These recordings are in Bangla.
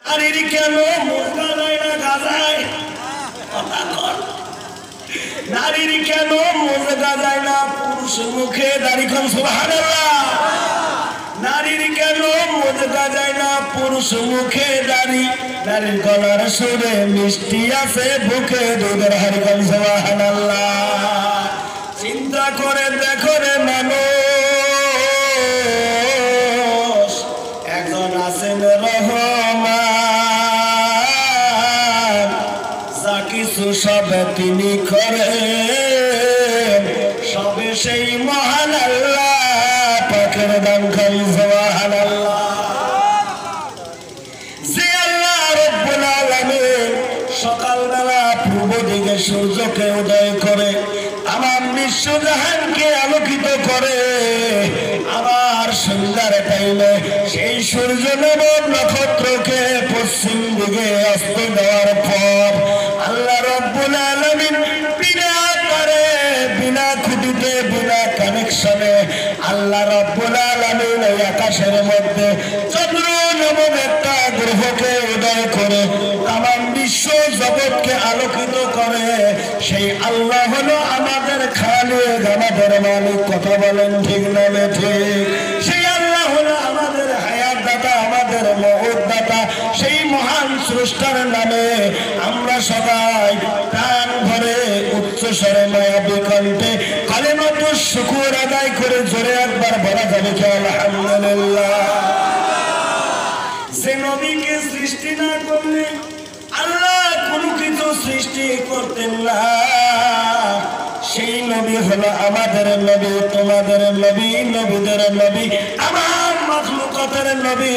নারীর কেন মুজগা যায় না গাজায়? নারীর কেন মুজগা যায় না পুরুষ মুখে? দাড়ি খান সুবহানাল্লাহ। নারীর কেন মুজগা যায় না পুরুষ মুখে দাড়ি? নারীর গলার সুরে মিষ্টি আছে বুকে দুধের হাড়ি খান সুবহানাল্লাহ। চিন্তা করে দেখো রে মানুষ, একজন আছেন রহমান, যা কিছু সব তিনি করেন, সবে সেই মহান আল্লাহ পাকের দান খাই সুবহানাল্লাহ। যে আল্লাহ রব্বুল আলামিন সকালবেলা পূর্ব দিকে সূর্যকে উদয় করে আমার বিশ্বজাহানকে আলোকিত করে, আবার সন্ধ্যার টাইমে সেই সূর্য নব নক্ষত্রকে পশ্চিম দিকে অস্ত দেওয়ার পর আল্লাহ রব্বুল আলামিন বিনা তারে, বিনা খুঁটিতে, বিনা কানেকশনে আল্লাহ রব্বুল আলামিন এই আকাশের মধ্যে চন্দ্র নামক একটা গ্রহকে উদয় করে তামাম বিশ্ব জগৎকে আলোকিত করে। সেই আল্লাহ হলো আমাদের খালিক, আমাদের মালিক। কথা বলেন ঠিক না ঠিক? সেই আল্লাহ হলো আমাদের হায়াত দাতা, আমাদের মওত দাতা। সেই মহান স্রষ্টার নামে আমরা সবাই প্রাণ ভরে উচ্চ স্বরে মায়াবী কণ্ঠে কালিমাতুশ শুকর আদায় করে জোরে একবার বলা যাবে কি আলহামদুলিল্লাহ। যে নবীকে সৃষ্টি না করলে আল্লাহ কোনো কিছু সৃষ্টি করতেন না। সেই নবী হলো আমাদের নবী, তোমাদের নবী, নবীদের নবী, আমার মাখলুকাতের নবী,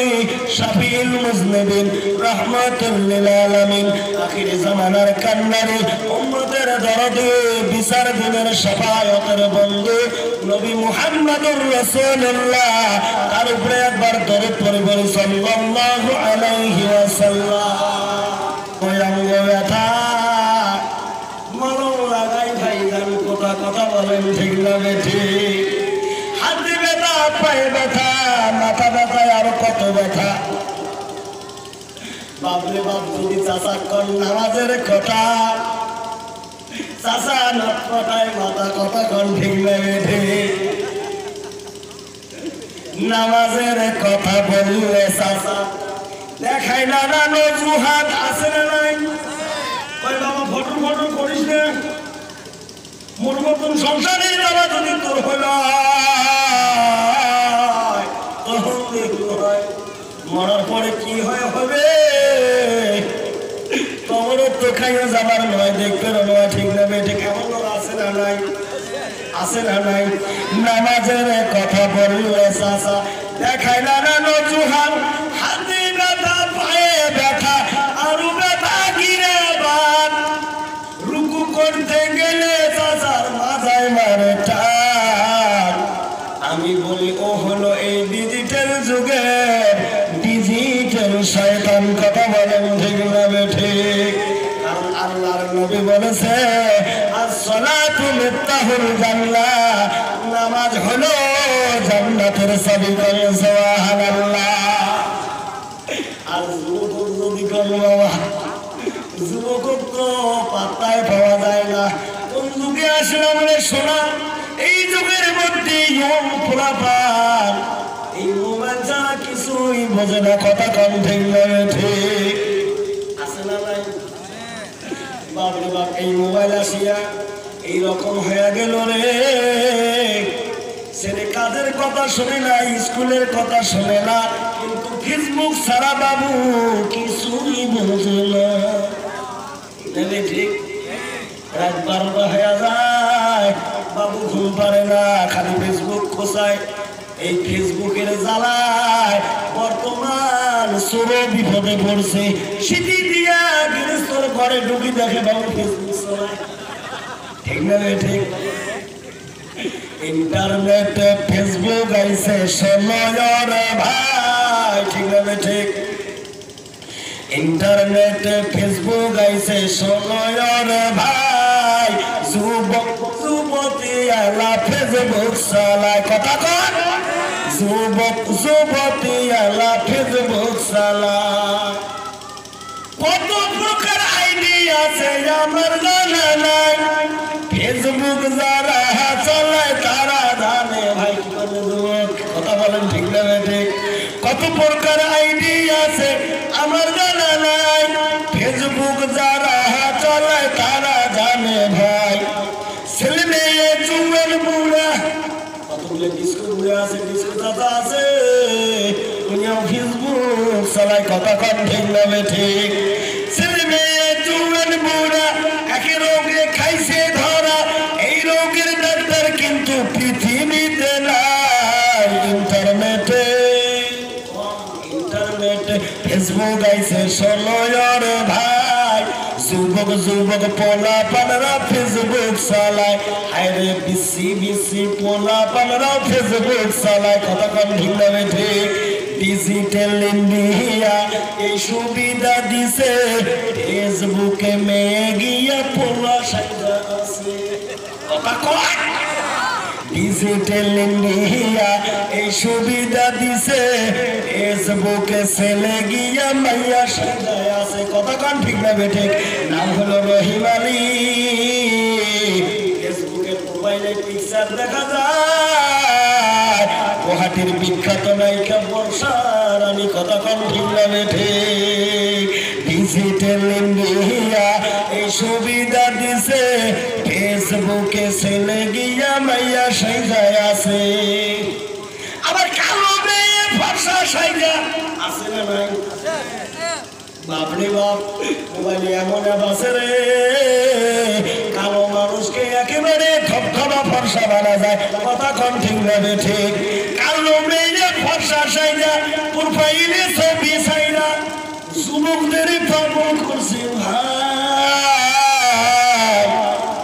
শাফিউল মুজনিবিন, রাহমাতুল লিল আলামিন, আখির জামানার কান্নারি, উম্মতের দরদি, বিচার দিনের শাফায়াতের বন্ধু নবী মুহাম্মদুর রাসূলুল্লাহ। তার উপরে একবার দরুদ পড়বেন সাল্লাল্লাহু আলাইহি ওয়াসাল্লাম। ওই অঙ্গ ব্যথা মলম লাগাই ভাইজান, কথা বলেন ঠিক না ঠিক? হাতে ব্যথা, পায়ে ব্যথা, মাথা ব্যথা, আর কত ব্যথা। বাবরে বাপ, যদি চাচা কর নামাজের কথা, চাচা নাক কথায় মাথা কথা কন ঠিক না ঠিক? নামাজের কথা বললে চাচা দেখাই নানান অজুহাত আছে না নাই? ওই বাবা ফটো ফটো করিস না, মোর মতন সংসারে বাবা যদি তোর হল মরার পরে কি হয় হবে? তোমারও তো খাইয়া যাবার নয়, দেখতে নয়, ঠিক না বেঠে? কেমন আছে না নাই? আছে না নাই? নামাজের কথা বললে চাচা দেখাই নানান অজুহাত, হাতে ব্যথা, পায়ে ব্যথা, আরো ব্যথা, গিরে বাদ, রুকু করতে গেলে চাচার মাথায় মারে টান। আমি বলি ও হলো এই ডিজিটাল যুগের ডিজিটাল শয়তান। কথা বলেন ঠিক না ঠিক? কারণ আল্লাহর নবী বলেছে আসসালাতু মিফতাহুল জান্নাহ, নামাজ হলো জান্নাতের চাবি। করে সুবহানাল্লাহ। আর যুবক যদি করে বাবা, যুবক তো পাত্তায় পাওয়া যায় না। কোন যুগে আসলে মানে শোনা, এই যুগের মধ্যে ইয়ং পোলাপান এই মোবাইল ছাড়া কিছুই বোঝে না। কথা কম ঠিক নয় ঠিক? আছে না নাই? বাবরে বাপ, এই মোবাইল আসিয়া এইরকম হয়ে গেল রে। ছেলে কাজের কথা শোনে না, স্কুলের কথা শোনে না, কিন্তু ফেসবুক ছাড়া বাবু কিছুই বোঝে না। ঠিক? রাত 12টা হয়ে যায়, বাবু ঘুম পারে না, খালি ফেসবুক খোঁচায়। এই ফেসবুকের জ্বালায় বর্তমান চোর বিপদে পড়ছে। সিটি দিয়া গৃহস্থর ঘরে ঢুকি দেখে বাবু ফেসবুক চালায়। ঠিক না ঠিক? ইন্টারনেটে ফেসবুক আইছে সময়ের ভাই। ঠিক না ঠিক? ইন্টারনেটে ফেসবুক আইছে সময়ের ভাই। যুবক যুবতী আলা ফেসবুক চালায়। কথা কর, যুবক যুবতী আলা ফেসবুক চালায়। আমার জানা নাই ফেসবুক যারা চালায় তারা জানে ভাই কি করে যুবক কথা বলেন ঠিক না ঠিক কত প্রকার আইডি আছে আমার জানা নাই ফেসবুক যারা চালায় তারা জানে ভাই ছেলে মেয়ে যুবক বুড়া কতগুলো ডিস্কো বুড়া আছে ডিস্কো দাদা আছে উনিও ফেসবুক চালায় কথা কন ঠিক না ঠিক ছেলে মেয়ে যুবক বুড়া একই রোগে খাইছে ধরা এই রোগের ডাক্তার কিন্তু পৃথিবীতে নাই ইন্টারনেটে ফেসবুক আইছে ষোলোর ভাই যুবক যুবক পোলা পানরা ফেসবুক চালায় আরে বিসি বিসি পোলা পানরা ফেসবুক চালায় কথা কম ঠিক না ঠিক ডিজিটাল ইন্ডিয়া এই সুবিধা দিছে ফেসবুকে মেয়ে গিয়া পোলা সাইডা আছে কথা কয় ডিজিটাল ইন্ডিয়া এই সুবিধা দিছে ফেসবুকে ছেলে গিয়া মাইয়া সাজায় আছে কথা কান ঠিক না বেঠিক নাম হলো রহিম আলী ফেসবুকে প্রোফাইলে পিকচার দেখা যায় গুয়াহাটির বিখ্যাত নায়িকা বর্ষা রানী কথা কান ঠিক না বেঠিক ডিজিটাল ইন্ডিয়া এই সুবিধা দিছে ফেসবুকে ছেলে গিয়া মাইয়া সাজায় আছে আবার কালো মেয়ে ফর্সা সাজা আছে না নাই বাপরে বাপ মোবাইলে এমন আছে রে কালো মানুষকে একেবারে থপথপা ফর্সা বানা যায় কথা কম ঠিক না ঠিক কালো মেয়ে ফর্সা সাজা প্রোফাইলে ছবি সাইরা যুবকদের পাগল করছে ভাই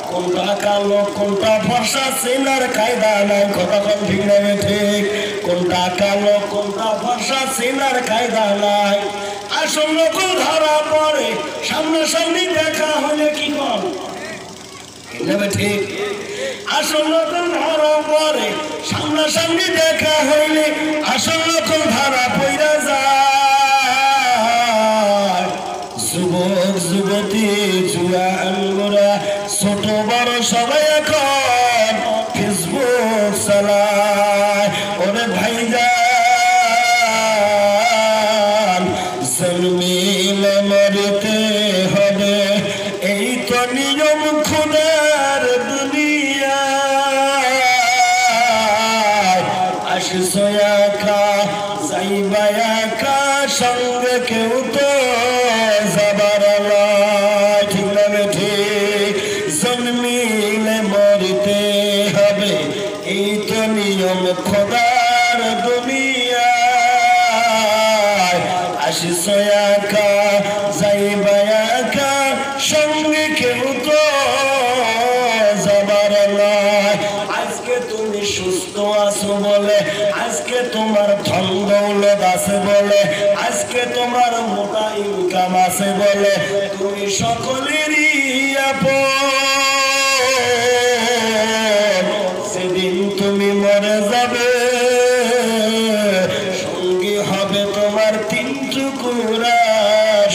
কোনটা কালো কোনটা ফর্সা চেনার কায়দা নাই কথা কম ঠিক না ঠিক কোনটা কালো কোনটা ফর্সা চেনার কায়দা নাই আসল নকল ধরা পড়ে সামনাসামনি দেখা হলে কি কম ঠিক আসল নকল ধরা পড়ে সামনাসামনি দেখা হইলে আসল নকল ধরা পড়া যায় যুবক যুবতী জুয়ান গোরা ছোট বড় সবাই এখন ফেসবুক চালায় ওরে ভাইজান জন্মিলে মরিতে হবে এই তো নিয়ম খুদার দুনিয়ায় আসিস একা যাইবা একা সঙ্গে কেউ তো যাবার নয় ঠিক না ঠিক জন্মিলে মরিতে হবে এই তো নিয়ম খোদার দুনিয়ায় আসিস একা যাইবা একা সঙ্গে কেউ তো যাবার নয় আজকে তুমি সুস্থ আছো বলে আজকে তোমার ধন দৌলত আছে বলে আজকে তোমার মোটা ইনকাম আছে বলে তুমি সকলেরই আপন সেদিন তুমি মরে যাবে সঙ্গী হবে তোমার তিন টুকরা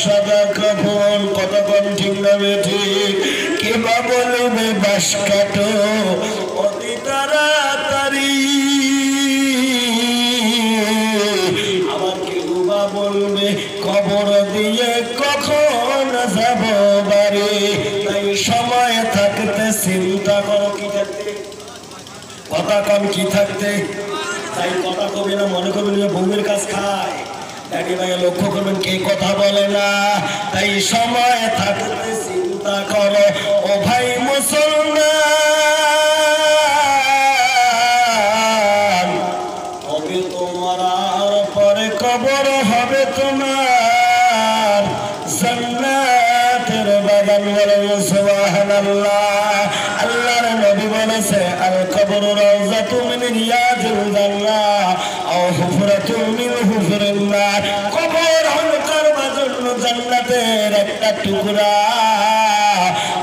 সাদা কাফন কত কম ঠিক নামে ঠিক কেবা বলবে বাস কাটো অতি তাড়াতাড়ি আবার কেউ বা বলবে কবর দিয়ে কখন যাব বাড়ি তাই সময় থাকতে চিন্তা করো কি থাকতে কথা কম কি থাকতে তাই কথা কবি না মনে করবেন বউয়ের কাজ খায় ড্যাডি ভাই লক্ষ্য করবেন কে কথা বলে না তাই সময় থাকতে চিন্তা করো ও ভাই মুসলমান হবে তোমার আর পরে কবর হবে তোমার জান্নাতের বাগান বলে সুবহানাল্লাহ আল্লাহর নবী বলেছে আল কবরু রাউযাতুম মিন রিয়াজিল জান্নাহ আও হুফরাতুম মিন হুফরিন নার কবর হলো কারবার জন্য জান্নাতের একটা টুকরা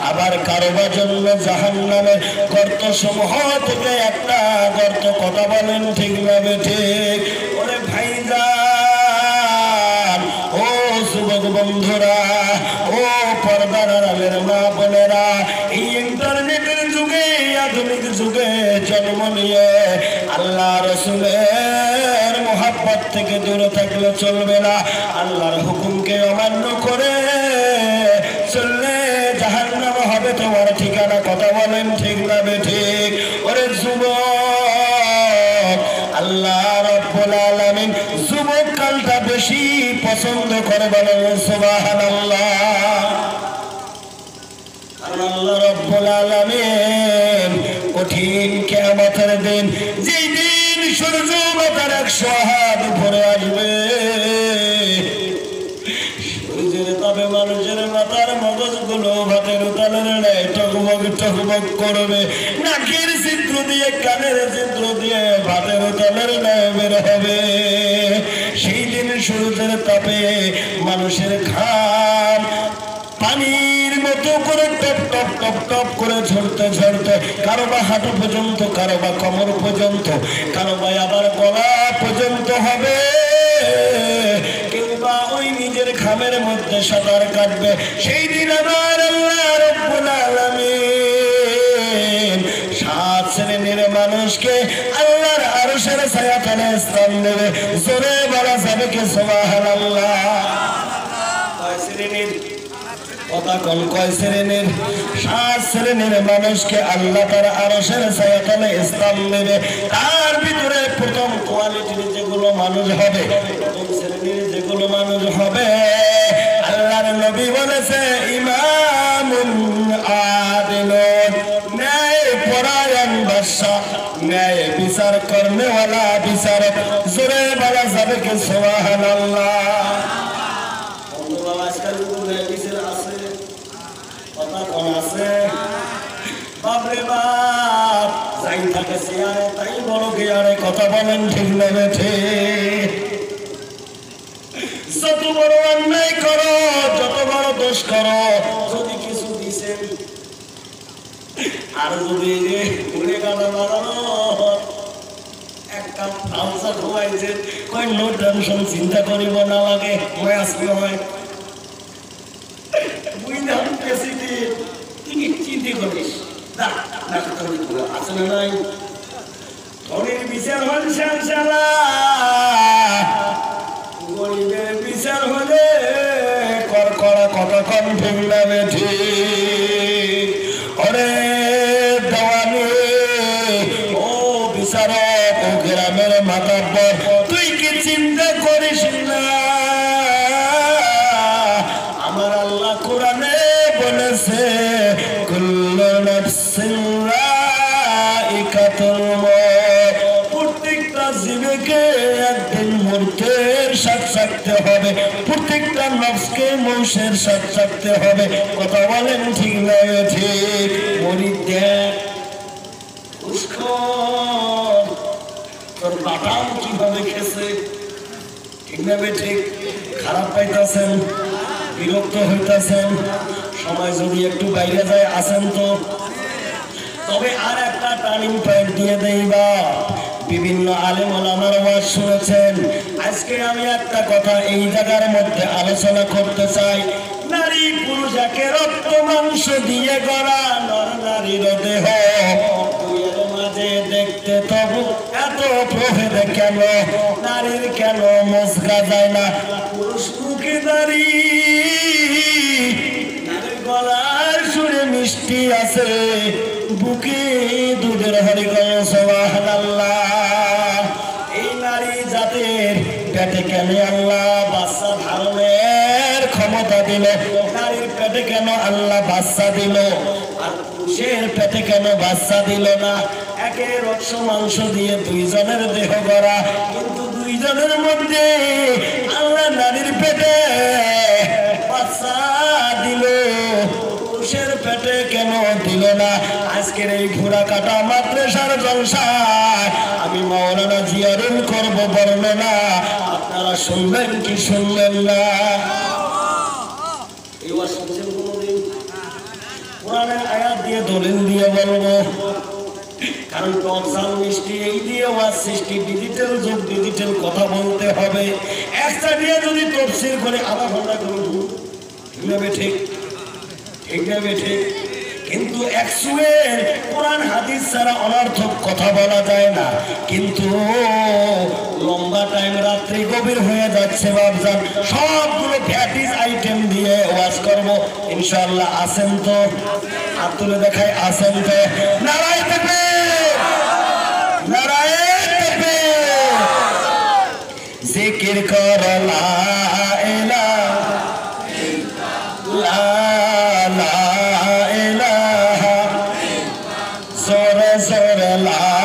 আবার কারবার জন্য জাহান্নামের গর্ত সমূহ থেকে একটা গর্ত কথা বলেন ঠিক না ঠিক ওরে ভাইজান ও যুবক বন্ধুরা, ও পর্দার আড়ালের মা বোনেরা, এই ইন্টারনেটের যুগে, আধুনিক যুগে জন্ম নিয়ে আল্লাহ রাসূলের মহব্বত থেকে দূরে থাকলে চলবে না। আল্লাহর হুকুমকে অমান্য করে চললে জাহান্নাম হবে তোমার ঠিকানা। কথা বলেন ঠিক না বেঠিক? ওরে যুবক, আল্লাহ রাব্বুল আলামিন যুবক কালটা বেশি পছন্দ করে, বলেন সুবহানাল্লাহ। আল্লাহ রাব্বুল আলামিন কঠিন কিয়ামতের দিন, যেই দিন সূর্য মাথার 100 হাত উপরে আসবে, সূর্যের তাপে মানুষের মাথার মগজগুলো ভাতের উতালের ন্যায় টকবক টকবক করবে। নাকের ছিদ্র দিয়ে, কানের ছিদ্র দিয়ে ভাতের উতালের ন্যায় বের হবে। সেই দিন সূর্যের তাপে মানুষের ঘাম পানির মতো করে টপ টপ টপ টপ করে ঝরতে ঝরতে কারো বা হাঁটু পর্যন্ত, কারো বা কোমর পর্যন্ত, কারো বা আবার গলা পর্যন্ত হবে। কেউ বা ওই নিজের ঘামের মধ্যে সাঁতার কাটবে। সেই দিন আমার আল্লাহ রাব্বুল আলামিন 7 শ্রেণীর মানুষকে আল্লাহর আরশের ছায়াতলে স্থান দেবে। জোরে বলা যাবে কি সুবহানাল্লাহ? কয় শ্রেণীর কথা কোন? কয় শ্রেণীর? 7 শ্রেণীর মানুষকে আল্লাহ তার আরশের ছায়াতলে স্থান দেবে। তার ভিতরে প্রথম কোয়ালিটির যেগুলো মানুষ হবে, প্রথম শ্রেণীর যেগুলো মানুষ হবে, আল্লাহর নবী বলেছে ইমামুন আদিলুন, ন্যায় পরায়ণ বাদশা, ন্যায় বিচার করনেওয়ালা বিচারক। জোরে বলা যাবে কি সুবহানাল্লাহ? আজকাল বিচার আছে, কথা কোন আছে? বাপরে বাপ, যাই থাকে চেয়ারে তাই বড় গিয়ারে। কথা বলেন ঠিক না বেঠিক? যত বড় অন্যায় করো, যত বড় দোষ করো, যদি কিছু দিছেন আর যদি ঘুরে গানা বাড়ানো এক কাপ ফাউসা ঘুমাইছেন, কই নো টেনশন, চিন্তা করিব না লাগে, মই আসলে হয় বুঝলাম পেসিটি চিন্তা করিস না, আছে না নাই? ধনীর বিচার হল শালা, গরিবের বিচার হলে করকড়া কথা কম ঠিক না বেঠিক? ওরে দেওয়ানি, ও বিচারক, ও গ্রামের মাতাব্বর, তুই কি চিন্তা করিস না? আমার আল্লাহ কোরআনে বলেছে কুল্লু নাফসিন যায়িকাতুল মউত, প্রত্যেকটা জীবকে একদিন মরতের স্বাদ চাখতে হবে, প্রত্যেকটা নফসকে মৌতের স্বাদ চাখতে হবে। কথা বলেন ঠিক না ঠিক? মরি দেখ উস্কর, তোর বাটাম কিভাবে খেছে, ঠিক না ঠিক? খারাপ পাইতেছেন, বিরক্ত হইতেছেন, সময় যদি একটু বাইরে যায় আসেন তো। তবে আর একটা টার্নিং পয়েন্ট দিয়ে দেইবা, বিভিন্ন আলেম ওলামার ওয়াজ শুনেছেন। আজকে আমি একটা কথা এই জায়গার মধ্যে আলোচনা করতে চাই। নারী পুরুষ একে রক্ত মাংস দিয়ে গড়া, নর নারীর দেহ, দুইয়ের মাঝে দেখতে তবু এত প্রভেদ কেন? নারীর কেন মজকা যায় না? পুরুষ মুখে দাড়ি, নারীর গলার সুরে মিষ্টি আছে, বুকে দুধের হরিগণ সুবহানাল্লাহ। এই নারী জাতের পেটে কেন আল্লাহ বাচ্চা ধারণের ক্ষমতা দিল? নারীর পেটে কেন আল্লাহ বাচ্চা দিল? আর পুরুষের পেটে কেন বাচ্চা দিল না? একে রক্ত মাংস দিয়ে দুইজনের দেহ গড়া, কিন্তু দুইজনের মধ্যে আল্লাহ নারীর পেটে বাচ্চা দিল, পুরুষের পেটে কেন দিল না? আজকের এই ঘোড়া কাটা মাদ্রাসার জলসায় আমি মাওলানা জিয়ারুল করব বর্ণনা, আপনারা শুনবেন কি শুনবেন না? এই ওয়াজ শুনছেন কোনদিন? কোরআনের আয়াত দিয়ে দলিল দিয়ে বলবো, কারণ টকসাল মিষ্টি এই দিয়ে ওয়াজ সৃষ্টি, ডিজিটাল যুগ, ডিজিটাল কথা বলতে হবে। এক একটা দিয়ে যদি তফসির করে আধা ঘন্টা করে ঠিক না ঠিক? ঠিক না ঠিক? কিন্তু একচুয়াল কোরআন হাদিস ছাড়া অনর্থক কথা বলা যায় না। কিন্তু লম্বা টাইম রাত্রি গভীর হয়ে যাচ্ছে বাবজান, সবগুলো ভ্যাটিস আইটেম দিয়ে ওয়াজ করব ইনশাআল্লাহ। আছেন তো? হাত তুলে দেখায় আছেন তো? নারায়ে তাকবীর, নারায়ে তাকবীর। জিকির কর লা ইলাহা ইল্লাল্লাহ,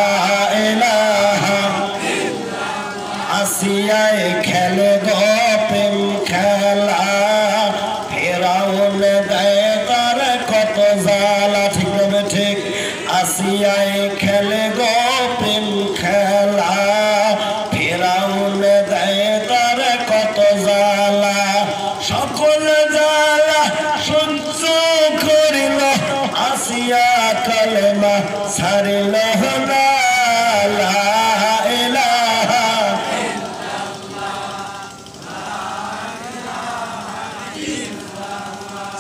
আসিয়ায় খেলে গো প্রেম খেলা, ফেরাউন দেয় তার কত জ্বালা। ঠিক হবে ঠিক? আসিয়ায় খেলে গো প্রেম খেলা, ফেরাউন দেয় তার কত জ্বালা। সকল জ্বালা সহ্য করিল, আসিয়া কলেমা ছাড়িল না।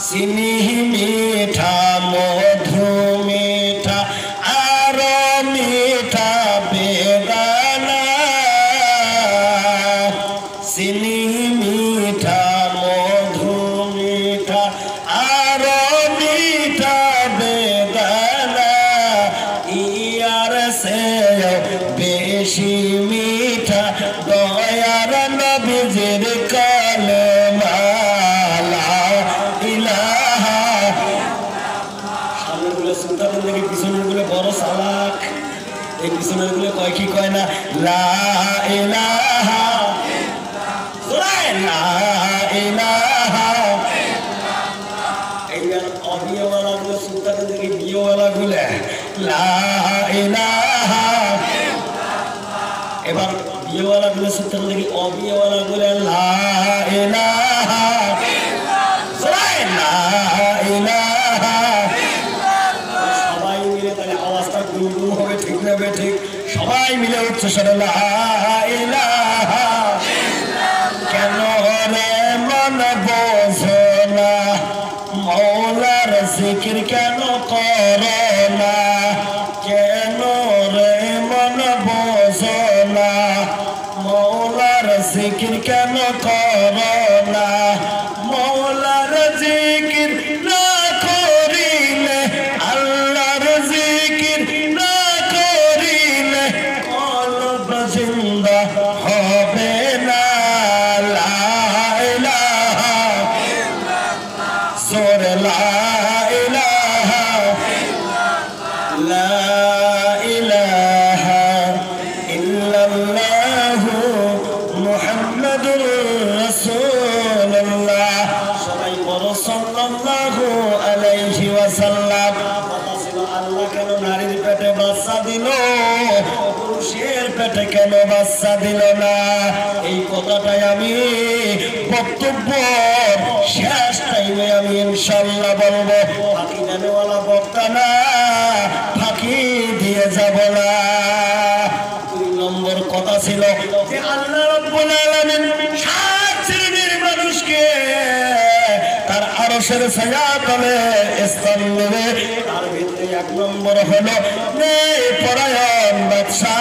চিনি মিঠা মধু মিঠা আর মিঠা বেদানা, চিনি মিঠা মধু মিঠা আর মিঠা বেদানা, ইয়ার সে বেশি মিঠা দয়ার নবীজির কলেমা। পিছনের গুলো বড় সালাক, এই পিছনের গুলো কয় কি কয় না? লা ইলাহা লা ইলাহা। এই অবিয়েওয়ালা গুলো সুলতানের দিকে বিয়েওয়ালা গুলো লা ইলাহা। এবার বিয়েওয়ালা গুলো সুলতানের দিকে অবিয়েওয়ালা গুলো লা ইলাহা লা ইলাহা। হবে ঠিক না ঠিক? সবাই মিলে উঠছে স্বরে লা ইলাহা। কেন রে মন বোঝো না, মৌলার জিকির কেন করো না? কেন রে মন বোঝো না, মৌলার জিকির কেন করো না? মৌলার জিকির না করিলে, আল্লাহর জিকির না করিলে কলব জিন্দা হবে না। লা ইলাহা জোরে লা ইলাহা লা ইলাহা ইল্লাল্লাহু মুহাম্মাদুর রাসূলুল্লাহ। সবাই বলো সাল্লাল্লাহু আলাইহি ওয়াসাল্লাম। আল্লাহ কেন নারীর পেটে বাচ্চা দিল, পুরুষের পেটে কেন বাচ্চা দিল না? এই কথাটাই আমি বক্তব্য শেষ টাইমে আমি ইনশাআল্লাহ বলবো। ফাঁকি দেনেওয়ালা বক্তা না, ফাঁকি দিয়ে যাব না। 2 নম্বর কথা ছিল যে আল্লাহ রাব্বুল আলামিন 7 শ্রেণীর মানুষকে তার আরশের ছায়াতলে স্থান দেবে। তার ভিতরে 1 নম্বর হলো ন্যায় পরায়ণ বাদশা,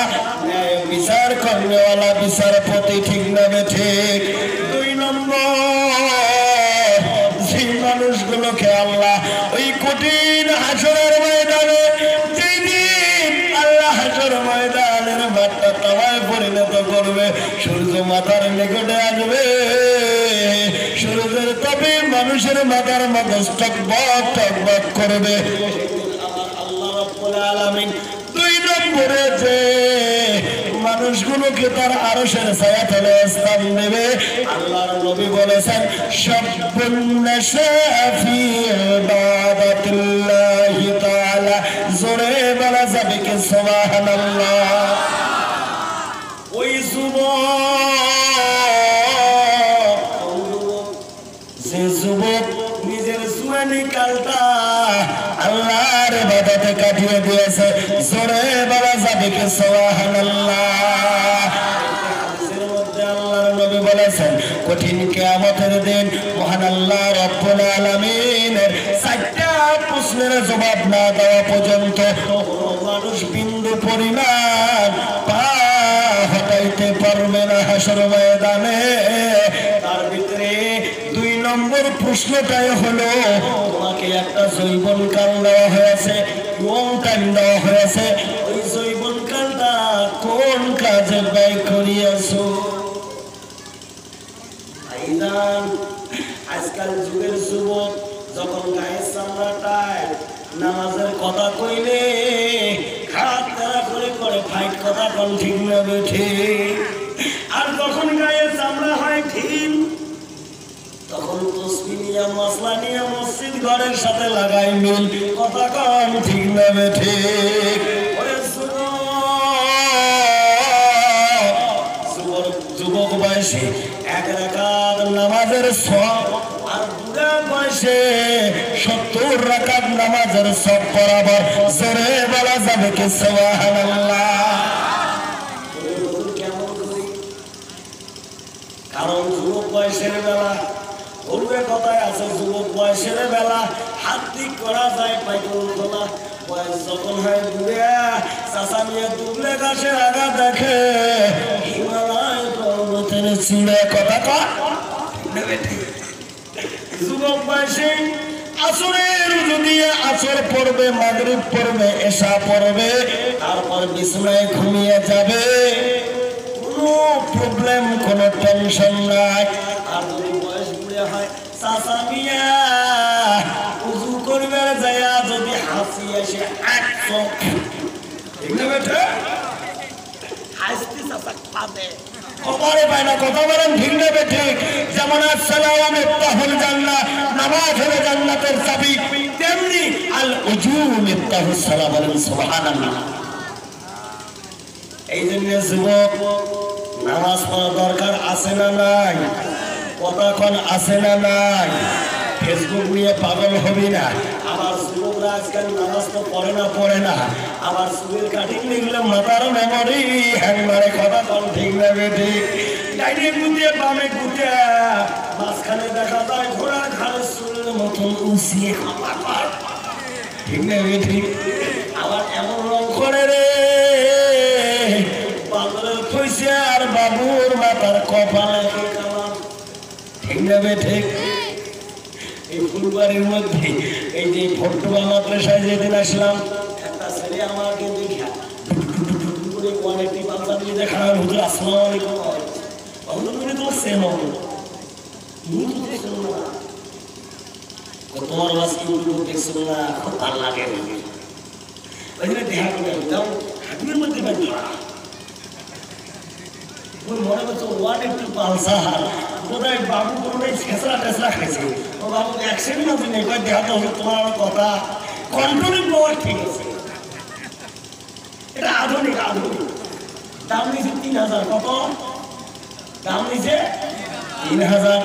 ন্যায় বিচার করনেওয়ালা বিচারপতি। ঠিক না ঠিক? 2 নম্বর যে মানুষগুলোকে আল্লাহ ওই কঠিন হাসরের ময়দানে, যেদিন আল্লাহ হাসর ময়দানের মাঠটা তাওয়ায় পরিণত করবে, সূর্য মাথার নিকটে আসবে, সূর্যের তাপে মানুষের মাথার মগজ টকবক টকবক করবে। আমার আল্লাহ রাব্বুল আলামিন 2 নম্বরে যে মানুষগুলোকে তার আরশের ছায়াতলে স্থান দেবে, আল্লাহর নবী বলেছেন শাব্বুন নাশা ফি ইবাদাতিল্লাহি তাআলা। জোরে বলা যাবে কি সুবহানাল্লাহ? ওই যুবক নিজের জুয়ানি কালটা আল্লাহর ইবাদতে কাটিয়ে দিয়েছে। জোরে বলা যাবে কি সুবহানাল্লাহ? হাদিসের মধ্যে আল্লাহর নবী বলেছেন কঠিন কিয়ামতের দিন মহান আল্লাহ রব্বুল আলামিনের চারটা প্রশ্নের জবাব না দেওয়া পর্যন্ত মানুষ বিন্দু পরিমাণ পা হটাইতে পারবে না হাসর ময়দানে। তার ভিতরে 2 নম্বর প্রশ্নটাই হলো তোমাকে একটা যৌবনকাল দেওয়া হয়েছে, লং টাইম দেওয়া হয়েছে, ওই যৌবনকালটা কোন কাজে ব্যয় করিয়াছো? আজকাল যুগের যুবক যখন গায়ের চামড়াটায় নামাজের কথা কইলে খারাপ তারা করে ফাইট কথা কোন ঠিক না বেঠে, আর যখন গায়ের চামড়া হয় ঠিক তখন তসবিহ নিয়ে মশলা নিয়ে মসজিদ ঘরের সাথে লাগাই মিল কথা কোন ঠিক না বেঠে। যুবক বয়সে 1 রাকাত নামাজের সওয়াব আর বুড়া বয়সে 70 রাকাত নামাজের সওয়াব বরাবর জোরে বলা যাবে কি সুবহানাল্লাহ? কেমন করি? কারণ যুবক বয়সের বেলা পূর্বে কথায় আছে যুবক বয়সের বেলা হাত দিক করা যায় পাইকুল খোলা, বয়স যখন হয় বুড়া চাচা নিয়ে দুবলে গাছের আগা দেখে হিমালয় পর্বতের চূড়ে কথা কয়। যুবক বয়সে আসরের উজু দিয়ে আসর পড়বে, মাগরিব পড়বে, এশা পড়বে, তারপর বিছানায় ঘুমিয়ে যাবে, কোনো প্রবলেম কোনো টেনশন নাই। আর যদি বয়স বুড়ে হয় চাচা মিয়া উজু করবে যায়া যদি হাসি আসে 100 ঠিক না বেটা হাসতে চাচা পাবে কবরে পায় না, কথা বলেন ঠিক না বেঠে? যেমন আসসালামু মিফতাহুল জান্নাহ, নামাজ হলো জান্নাতের চাবি, তেমনি আল উজু মিফতাহুস সালাম, বলেন সুবহানাল্লাহ। এই জন্য যুবক নামাজ পড়া দরকার আছে না নাই? কতক্ষণ আছে না নাই? ফেসবুক নিয়ে পাগল হবি না। আবার যুবকরা আজকাল নামাজ তো পড়ে না, আবার চুলের কাটিং দেখলে মাথার মেমোরি হ্যাং মারে, কথা কম ঠিক না বেঠি? ডাইনে গুঁজে বামে গুঁজে মাঝখানে দেখা যায় ঘোড়ার ঘাড়ের চুলের মতন উঁচিয়ে ঠিক না বেঠি? আবার এমন রং করে রে বাদলের কইছে আর বাবুর মাথার কপালে ঠিক না বেঠি? এই ফুলবাড়ির মধ্যে এই যে ফটোয়া মাদ্রাসায় যেদিন আসলাম, একটা ছেলে আমাকে দেখা অনেকটি বাচ্চা দিয়ে দেখা হুজুর আসসালামু আলাইকুম, তোমার সেম তোমার বাস ইউটিউব দেখছো না, খুব ভালো লাগে ওই জন্য দেখা করে যাও হাঁটুর মধ্যে বাড়ি ওই মনে করছো 180 পালসার বোধহয় বাবু কোনোটাই ছেঁচড়া টেঁচড়া খাইছে, ও বাবু অ্যাক্সিডেন্ট আছে নেই, দেখাতে হবে তোমার কথা কন্ট্রোলিং পাওয়ার ঠিক আছে। এটা আধুনিক দাম নিয়েছে 3000, কত দাম নিয়েছে? 3000।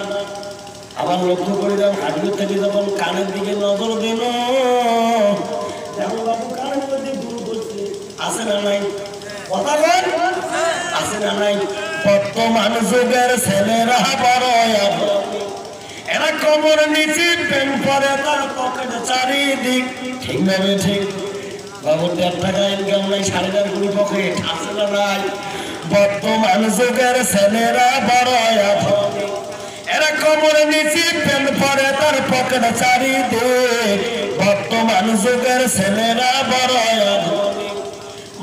আবার লক্ষ্য করে যাও হাঁটুর থেকে যখন কানের দিকে নজর দিল, যেমন বাবু কানের মধ্যে দূর করছে, আছে না নাই? কথা বল, আছে না নাই? বর্তমান যুগের ছেলেরা বড় এরা কবর নিচে প্রেম করে, তার পকেটে চারিদিক ঠিক না ঠিক? বাবুর 1.5 টাকা ইনকাম নাই, 4.5 কোটি পকেট আছে না নাই? বর্তমান যুগের ছেলেরা বড় এরা কবর নিচে প্রেম করে, তার পকেটে চারিদিক। বর্তমান যুগের ছেলেরা বড়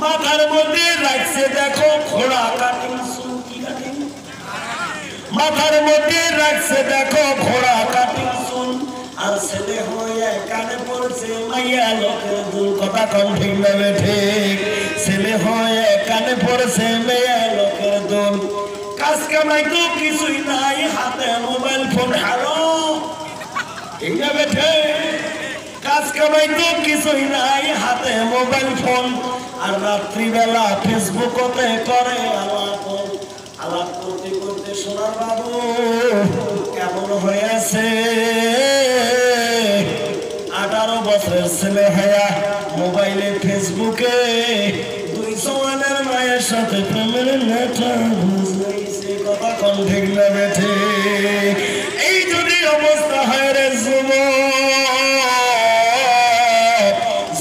মাথার মধ্যে রাখছে দেখো ঘোড়া কাটিং, মাথার মধ্যে রাখছে দেখো ঘোড়া কাটিং শুন, আর ছেলে হয়ে কানে পড়ছে মাইয়া লোকের দুল, কথা কম ঠিক না ঠিক? ছেলে হয়ে কানে পড়ছে মেয়া লোকের দুল, কাজ কামাই তো কিছুই নাই, হাতে মোবাইল ফোন হারো ঠিক না বেঠে? কাজ কামাই তো কিছুই নাই, হাতে মোবাইল ফোন, আর রাত্রিবেলা ফেসবুকতে করে আলাপ করতে করতে সোনার বাবু কেমন হয়েছে 18 বছরের ছেলে হইয়া মোবাইলে ফেসবুকে 2 জওয়ানের মায়ের সাথে প্রেমের নেটা বুঝাইছে, কথা কোন ঠিক না বেঠে? এই যদি অবস্থা হয় রে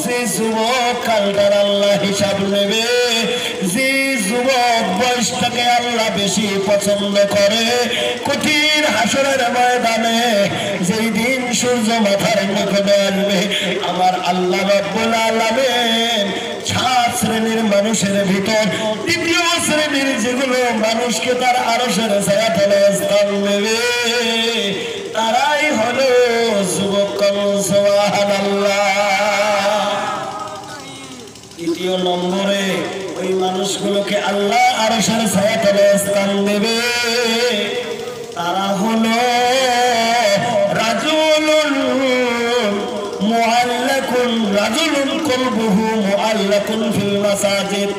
যে যুবক কালটার আল্লাহ হিসাব নেবে, যে যুবক বয়সটাকে আল্লাহ বেশি পছন্দ করে, কঠিন হাসরের ময়দানে যেই দিন সূর্য মাথার নিকটে আসবে, আমার আল্লাহ রাব্বুল আলামিন 7 শ্রেণীর মানুষের ভিতর দ্বিতীয় শ্রেণীর যেগুলো মানুষকে তার আরশের ছায়াতলে স্থান দেবে, তারাই হলো যুবক। সুবহানাল্লাহ। দ্বিতীয় নম্বরে ওই মানুষগুলোকে আল্লাহ আরশের ছায়াতলে স্থান দেবে, তারা হলো রাজুলুন মুআল্লাকুন, রাজুলুন কলবুহু মুআল্লাকুন ফিল মাসাজিদ।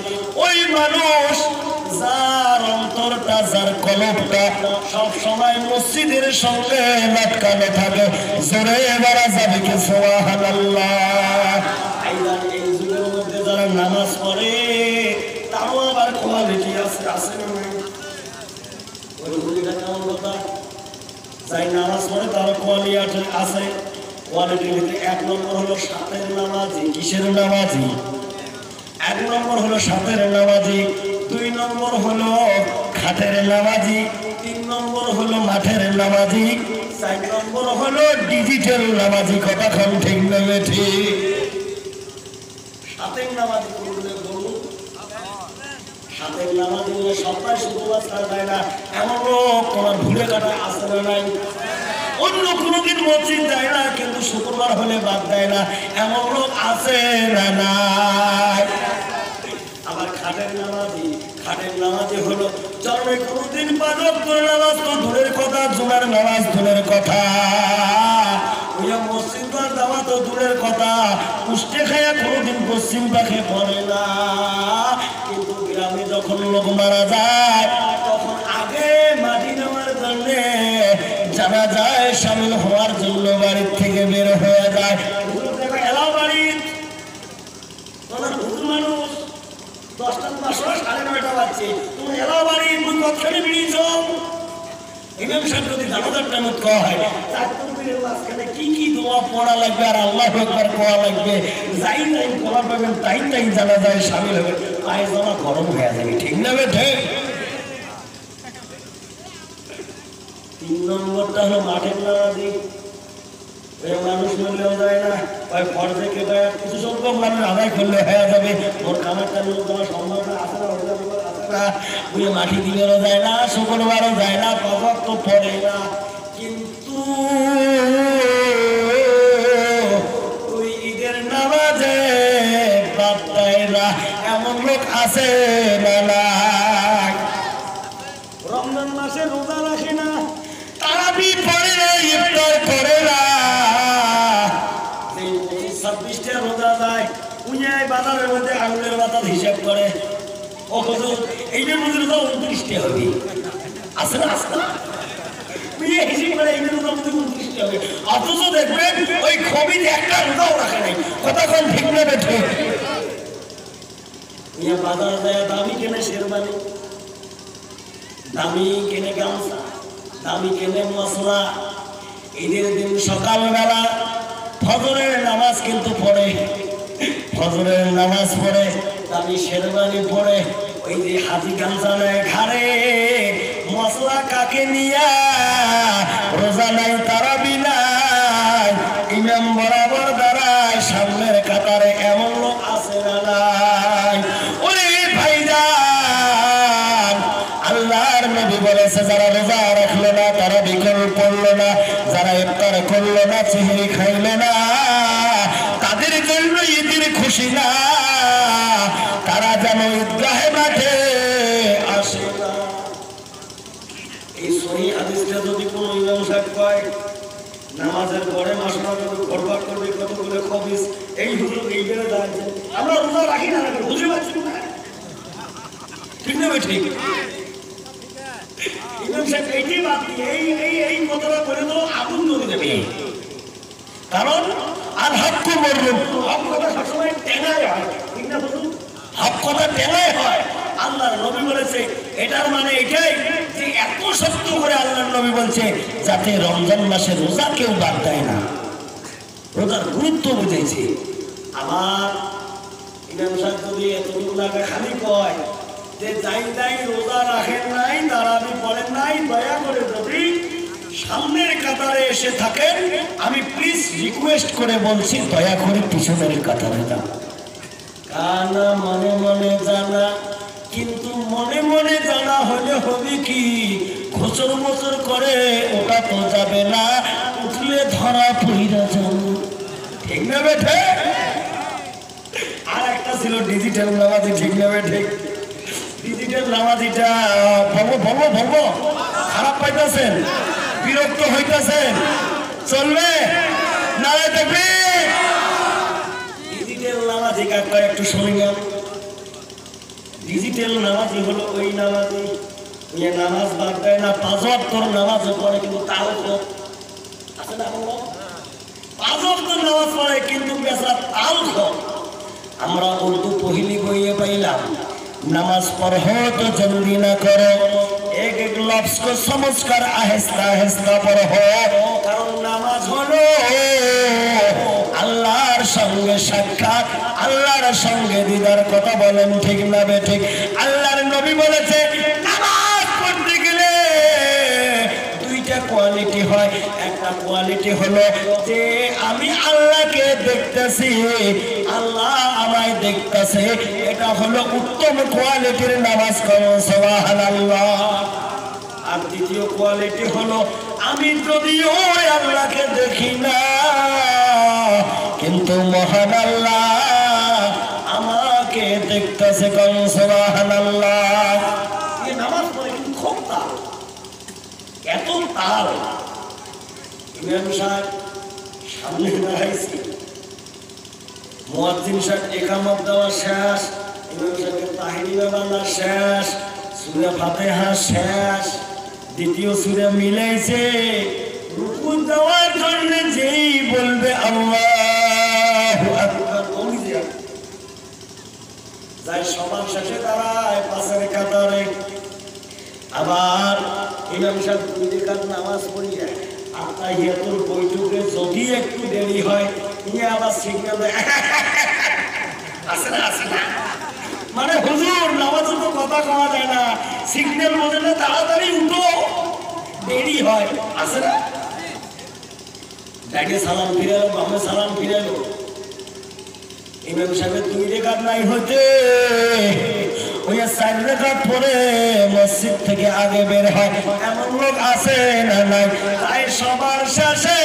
ওই মানুষ যার অন্তরটা, যার কলবটা সব সময় মসজিদের সঙ্গে লটকানো থাকে। জোরে বলা যাবে কি সুবহানাল্লাহ? এই যুগের মধ্যে যারা নামাজ পড়ে তারও আবার কোয়ালিটি আছে, আছে না নাই? ওই হুজুরটা কেমন কথা, যাই নামাজ পড়ে তারও কোয়ালিটি আছে। কোয়ালিটির ভিতরে 1 নম্বর হলো সাতের নামাজি। কিসের নামাজি? 1 নম্বর হলো সাতের নামাজি, 2 নম্বর হলো খাটের নামাজি, 3 নম্বর হলো মাঠের নামাজি, 4 নম্বর হলো ডিজিটাল নামাজি। কতক্ষণ ঠিক নেবে? ঠিক। সাতের নামাজি করলে বলুন, সাতের নামাজি সবাই শুক্রবার ছাড়া যায় না এমন লোক তোমার ভুলে কাটা আসে না নাই? অন্য কোনোদিন মসজিদ যায় না কিন্তু শুক্রবার হলে বাদ দেয় না এমন লোক আছে না নাই? আবার খাটের নামাজি হলো জন্মে কোনোদিন 5 ওয়াক্তের নামাজ তো দূরের কথা, জুমার নামাজ দূরের কথা, মসজিদ যাওয়া তো দূরের কথা, উষ্টে খায়া কোনোদিন পশ্চিম পাখে পড়ে না। কিন্তু গ্রামে যখন লোক মারা যায় তখন আগে মাটি নেওয়ার জন্য জানা যায়, শামিল হওয়ার জন্য বাড়ির থেকে বের হয়ে যায়। এলাও বাড়ি মানুষ 10টা 9:30 বাজছে, তুমি এলাও বাড়ি কতখানি বেরিয়েছ? ইমাম সাহেব যদি জানাজার টাইমে কোয়া হয় কি কি দোয়া পড়া লাগবে আর আল্লাহু আকবার কোয়া লাগবে, যাই যাই পড়া পাবেন তাই তাই জানা যায় শামিল হবে, পায়ে জামা গরম হয়ে যাবে। ঠিক না বেঠে? 3 নম্বরটা হলো মাঠের নামাজি। মানুষ মরলেও যায় না, ওই ফর্জে কে কিছু সংখ্যক মানুষ আদায় করলে হয়ে যাবে, ওর কামারটা নিয়ে যাওয়ার সম্ভাবনা আছে না? বুঝে মাটি দিলেও যায় না, শুক্রবারও যায় না, 5 ওয়াক্ত পড়ে না। কিন্তু ওই ঈদের নামাজে বাদ দেয় না এমন লোক আছে না? রমজান মাসে রোজা রাখে না, তারাবি পড়ে না, ইফতার করে না, 26টা রোজা যায়, উনিয়ায় বাজারের মধ্যে আঙুলের বাতাস হিসাব করে, ও হুজুর এইটার মধ্যে রোজা 29টা হবে, আছে না? আসে না? হিসেব করে এইটার রোজা 29টা হবে, অথচ দেখবেন ওই খবির একটা রোজাও রাখে নাই। কতক্ষণ ঠিক না বেঠে? বাজার যায়, দামি কেনে শেরবানি, দামি কেনে গামছা, দামি কেনে মশলা। ঈদের দিন সকালবেলা ফজরের নামাজ কিন্তু পড়ে, ফজরের নামাজ পড়ে, দামি শেরবানি পড়ে, ওই যে হাতি গামছা নেয় ঘাড়ে, মশলা কাকে নিয়া রোজা নাই, তারাবি নাই, ইমাম বরাবর দাঁড়ায় সামনের কাতারে, এমন লোক আছে না নাই? ওরে ভাইজান, আল্লাহর নবী বলেছে যারা রোজা রাখলো না, তারা বিকল পড়লো না, যারা ইফতার করলো না, সিহরি খাইলো না, তাদের জন্য ঈদের খুশি না, তারা যেন ঈদগাহে মাঠে আসে না। এই সহিহ হাদিসটা যদি কোনো ইমাম সাহেব কয় নামাজের পরে মাসমাস ঘরবার করবে কতগুলো খবিস, এই হুজুর এই বেড়ে দাঁড়াচ্ছে, আমরা রোজা রাখি না, বুঝে পাচ্ছি না? ঠিক না? ঠিক। ইমাম সাহেব এইটাই বাদ দিয়ে এই কথাটা বলে তো আগুন ধরে দেবে, কারণ আর হক মরলুম, হক কথা সবসময় টেঙায় হয়। ঠিক না বলুন? হক কথা টেঙায় হয়। আল্লাহর নবী বলেছে এটার মানে এটাই যে এত শক্ত করে আল্লাহর নবী বলছে যাতে রমজান মাসে রোজা কেউ বাদ দেয় না, রোজার গুরুত্ব বুঝেছি। আমার ইমাম সাহেব যদি এতটুকু লাগে খালি কয় যে যাই রোজা রাখেন নাই, তারাবি পড়েন নাই, দয়া করে যদি সামনের কাতারে এসে থাকেন আমি প্লিজ রিকোয়েস্ট করে বলছি দয়া করে পিছনের কাতারে যান। কানা মনে মনে জানা, কিন্তু মনে মনে জানা হলে হবে কি খোঁচর মোচর করে ওটা তো যাবে না, উঠলে ধরা পইরা যাবে, ঠিক না বেঠে? আর একটা ছিল ডিজিটাল নামাজি, ঠিক না বেঠে? ডিজিটাল নামাজিটা বলবো খারাপ পাইতেছেন, বিরক্ত হইতেছেন, চলবে না? দেখবি ডিজিটাল নামাজি কাকা একটু শুনিলাম। ডিজিটাল নামাজি হলো ওই নামাজি নামাজ বাদ দেয় না, 5 ওয়াক্ত নামাজও পড়ে কিন্তু তাও আছে না, 5 ওয়াক্ত নামাজ পড়ে কিন্তু বেচারা তাও খো। আমরা উর্দু পহিলি বইয়ে পাইলাম नमाज पढ़ो तो जल्दी न करो, एक एक लफ्ज को समझकर आहिस्ता आहिस्ता पढ़ो, কারণ নামাজ হলো আল্লাহর সঙ্গে সাক্ষাৎ, আল্লাহর সঙ্গে দিদার কথা বলেন, ঠিক না বেঠিক? আল্লাহর নবী বলেছে নামাজ পড়তে গেলে দুইটা কোয়ালিটি হয়। একটা কোয়ালিটি হলো যে আমি আল্লাহকে দেখতেছি, আল্লাহ আমায় দেখতেছে, এটা হলো উত্তম কোয়ালিটির নামাজ, সুবহানাল্লাহ। আর দ্বিতীয় কোয়ালিটি হলো আমি যদিও আল্লাহকে দেখি না কিন্তু মহান আল্লাহ আমাকে দেখতেছে, সুবহানাল্লাহ। এই নামাজ পড়ে কিন্তু খুব তাল, এত তাল। ইমাম সাহেব সামনে দাঁড়াইছি, মুয়াজ্জিন সাহেব ইকামত দেওয়া শেষ, ইমাম সাহেবের তাহরিমে বাংলা শেষ, সূরা ফাতিহা শেষ, দ্বিতীয় সূরা মিলাইছে, রুকু দেওয়ার জন্য যেই বলবে আল্লাহু আকবার, ওই যে যাই সবার শেষে দাঁড়ায় পাশের কাতারে। আবার ইমাম সাহেব 2 রাকাত নামাজ পড়িয়া আত্তাহিয়াতুল বৈঠকে যদি একটু দেরি হয় নিয়ে আবার সিগন্যাল আসে না, মানে হুজুর নামাজে তো কথা কওয়া যায় না, সিগন্যাল বলে না তাড়াতাড়ি উঠো, দেরি হয়, আসে না? ডাকে সালাম ফিরালো, বামে সালাম ফিরালো, ইমাম সাহেবের 2 রাকাত নাই হতে ওই 4 রাকাত পরে মসজিদ থেকে আগে বের হয়, এমন লোক আছে না নাই? তাই সবার শেষে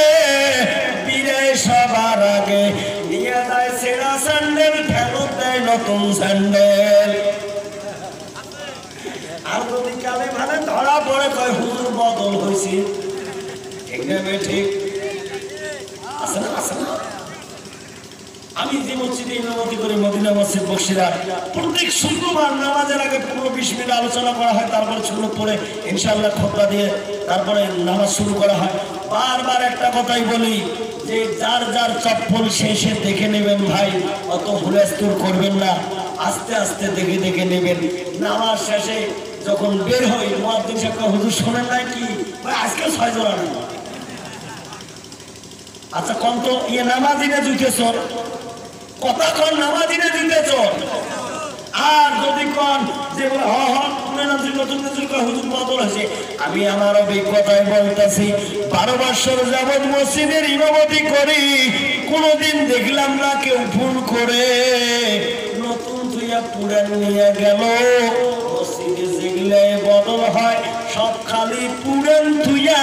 বিদায় সবার আগে নিয়ে যায় ছেঁড়া স্যান্ডেল, ফেরত দেয় নতুন স্যান্ডেল। আর যদি কালে মানে ধরা পড়ে কয় হুজুর বদল হয়েছে, ঠিক না ঠিক? আছে না? আমি যে মসজিদে ইমামতি করি মদিনা মসজিদ বক্সিরা, প্রত্যেক শুক্রবার নামাজের আগে 15-20 মিনিট আলোচনা করা হয়, তারপরে সুন্নত পড়ে ইনশাআল্লাহ খুতবা দিয়ে তারপরে নামাজ শুরু করা হয়। বারবার একটা কথাই বলি যে যার যার চপ্পল শেষে দেখে নেবেন ভাই, অত হুলস্থুল করবেন না, আস্তে আস্তে দেখে দেখে নেবেন। নামাজ শেষে যখন বের হই মুয়াজ্জিন সাহেব হুজুর শোনেন নাই কি ভাই আজকে 6 জোড়া নেই, আচ্ছা কোন তো ইয়ে নামাজিনে জুতেছ কথা কোন নামাজিনে জুতেছ, আর যদি কোন যে বলে নতুন হুজুর বদল হয়েছে, আমি আমার অভিজ্ঞতায় বলতেছি 12 বছর যাবৎ মসজিদের ইমামতি করি, কোনদিন দেখলাম না কেউ ভুল করে নতুন তুইয়া পুরান নিয়ে গেল। মসজিদে যেগুলো বদল হয় সব খালি পুরান তুইয়া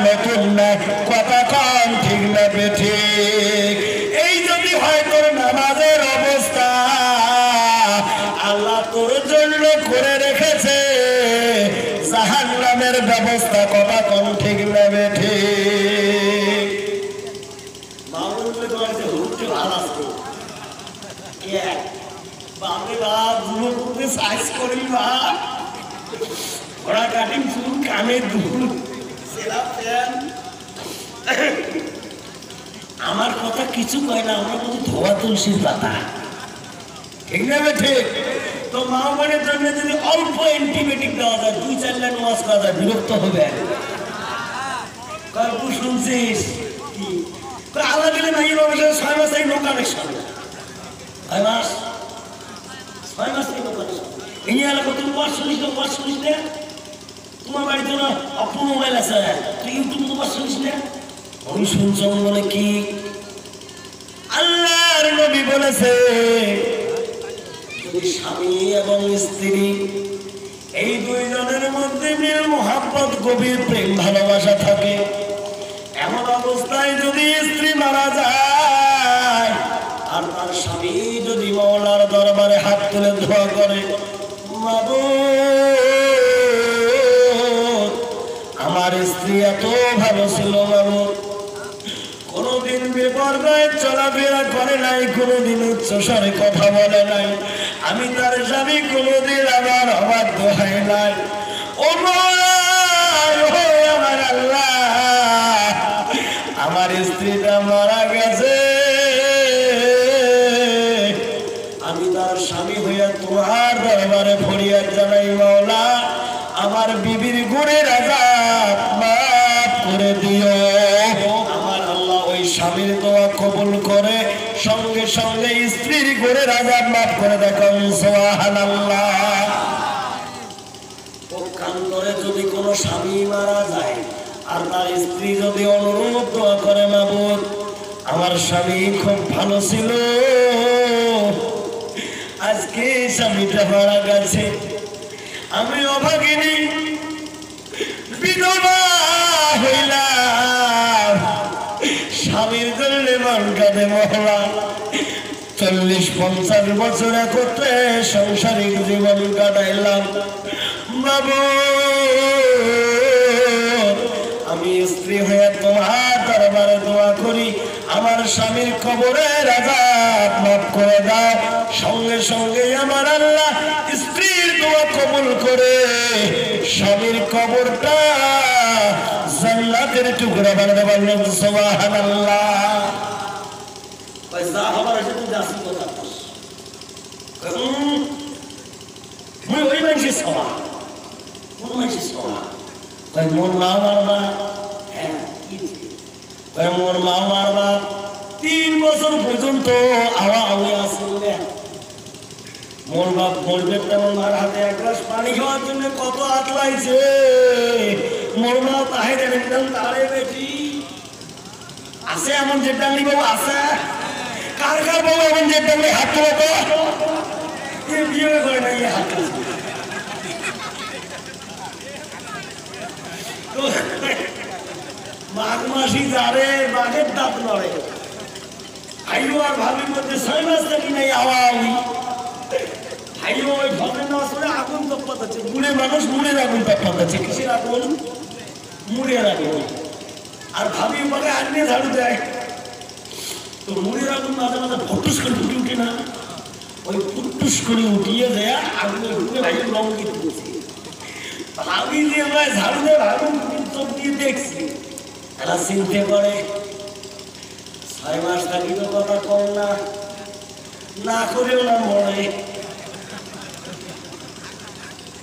নতুন না, কথা কম, ঠিক না বেঠিক? এই যদি হয় তোর নামাজের অবস্থা, আল্লাহ তোর জন্য করে রেখেছে জাহান্নামের ব্যবস্থা, কথা কম, ঠিক না বেঠিক? মামুনুল তোমার যে হুজুর ভালো আছে কে বাপরে বাপ, দুটো করতে সাইজ করি বাপ, ওরা কাটিং চুল, কানে দুল, সেরা প্যান, আমার কথা কিছু কয় না, আমরা কিন্তু ধোয়া তুলসীর পাতা, ঠিক না ঠিক? তো মা বোনের জন্য যদি অল্প অ্যান্টিবায়োটিক দেওয়া যায় 2-4 লাইন ওয়াজ করা যায় বিরক্ত হবে গল্প শুনছিস কি আল্লাহ দিলে নাই 6 মাস এই নো কানেকশন 6 মাস এই নো কানেকশন এই এলাকা তুমি ওয়াজ শুনিস না তোমার বাড়িতে না অপু মোবাইল আছে তুই ইউটিউব তো ওয়াজ শুনিস না আমি শুনছ বলে কি আল্লাহর নবী বলেছে যদি স্বামী এবং স্ত্রী এই দুইজনের মধ্যে মিল মোহাব্বত গভীর প্রেম ভালোবাসা থাকে এমন অবস্থায় যদি স্ত্রী মারা যায় আর তার স্বামী যদি মাওলার দরবারে হাত তুলে দোয়া করে মাবুদ আমার স্ত্রী এত ভালো ছিল মাবুদ কোনদিন বেপরদায় চলাফেরা করে নাই কোনদিন উচ্চস্বরে কথা বলে নাই আমি তার স্বামী কোনদিন আমার অবাধ্য হয় নাই ও আমার আল্লাহ আমার স্ত্রীটা মারা গেছে আমি তার স্বামী হইয়া তোমার দরবারে ফরিয়াদ জানাই মাওলা আমার বিবির গুণের আযাব মাফ করে দিও আমার আল্লাহ ওই স্বামীর দোয়া কবুল করে সঙ্গে সঙ্গে স্ত্রীর গুণের আযাব মাফ করে দেখো সুবহানাল্লাহ পক্ষান্তরে যদি কোনো স্বামী মারা যায় আর তার স্ত্রী যদি অনুরোধ দোয়া করে মাবুদ আমার স্বামী খুব ভালো ছিল আজকে স্বামীটা মারা গেছে আমি অভাগিনী বিধবা হইলাম স্বামীর জন্য মন কাঁদে মহলা 40-50 বছর একত্রে সংসারিক জীবন কাটাইলাম মাবুদ আমি স্ত্রী হয়ে তোমার দরবারে দোয়া করি আমার স্বামীর কবরের আযাব মাফ করে দাও সঙ্গে সঙ্গে আমার আল্লাহ স্ত্রীর দোয়া কবুল করে স্বামীর কবরটা জান্নাতের টুকরা বানাতে পারলেন সুবহানাল্লাহ পয়সা হবার আছে তুই যাস কথা মই ওই মানুষের সভা কোন মানুষের সভা কই মোর মা মারবা হ্যাঁ মোর মা মারবা 3 বছর পর্যন্ত আওয়াজ আসলে মোর বাপ বলবে তেমন মার হাতে এক গ্লাস পানি খাওয়ার জন্য কত আতলাইছে মোর মা তাহে দেখলাম তারে বেটি আছে এমন যে ডাঙ্গি বাবু আছে কার কার বাবু এমন যে ডাঙ্গি হাত তোলো বিয়ে করে না হাত মাঘ মাসি যারে বাঘের দাঁত লড়ে ভাইও আর ভাবির মধ্যে 6 মাস থাকি নাই আওয়াই ভাইও ওই ঘরের নামাজ পড়ে আগুন তপ্পাচ্ছে মুড়ে মানুষ মুড়ের আগুন তপ্পাচ্ছে কিসের আগুন মুড়ের আগুন আর ভাবি বলে আগুনে ঝাড়ু দেয় তো মুড়ের আগুন মাঝে মাঝে ফটুস করে ফুটে উঠে না ওই ফুটুস করে উঠিয়ে দেয় আগুনে ঢুকে ভাই লঙ্গি তুলছে ভাবি দিয়ে ভাই ঝাড়ু দেয় ভাবুন চোখ দিয়ে দেখছি এরা চিনতে করে 6 মাস থাকি তো কথা কম না করেও না মরে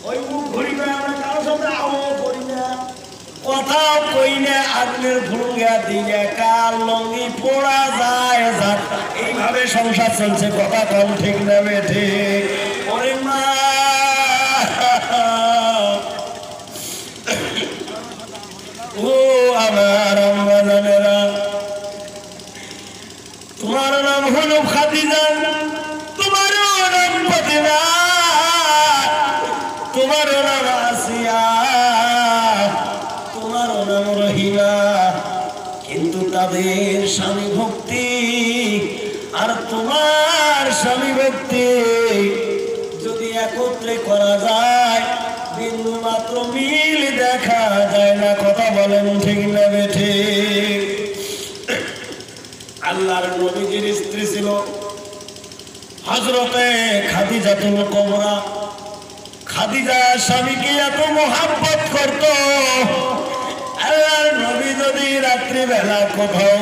ওই মুখ ঘুরি না আমরা কারোর সাথে আওয়াও করি না কথাও কই না আগুনের ভুঙ্গা দিয়ে কার লঙ্গি পোড়া যায় এইভাবে সংসার চলছে কথা কম ঠিক না বেঠে ওরে মা ও আমার আম্মা জানেরা তোমার নাম হলো খাদিজা তোমার নাম ফাতিমা তোমার নাম আসিয়া তোমার নাম রহিমা কিন্তু তাদের স্বামী ভক্তি আর তোমার স্বামী ভক্তি যদি একত্রে করা যায় বিন্দু মাত্র মিল দেখা যায় না কথা বলেন ঠিক না বেঠে আল্লাহর নবীজির স্ত্রী ছিল হযরতে খাদিজাতুল কুবরা খাদিজা স্বামীকে এত মোহাব্বত করত আল্লাহর নবী যদি রাত্রি বেলা কোথাও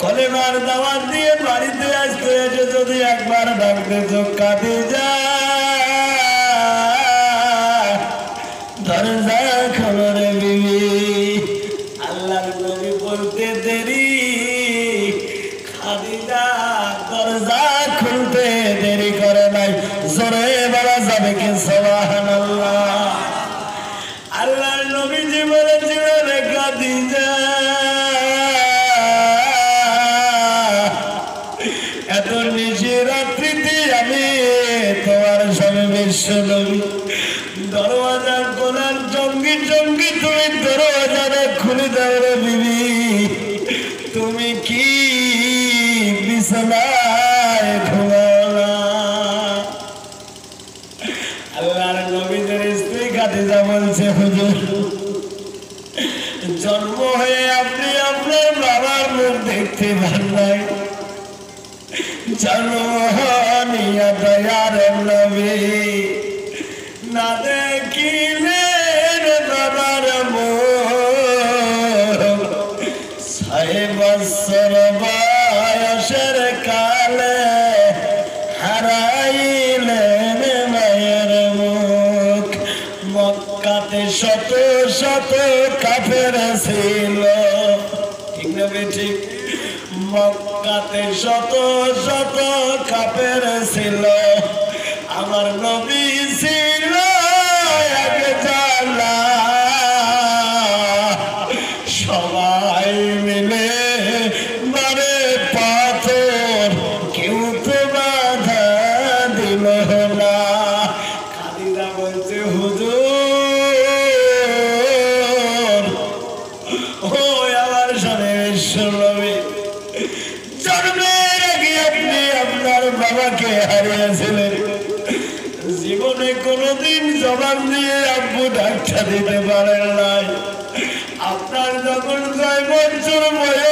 কলেমার দাওয়াত দিয়ে বাড়িতে আসতে যদি একবার ডাকতে খাদিজা নবী দরওয়াজা খোলার সঙ্গে সঙ্গে তুমি দরওয়াজাটা খুলে দাও রে বিবি তুমি কি বিছানায় ঘুমাও না আল্লাহর নবীদের স্ত্রী খাদিজা বলছে হুজুর জন্ম হয়ে আপনি আপনার বাবার মুখ দেখতে পান নাই জন্ম হনিয়া দয়ার নবী না দেখিলেন বাবার মুখ 6 বছর বয়সের কালে হারাইলেন মায়ের মুখ মক্কাতে শত শত কাফের ছিল ঠিক না ঠিক মক্কাতে শত শত কাফের ছিল আমার নবী ছিল এক জালা সবাই মিলে মারে পাথর কেউ তো বাধা দিল না খাদিজা বলছে হুজুর ও আমার স্বামী বিশ্বনবী জন্মের আগে আপনি আপনার বাবাকে হারিয়েছিলেন জীবনে কোনদিন জবান দিয়ে আব্বু ডাক্তার দিতে পারেন নাই আপনার যখন 6 বছর বয়স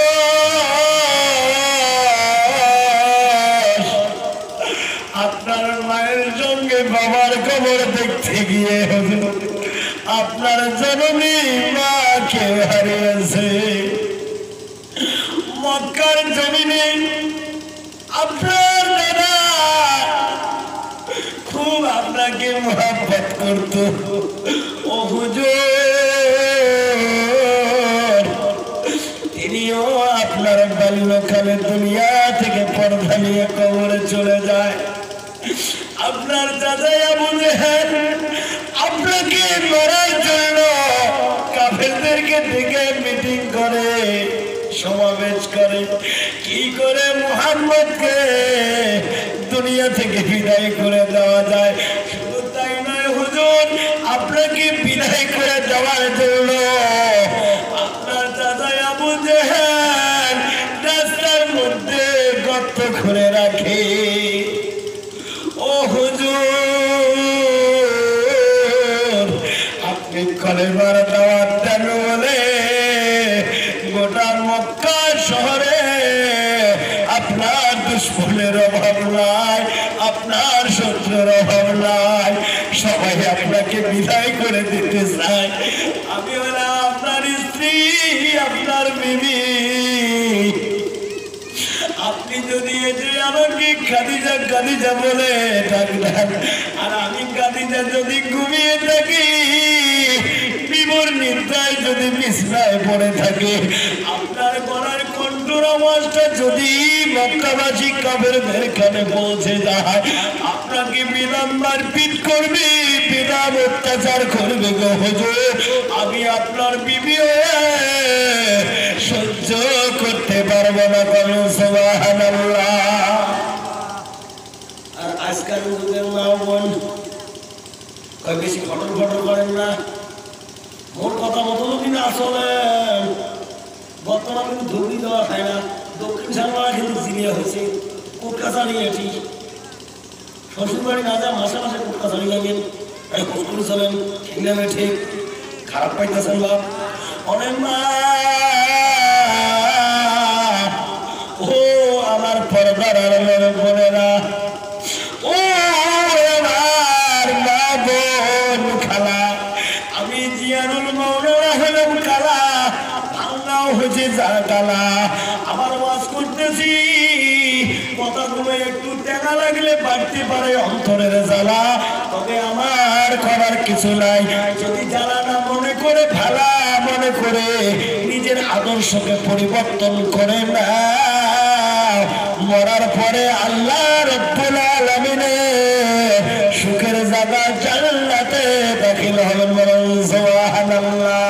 আপনার মায়ের সঙ্গে বাবার কবর দেখতে গিয়ে আপনার জননী মাকে হারিয়েছে মক্কার জমিনে আপনার দাদা খুব আপনাকে মোহাব্বত করত ও হুজুর তিনিও আপনার বাল্যকালে দুনিয়া থেকে পর্দা নিয়ে কবরে চলে যায় আপনার দাদা আবু জেহেল আপনাকে মারার জন্য কাফেরদেরকে ডেকে মিটিং করে সমাবেশ করে কি করে মুহাম্মদকে দুনিয়া থেকে বিদায় করে দেওয়া যায় শুধু তাই নয় হুজুর আপনাকে বিদায় করে দেওয়ার জন্য আপনার দাদা আবু জেহেল রাস্তার মধ্যে গর্ত করে রাখে ও হুজুর আপনি কলেমার দাওয়াত দেন বলে গোটা মক্কা শহরে আপনার দুশ্মনের অভাব নাই আপনার শত্রুর অভাব নাই সবাই আপনাকে বিদায় করে দিতে চায় আমি হলাম আপনার স্ত্রী আপনার বিবি আপনি যদি এসে আমাকে খাদিজা খাদিজা বলে ডাকলেন আর আমি খাদিজা যদি ঘুমিয়ে থাকি বিবর নিদ্রায় যদি বিছনায় পড়ে থাকে আপনার গলার কণ্ঠর আওয়াজটা যদি মক্কাবাসী কাফেরদের কানে পৌঁছে যায় আপনাকে বিরাম মারপিট করবে বিরাম অত্যাচার করবে গো হুজুর আমি আপনার বিবি সহ্য করতে পারবো না বলুন সুবহানাল্লাহ আর আজকাল যুগের মা বোন বেশি ফটর ফটর করেন না মোর কথা মতো যদি না চলেন বর্তমানে কিন্তু ধুবড়ি দেওয়া খায় না দক্ষিণ সালমারা কিন্তু জিরিয়া হয়েছে কোর্ট কাছারি এটি শ্বশুরবাড়ি না যা মাসে মাসে কোর্ট কাছারি যাবেন খোঁজ করে চলেন ঠিক নামে ঠিক খারাপ পাইতেছেন বাপ অনেক মা ও আমার পর্দার বোনেরা ও আমার মা বোন খালা আমি জিয়ানুল মৌলানা হলাম কালা বাংলাও হয়েছে যা কালা আমার ওয়াজ করতেছি কথাগুলো একটু টেকা লাগলে বাড়তে পারে অন্তরের জ্বালা তবে আমার করার কিছু নাই যদি জ্বালা না মনে করে ভালা মনে করে নিজের আদর্শকে পরিবর্তন করে না মরার পরে আল্লাহ রব্বুল আলামিনের সুখের জায়গা জান্নাতে দাখিল হবেন বলেন সুবহানাল্লাহ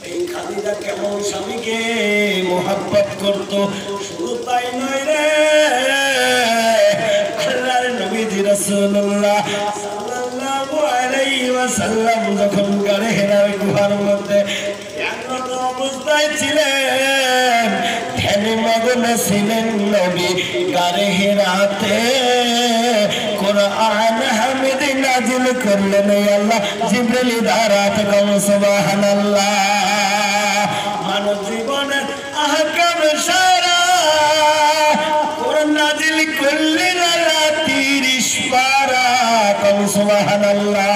এই খাদিজা কেমন স্বামীকে মোহাব্বত করত শুধু তাই নয় রে আল্লাহর নবীজি রাসূলুল্লাহ সাল্লাল্লাহু আলাইহি ওয়াসাল্লাম যখন গারে হেরার গুহার মধ্যে এমন অবস্থায় ছিলেন, ধ্যানে মগ্ন ছিলেন নবী গারে হেরাতে কুরআন হামিদ নাজিল করলেন। আল্লাহ জিবরিল দ্বারাত কম সুবহানাল্লাহ। মানব জীবনের আহকাম সারা কোরআন নাজিল করলেন আল্লাহ 30 পারা কম সুবহানাল্লাহ।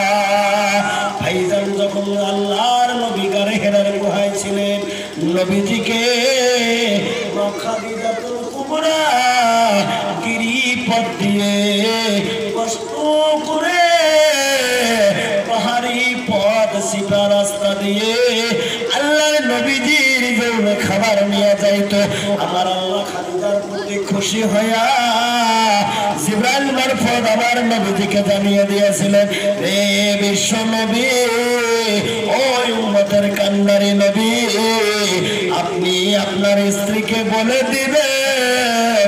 ভাইজান যখন আল্লাহর নবী গারে হেরার গুহায় ছিলেন, নবীজিকে খাদিজাতুল কুবরা গিরিপথ দিয়ে কষ্ট করে পাহাড়ি পথ সিপা রাস্তা দিয়ে আল্লাহর নবীজির জন্য খাবার নিয়ে যাইতো। আমার আল্লাহ খাদিজার প্রতি খুশি হইয়া জিবরাইল মারফত আমার নবীজিকে জানিয়ে দিয়েছিলেন, রে বিশ্ব নবী, ওই উম্মতের কান্ডারি নবী, আপনি আপনার স্ত্রীকে বলে দিবেন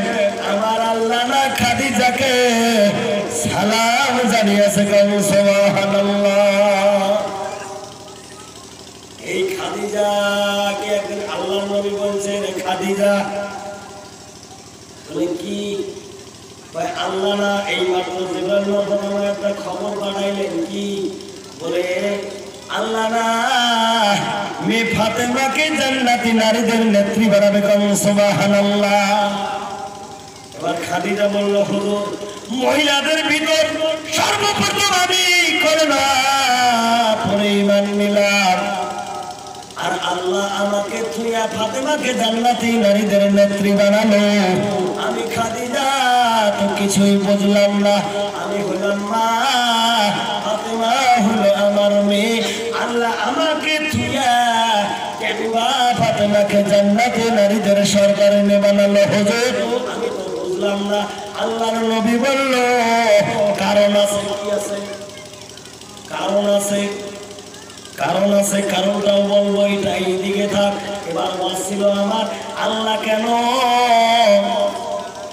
আমার আল্লাহ না খাদিজাকে সালাম জানিয়েছে। সুবহানাল্লাহ। এই খাদিজাকে একদিন আল্লাহর নবী বলছেন, খাদিজা বলে কি? আল্লাহ না এই মাত্র জিবরাইল মারফত একটা খবর পাঠাইলেন। কি? বলে আল্লাহ না মেয়ে ফাতেমাকে জান্নাতি নারীদের নেত্রী বানাবে। সুবহানাল্লাহ। এবার খাদিজা বলল, হুজুর, মহিলাদের ভিতর সর্বপ্রথম আমি কলেমা পড়ে ঈমান নিলাম, আর আল্লাহ আমাকে থুইয়া ফাতেমাকে জান্নাতি নারীদের নেত্রী বানালো। আমি খাদিজা তো কিছুই বুঝলাম না। আমি হলাম মা, ফাতেমা হলো আমার মেয়ে। আল্লাহ আমাকে থুইয়া কেন ফাতেমাকে জান্নাতি নারীদের সরকারে বানালো হুজুর? আমি তো বুঝলাম না। আল্লাহর নবী বলল, কারণ আছে। কি আছে? কারণ আছে, কারণ আছে। কারণটাও বলবো, এটা এইদিকে থাক। এবার বলছিল আমার আল্লাহ কেন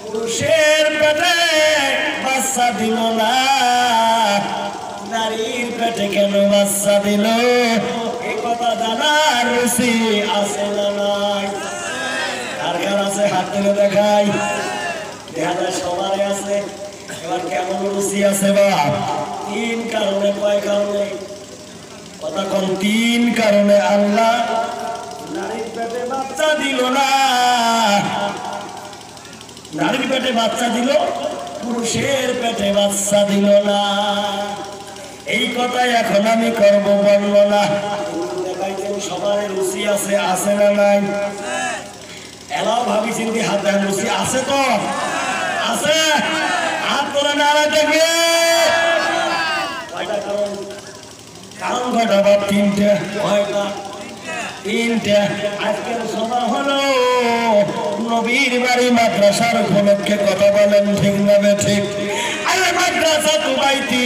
পুরুষের পেটে বাচ্চা দিল না, নারীর পেটে কেন বাচ্চা দিল? এই কথা জানার রুচি আছে না নাই? কার কার আছে হাত তুলে দেখাই। দেখা যায় সবারই আছে। এবার কেমন রুচি আছে? বা 3 কারণে। কয় কারণে? কথা কোন? 3 কারণে আল্লাহ নারীর পেটে বাচ্চা দিল না। নারীর পেটে বাচ্চা দিল, পুরুষের পেটে বাচ্চা দিল না। এই কথাই এখন আমি করবো বর্ণনা। দেখাইছেন সবার রুচি আছে, আছে না নাই? এলাও ভাবি চিন্তি হাত দেন। রুচি আছে তো? আছে। হাত করে নাড়া দেখবে। কয়টা কারণ? কারণ কয়টা? বা 3টে। কয়টা? 3টে। আজকের সভা হলো নবীর বাড়ি মাদ্রাসার উপলক্ষে। কথা বলেন ঠিক না ঠিক? আরে মাদ্রাসা তো বাইতি,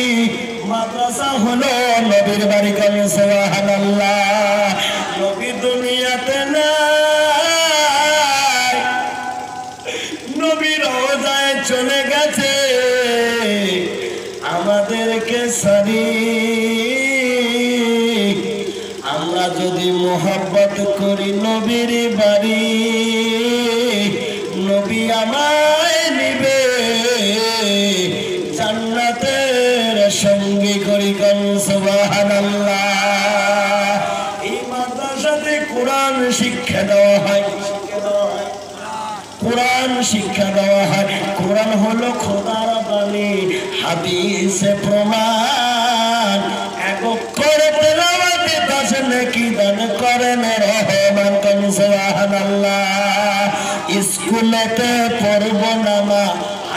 মাদ্রাসা হলো নবীর বাড়ি। কারণ সুবহানাল্লাহ। নবী দুনিয়াতে নাই, নবী রোজায় চলে গেছে আমাদেরকে সারি। আমরা যদি মোহাব্বত করি নবীর বাড়ি, নবী আমায় নিবে জান্নাতের সঙ্গী করি। সুবহানাল্লাহ। এই মাদ্রাসাতে কোরআন শিক্ষা দেওয়া হয়। কোরআন শিক্ষা দেওয়া হয়। কোরআন হলো খোদার বাণী, হাদিসে প্রমাণ। এক অক্ষর তেলাওয়াতে 10 নেকি দান করেন রহমান। সুবহানাল্লাহ। স্কুলেতে পড়ব নামা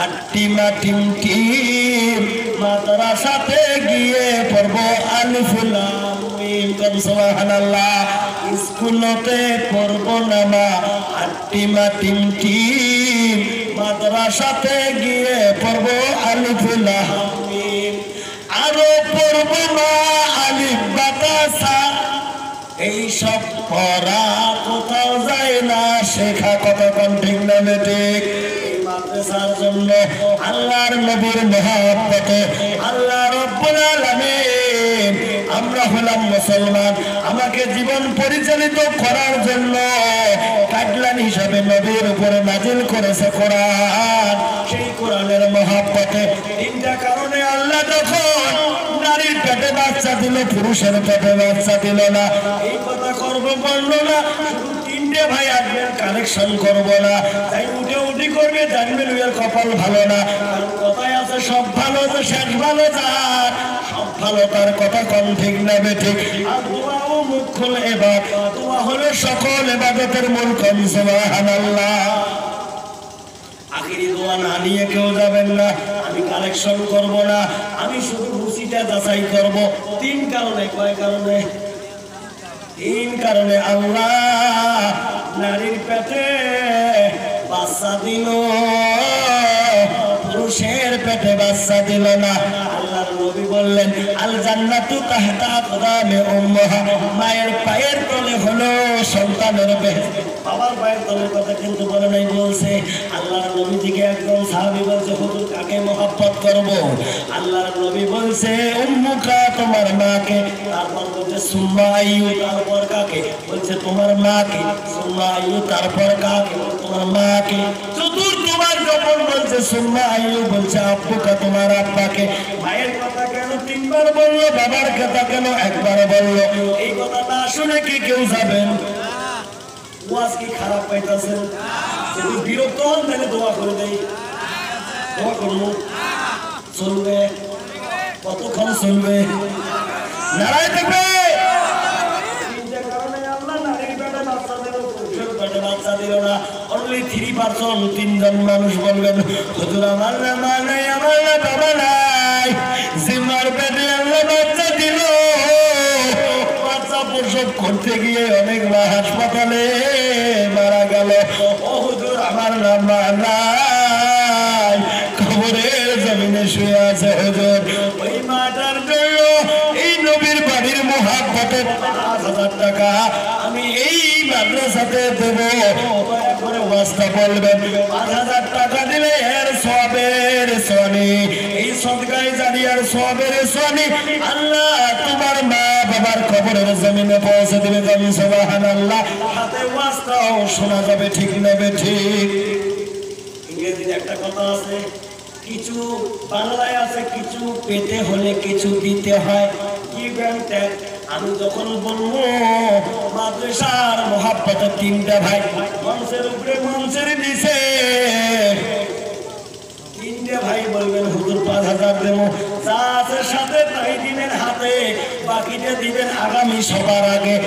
আট্টিমা টিম, মাদ্রাসাতে গিয়ে পড়ব আলিফ লাম মিম। সুবহানাল্লাহ। স্কুলেতে পড়ব নামা আট্টিমা টিম, মাদ্রাসাতে গিয়ে পড়ব আলিফ লাম মিম। আরো পড়ব মা আলিফ বাতাসা। এই সব পড়া কোথাও যায় না, শেখা। কত ঠিক না ঠিক? এই মাদ্রাসার জন্য জন্য আল্লাহর নবীর মহব্বতে আল্লাহ রব্বুল আলামিন আমরা হলাম মুসলমান, আমাকে জীবন পরিচালিত করার জন্য গাইডলাইন হিসাবে নবীর উপরে নাজিল করেছে কোরআন। সেই কোরআনের মহব্বতে তিনটা কারণে আল্লাহ যখন নারীর পেটে বাচ্চা দিল, পুরুষের পেটে বাচ্চা দিল না, এই কথা করবো বললো না। তিনটে ভাই আসবেন, কানেকশন করবো না, তাই উঠে উঠি করবে, জানবেন এর কপাল ভালো না। কারণ কথায় আছে সব ভালো তো শেষ ভালো যার, সব ভালো তার কথা কোন ঠিক না বেঠিক। আর দোয়া ও মুখ্য ইবাদত, দোয়া হলো সকল ইবাদতের মূল। কোন সুবহানাল্লাহ। আখিরি দোয়া না নিয়ে কেউ যাবেন না, আমি কালেকশন করব না, আমি শুধু রুচিটা যাচাই করব। তিন কারণে, কয় কারণে? তিন কারণে আল্লাহ নারীর পেটে বাচ্চা দিল, পুরুষের পেটে বাচ্চা দিল না। আল্লাহর নবী বললেন আল জান্নাতু তাহতা আকদামি উম্মাহা, মায়ের পায়ের তলে হলো সন্তানের বেহেশত। বাবার পায়ের তলের কথা কিন্তু বলে নাই, বলছে আল্লাহর নবী থেকে একদম সাহাবী বলছে হুজুর কাকে মহব্বত করব? আল্লাহর নবী বলছে উম্মুকা, তোমার মাকে। তারপর বলছে সুম্মা আইয়ু, তারপর কাকে? বলছে তোমার মাকে। সুম্মা আইয়ু, তারপর কাকে? তোমার মাকে। চতুর্থবার যখন বলছে সুম্মা আইয়ু, বলছে আব্বুকা, তোমার আব্বাকে। মায়ের কথা কেন তিনবার বললো, বাবার কথা কেন একবার বললো? এই কথাটা শুনে কি কেউ যাবেন? ওয়াজ কি খারাপ পাইতেছেন? যদি বিরক্ত হন তাহলে দোয়া করে দেই। দোয়া করবো, চলবে? কতক্ষণ চলবে? নারায় থাকবে। তিনজন মানুষ বলবেন হুজুর আমার না মা নাই, আমার না বাবা নাই, জিম্মার পেটে আল্লাহ বাচ্চা দিল, বাচ্চা প্রসব করতে গিয়ে অনেক মা হাসপাতালে মারা গেল। ও হুজুর আমার না মা নাই, কবরের জমিনে শুয়ে আছে হুজুর। ওই মাটার জন্য এই নবীর বাড়ির মহব্বতে ৫,০০০ টাকা আমি এই মাদ্রাসাতে দেব। করে ওয়াজটা বলবেন, ৫,০০০ টাকা দিলে এর সওয়াবের সোয়ানি, এই সদকায়ে জারিয়ার সওয়াবের সোয়ানি আল্লাহ তোমার মা বাবার কবরের জমিনে পৌঁছে দিবে। আমি সুবহানাল্লাহ। হাতে ওয়াজটাও শোনা যাবে, ঠিক নেবে ঠিক। ইংরেজিতে একটা কথা আছে, কিছু বাংলায় আছে, কিছু পেতে হলে কিছু দিতে হয়, গিভ এন্ড টেক। আমি যখন বলবো মাদ্রাসার মহব্বতে তিনটা ভাই মঞ্চের উপরে মঞ্চের নিচে, তিনটে ভাই বলবেন হুজুর ৫,০০০ দেবো, যা আছে সাথে তাই দিবেন হাতে, বাকিটা দিবেন আগামী সবার আগে।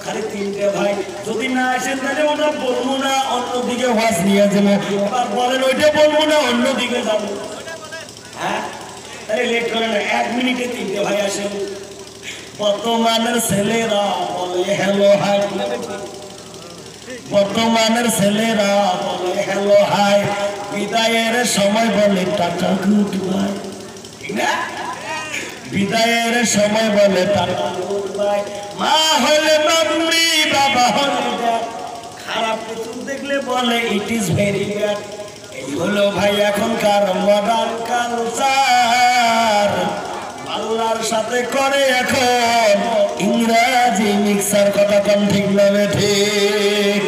খালি তিনটে ভাই, যদি না আসেন তাহলে ওটা বলবো না, অন্যদিকে ওয়াজ নিয়ে যাবো। আবার বলেন ওইটা বলবো না, অন্যদিকে যাবো। হ্যাঁ, তাহলে লেট করেন না, ১ মিনিটে তিনটে ভাই আসেন। বর্তমানের ছেলেরা বলে হ্যালো হাই, বর্তমানের ছেলেরা বলে হ্যালো হাই, বিদায়ের সময় বলে টাটা গুড বাই, ঠিক না? বিদায়ের সময় বলে টাটা গুড বাই। মা হলে মাম্মি, বাবা হলে ড্যাড, খারাপ কিছু দেখলে বলে ইট ইজ ভেরি ব্যাড। এই হলো ভাই এখনকার মডার্ন কালচার। আল্লাহর সাথে করে এখন ইংরেজি মিক্সার, কথা কোন ঠিক না ঠিক?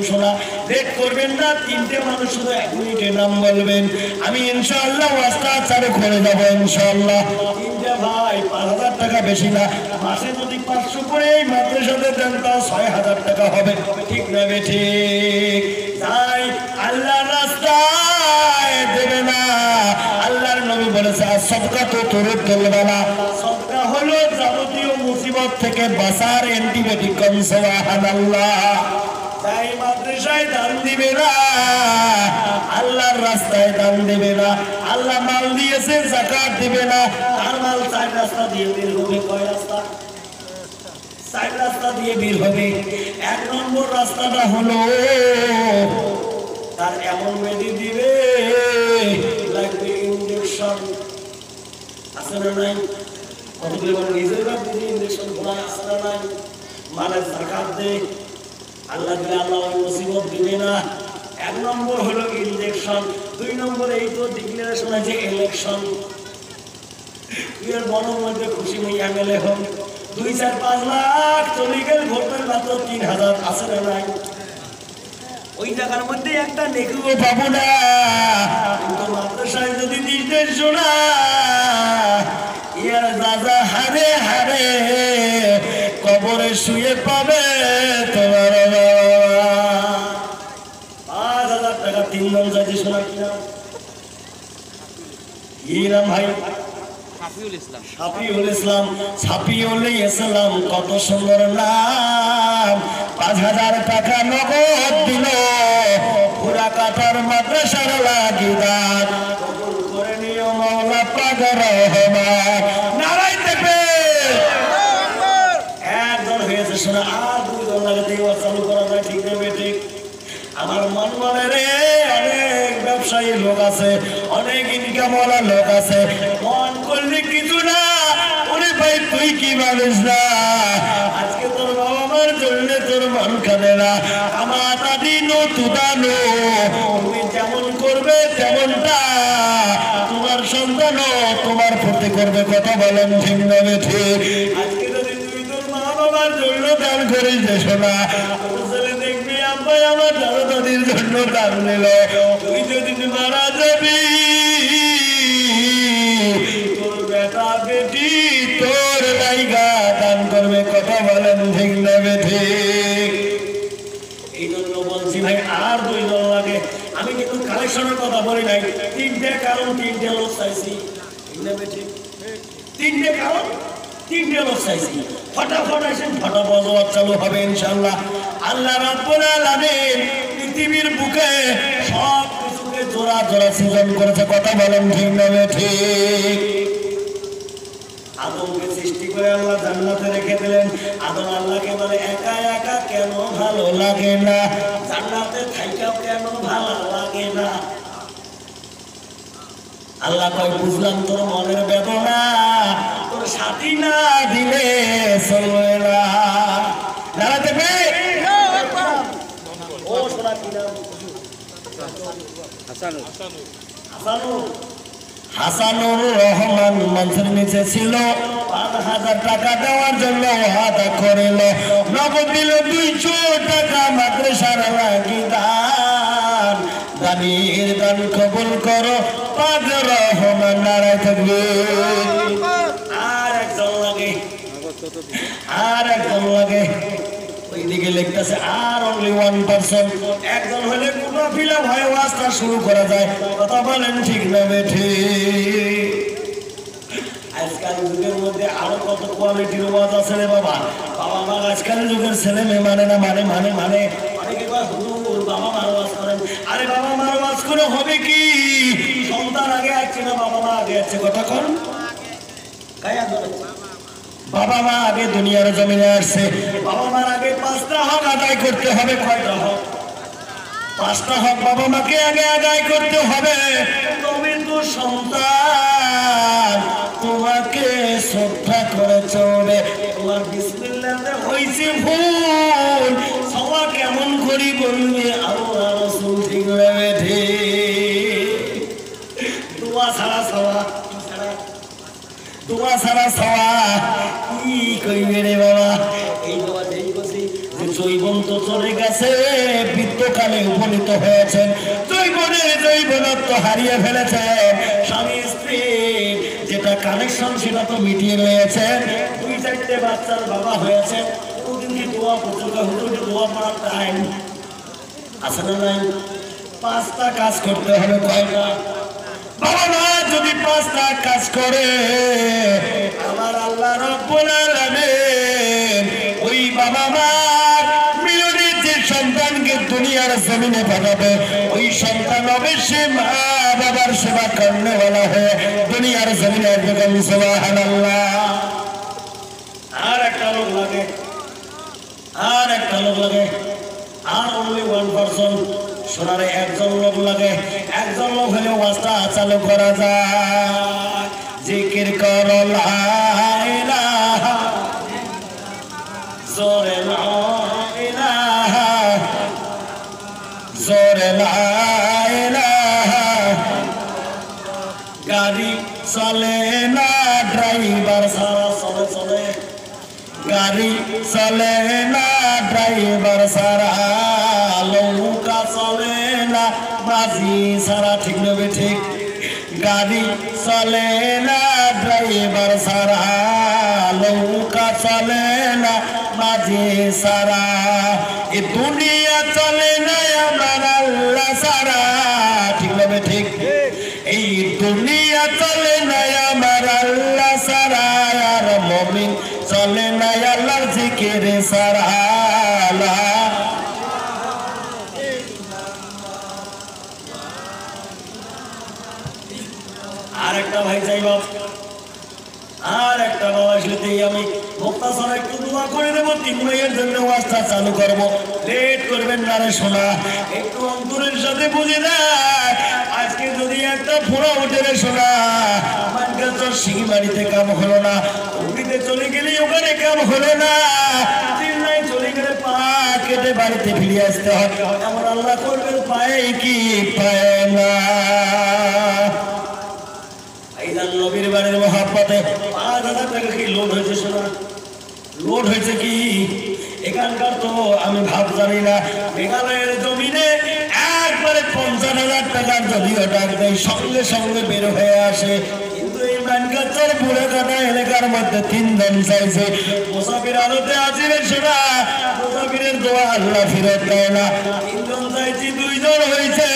শোনা লেট করবেন না, তিনটে মানুষ শুধু ১ মিনিটে নাম বলবেন, আমি ইনশাআল্লাহ ওয়াজটা চালু করে যাবো ইনশাআল্লাহ। তিনটে ভাই ৫,০০০ টাকা বেশি না, মাসে যদি ৫০০ করে এই মাদ্রাসাতে দেন তাও ৬,০০০ টাকা হবে, ঠিক না ঠিক? তাই আল্লাহ রাস্তায় দেবে না। আল্লাহর নবী বলেছে সদকা তো তুরুদ্দুল বালা, সদকা হলো যাবতীয় মুসিবত থেকে বাঁচার অ্যান্টিবায়োটিক। সুবহানাল্লাহ। তাই মাদ্রাসায় দান দিবে না, আল্লাহর রাস্তায় দান দিবে না। আল্লাহ মাল দিয়েছে, যাকাত দিবে না। তার মাল ৪ রাস্তা দিয়ে বের হবে। কয় রাস্তা? ৪ রাস্তা দিয়ে বের হবে। ১ নম্বর রাস্তাটা হলো তার এমন মেডি দিবে লাগবে ইনজেকশন, আছে না নাই? কতগুলো নিজের বাপ দিদি ইনজেকশন খোলা, আছে না নাই? মানে যাকাত দে, আল্লাহ দিলে আল্লাহ ওই মুসিবত দিবে না। এক নম্বর হলো ইলেকশন, 2 নম্বর এই তো ডিক্লারেশন আছে ইলেকশন। এর বনের মধ্যে খুশি হইয়া গেলে হোক 2, 4, 5 লাখ চলে গেল, ভোটের মাত্র 3000 আছে না নাই? ওই জায়গার মধ্যে একটা নেকুও পাবো না, কিন্তু মাদ্রাসায় যদি নির্দেশ শোনা ইয়ার দাদা হারে হারে কবরে শুয়ে পাবে তোমার 5000 টাকা 3 জন যাচ্ছে শোনা কিনা? কি নাম ভাই? শাফিউল ইসলাম। শাফিউল ইসলাম কত সুন্দর নাম। 5000 টাকা নগদ দিল, পুরা কাটার মাদ্রাসার লাগিদার কবুল করে নিও মাওলা পাক রহমান। নারায়ে তাকবীর। একজন হয়েছে শোনা, আর 2 জন লাগে দেওয়া চালু করা যায়, ঠিক না ঠিক? আমার মন বলে রে, অনেক ব্যবসায়ী লোক আছে, অনেক ইনকামওয়ালা লোক আছে, মন করলে কিছু না। ওরে ভাই তুই কি মানুষ না? আজকে তোর বাবা মার জন্য তোর মন কাঁদে না, আমার দাদি তুদানো তুমি যেমন করবে তেমনটা তোমার সন্তানও তোমার প্রতি করবে। কথা বলেন ঠিক না ঠিক? আজকে যদি তুই তোর মা বাবার জন্য দান করিস শোনা, দেখবি আব্বাই আমার দাদা দাদির জন্য দান নিল। তুই যদি মারা যাবি, তোর বেটা বেটি তোর জায়গা দান করবে। কথা বলেন ঠিক না ঠিক? এই জন্য বলছি ভাই আর 2 জন লাগে। আমি কিন্তু কালেকশনের কথা বলি নাই, 3টে কারণ 3টে লোক চাইছি, ঠিক না ঠিক? 3টে কারণ 3টে লোক চাইছি। ফটাফট আসেন, ফটাফট চালু হবে ইনশাআল্লাহ। আল্লাহ রাব্বুল আলামিন পৃথিবীর বুকে সব কিছুকে জোড়া জোড়া সৃজন করেছে। কথা বলেন ঠিক না ঠিক? আদমকে সৃষ্টি করে আল্লাহ জান্নাতে রেখে দিলেন। আদম আল্লাহকে বলে একা একা কেন ভালো লাগে না, জান্নাতে থাইকাও কেন ভালো লাগে না? আল্লাহ কয় বুঝলাম তোর মনের বেদনা, তোর সাথী না দিলে চলবে না। দাঁড়াতে ও শোনা কি নাম? হাসানুর রহমান মঞ্চের নিচে ছিল, 5000 টাকা দেওয়ার জন্য ওয়াদা করিল, নগদ দিল 200 টাকা মাদ্রাসার লাগিদান। দানির দান কবুল করো পাক রহমান। নারায়ে তাকবীর। আর একজন লাগে, আর একজন লাগে। ওইদিকে লিখতেছে আর অনলি 1%। একজন হলে কোন ফিলাপ হয় ওয়াজটা শুরু করা যায়। কথা বলেন ঠিক না ঠিক? আজকাল যুগের মধ্যে আরো কত কোয়ালিটির ওয়াজ আছে রে বাবা। বাবা মা আজকাল যুগের ছেলে মেয়ে মানে না, মানে অনেকে কয় হুজুর বাবা মার ওয়াজ করেন। আরে বাবা মার ওয়াজ করে হবে কি? সন্তান আগে আসছে না বাবা মা আগে আসছে? কথা কোন গায়া ধরে? বাবা মা আগে দুনিয়ার জমিনে আসছে। বাবা মার আগে 5টা হক আদায় করতে হবে। কয়টা হক? 5টা হক বাবা মাকে আগে আদায় করতে হবে। তুমি তো সন্তান, তোমাকে শ্রদ্ধা করে চলে। তোমার বিসমিল্লাহতে হইছে ভুল, সওয়া কেমন করি বলবে আল্লাহ রাসূল? ঠিক না ঠিক? দোয়া ছাড়া সওয়া, দোয়া ছাড়া সওয়া কি কইবে রে বাবা? এই দোয়া দেই বসি যে জৈবন্ত চলে গেছে, বৃদ্ধকালে উপনীত হয়েছেন, জৈবনত্ব হারিয়ে ফেলেছেন, স্বামী স্ত্রী যেটা কানেকশন সেটা তো মিটিয়ে রয়েছেন, 2-4টে বাচ্চার বাবা হয়েছে। কোনদিন কি দোয়া পড়তে হুজুর দোয়া পড়ার টাইম আছে না নাই? 5টা কাজ করতে হবে। কয়টা? বাবা মা যদি 5টা কাজ করে, আমার আল্লাহ রাব্বুল আলামিন ওই বাবা মার মিলনের যে সন্তানকে দুনিয়ার জমিনে পাঠাবে, ওই সন্তান অবশ্যই মা বাবার সেবা করনেওয়ালা হয়ে দুনিয়ার জমিনে আসবে। সুবহানাল্লাহ। আর একটা লোক লাগে, আর একটা লোক লাগে, আর অনলি 1%। সোনারে একজন লোক লাগে। একজন লোক হলে ওয়াজটা চালু করা যায়। জিকির করো লা ইলাহা, জোরে লা ইলাহা, জোরে লা ইলাহা, গাড়ি চলে না ড্রাইভার ছাড়া, চলে চলে গাড়ি চলে না ড্রাইভার ছাড়া, নৌকা চলে না মাঝি ছাড়া, ঠিক নেবে ঠিক, গাড়ি চলে না ড্রাইভার ছাড়া, নৌকা চলে না মাঝি ছাড়া, এ দুনিয়া চলে না আমার আল্লাহ ছাড়া, ঠিক নেবে ঠিক, এই দুনিয়া চলে না আমার আল্লাহ ছাড়া, আর মুমিন চলে না আল্লাহর জিকির ছাড়া। আর একটা ভাই চাইব, আর একটা বাবা আসলেই আমি মুক্তাসর একটু দোয়া করে দেবো, 3 ভাইয়ের জন্য ওয়াজটা চালু করব, লেট করবেন না রে শোনা, একটু অন্তরের সাথে বুঝে না। আজকে যদি একটা ফোড়া উঠে রে শোনা, আমাকে তো শিঙিমারিতে কাম হলো না, উঠিতে চলে গেলে ওখানে কাম হলো না, চিল্লাই চলে গেলে পা কেটে বাড়িতে ফিরে আসতে হয়, আমার আল্লাহ করবেন পায় কি পায় না। নবীর বাড়ির মহাব্বতে 5,000 টাকা কি লোড হয়েছে শোনা, লোড হয়েছে কি এখানকার তো আমি ভাব জানি না, মেঘালয়ের জমিনে একবারে 50,000 টাকার যদিও ডাক দেয় সঙ্গে সঙ্গে বের হয়ে আসে, কিন্তু এই মানকাচার বুড়ে কাটা এলাকার মধ্যে 3 জন চাইছে, মুসাফির আলোতে আজিরে শোনা, মুসাফিরের দোয়া আল্লাহ ফিরত দেয় না, 3 জন চাইছি 2 জন হয়েছে,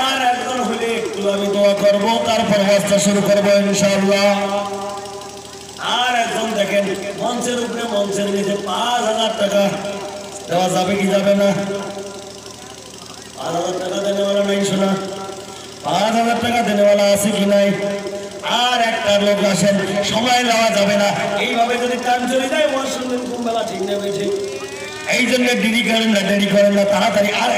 আর একজন হলে একটু আমি দোয়া করবো, তারপর ওয়াজটা শুরু করবো ইনশাআল্লাহ। আর একজন দেখেন মঞ্চের উপরে, মঞ্চের নিচে 5,000 টাকা দেওয়া যাবে কি যাবে না? 5,000 টাকা দেনেওয়ালা নাই শোনা, 5,000 টাকা দেনেওয়ালা আছে কি নাই? আর একটা লোক আসেন, সময় নেওয়া যাবে না, এইভাবে যদি টাইম চলে যায় ওয়াজ শুনবেন কোন বেলা, ঠিক নেবে ঠিক, এই জন্য দেরি করেন না, দেরি করেন না, তাড়াতাড়ি। আর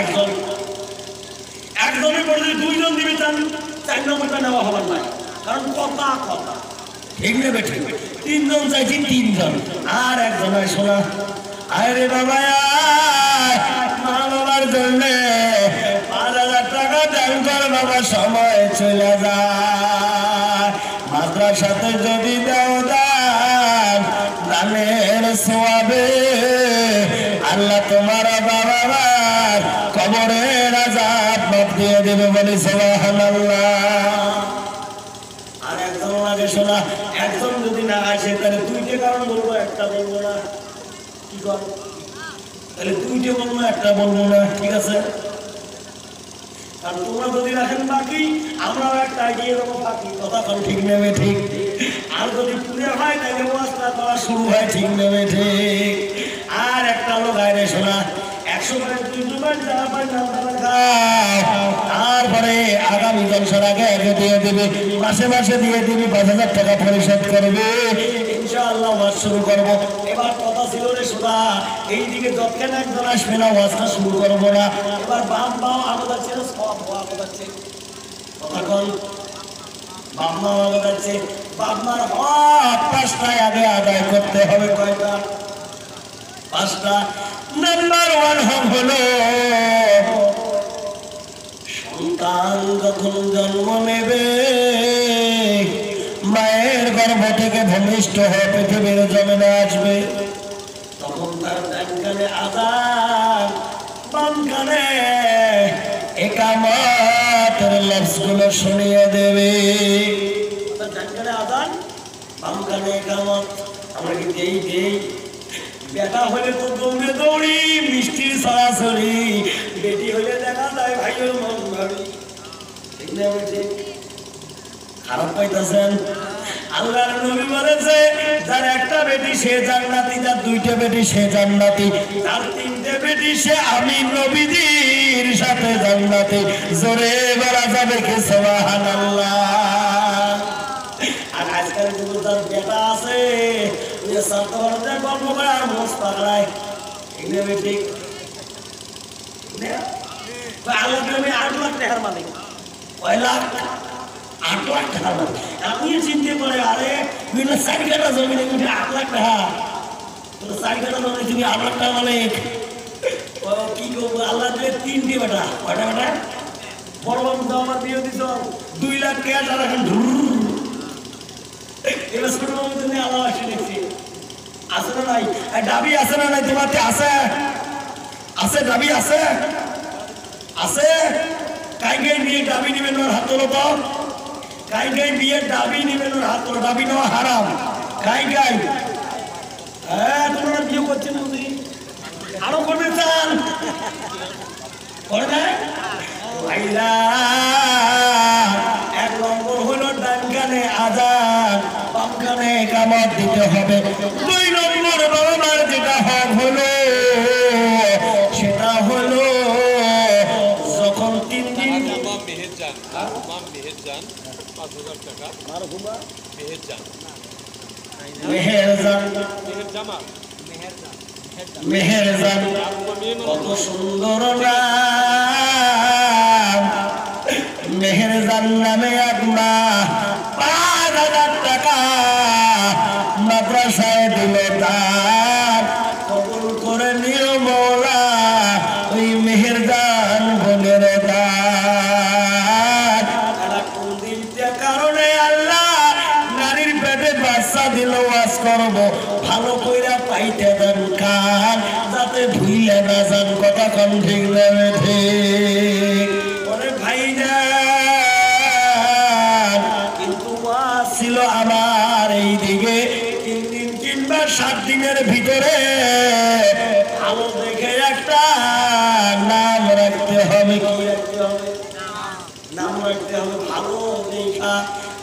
একজনের পরে যদি 2 জন দিবে, 4 নম্বরটা নেওয়া হবার নাই, কারণ কথা কথা, ঠিক নেবে ঠিক, 3 জন চাইছি 3 জন, আর একজন শোনা, আরে বাবা মা বাবার জন্য 5,000 টাকা দান কর বাবা, সময় চলে যায়, মাদ্রাসাতে যদি দাও দান, দানের সোয়াবে আল্লাহ তোমার বাবার কবরের আযাব মাফ দিয়ে দেবে, বলি সুবহানাল্লাহ। আর একজন লাগে শোনা, একজন যদি না আসে তাহলে 2টে কারণ বলবো, একটা বলবো না, কি কর তাহলে 2টে বলবো, একটা বলবো না, ঠিক আছে? কারণ তোমরা যদি রাখেন বাকি, আমরাও একটা এগিয়ে দেবো বাকি, কথা কারণ ঠিক নেবে ঠিক, আর যদি পুরে হয় তাহলে ওয়াজটা করা শুরু হয়, ঠিক নেবে ঠিক। আর একটা লোক আইরে শোনা, 100 বার 200 বার যা পাই না তারপরে আগামী জলসার আগে আগে দিয়ে দেবে, মাসে মাসে দিয়ে দিবি, 5,000 টাকা পরিশোধ করবে ইনশাআল্লাহ। ওয়াজ শুরু করবো, এবার কথা ছিল রে শোনা, এইদিকে যতক্ষণ একজন আসবে না ওয়াজটা শুরু করবো না, এবার বাম বাম আমাদের ছিল সব আমাদের যাচ্ছে, কথা কন বাম বাম আমাদের যাচ্ছে, বাপমার হক 5টায় আগে আদায় করতে হবে, কয়টা? 5টা। নাম্বার 1 হক হলো সন্তান যখন জন্ম নেবে, মায়ের গর্ভ থেকে ভূমিষ্ঠ হয়ে পৃথিবীর জমিনে আসবে, তখন তার ডান কানে আযান, বাম কানে ইকামতের লফজগুলো শুনিয়ে দেবে, ডান কানে আযান, বাম কানে ইকামত। আমরা কি দেই? বেটা হলে তো দৌড়ে দৌড়ি, মিষ্টির সরাসরি, বেটি হলে দেখা যায় ভাইয়ের মন ভাবি, ঠিক না? খারাপ পাইতেছেন? আল্লাহর নবী বলেছে, যার একটা বেটি সে জান্নাতি, যার 2টে বেটি সে জান্নাতি, যার 3টে বেটি সে আমি নবীজির সাথে জান্নাতি। জোরে বলা যাবে কি সুবহানাল্লাহ? আর আজকাল যুবক যার বেটা আছে, ওই সাতবারতে গল্প করে আর মোষ পাগলায়, ঠিক না? ঠিক আল্লাহ তুমি 8 লাখ টাকার মালিক, 8 লাখ টাকা আপনি চিনতে পারে, আরে 4 কাঠা জমিনে 8 লাখ টাকা, 4 কাঠা জমিনে তুমি 8 লাখ টাকা মালিক, কি করবো আল্লাহ দিলে 3টি বেটা কয়টা বেটা বড় বাবু তো আমার দিয়ে দিত 2 লাখ ক্যাশ আর এখন এবার ছোট বাবু জন্য আল্লাহ আসে দেখছি আছে না নাই ডাবি আছে না নাই তোমার আছে আছে ডাবি আছে আছে কাই কাই বিয়ে ডাবি নিবেন ওর হাত তোলো তো কাই কাই বিয়ে ডাবি নিবেন ওর হাত তোলো ডাবি নেওয়া হারাম কাই কাই হ্যাঁ তোমরা বিয়ে করছেন বুঝি আরো করবে চান করে দেয় ভাইরা 1 নম্বর হলো ডান কানে আযান বাম কানে ইকামত দিতে হবে 2 নম্বর বাবার যেটা হক হলো সেটা হলো যখন 3 দিন ইমাম মেহেরজান 5000 টাকা মারহুমা মেহেরজান কত সুন্দর নাম মেহেরজান নামে এক মা 5000 টাকা মাদ্রাসায় দিলে তার কবুল করে নিও মওলা ওই মেহেরজান বোনের দান কোন দিনটা কারণে আল্লাহ নারীর পেটে বাচ্চা দিল ওয়াজ করবো ভালো কইরা পাইতে দেন কান যাতে ভুইলে না যান কথা কম ঠিক নেবে ঠিক ওরে ভাইজান কিন্তু ওয়াজ ছিল আমার এই দিকে 3 দিন কিংবা 7 দিনের ভিতরে ভালো দেখে একটা নাম রাখতে হবে কি রাখতে হবে নাম রাখতে হবে ভালো দেখা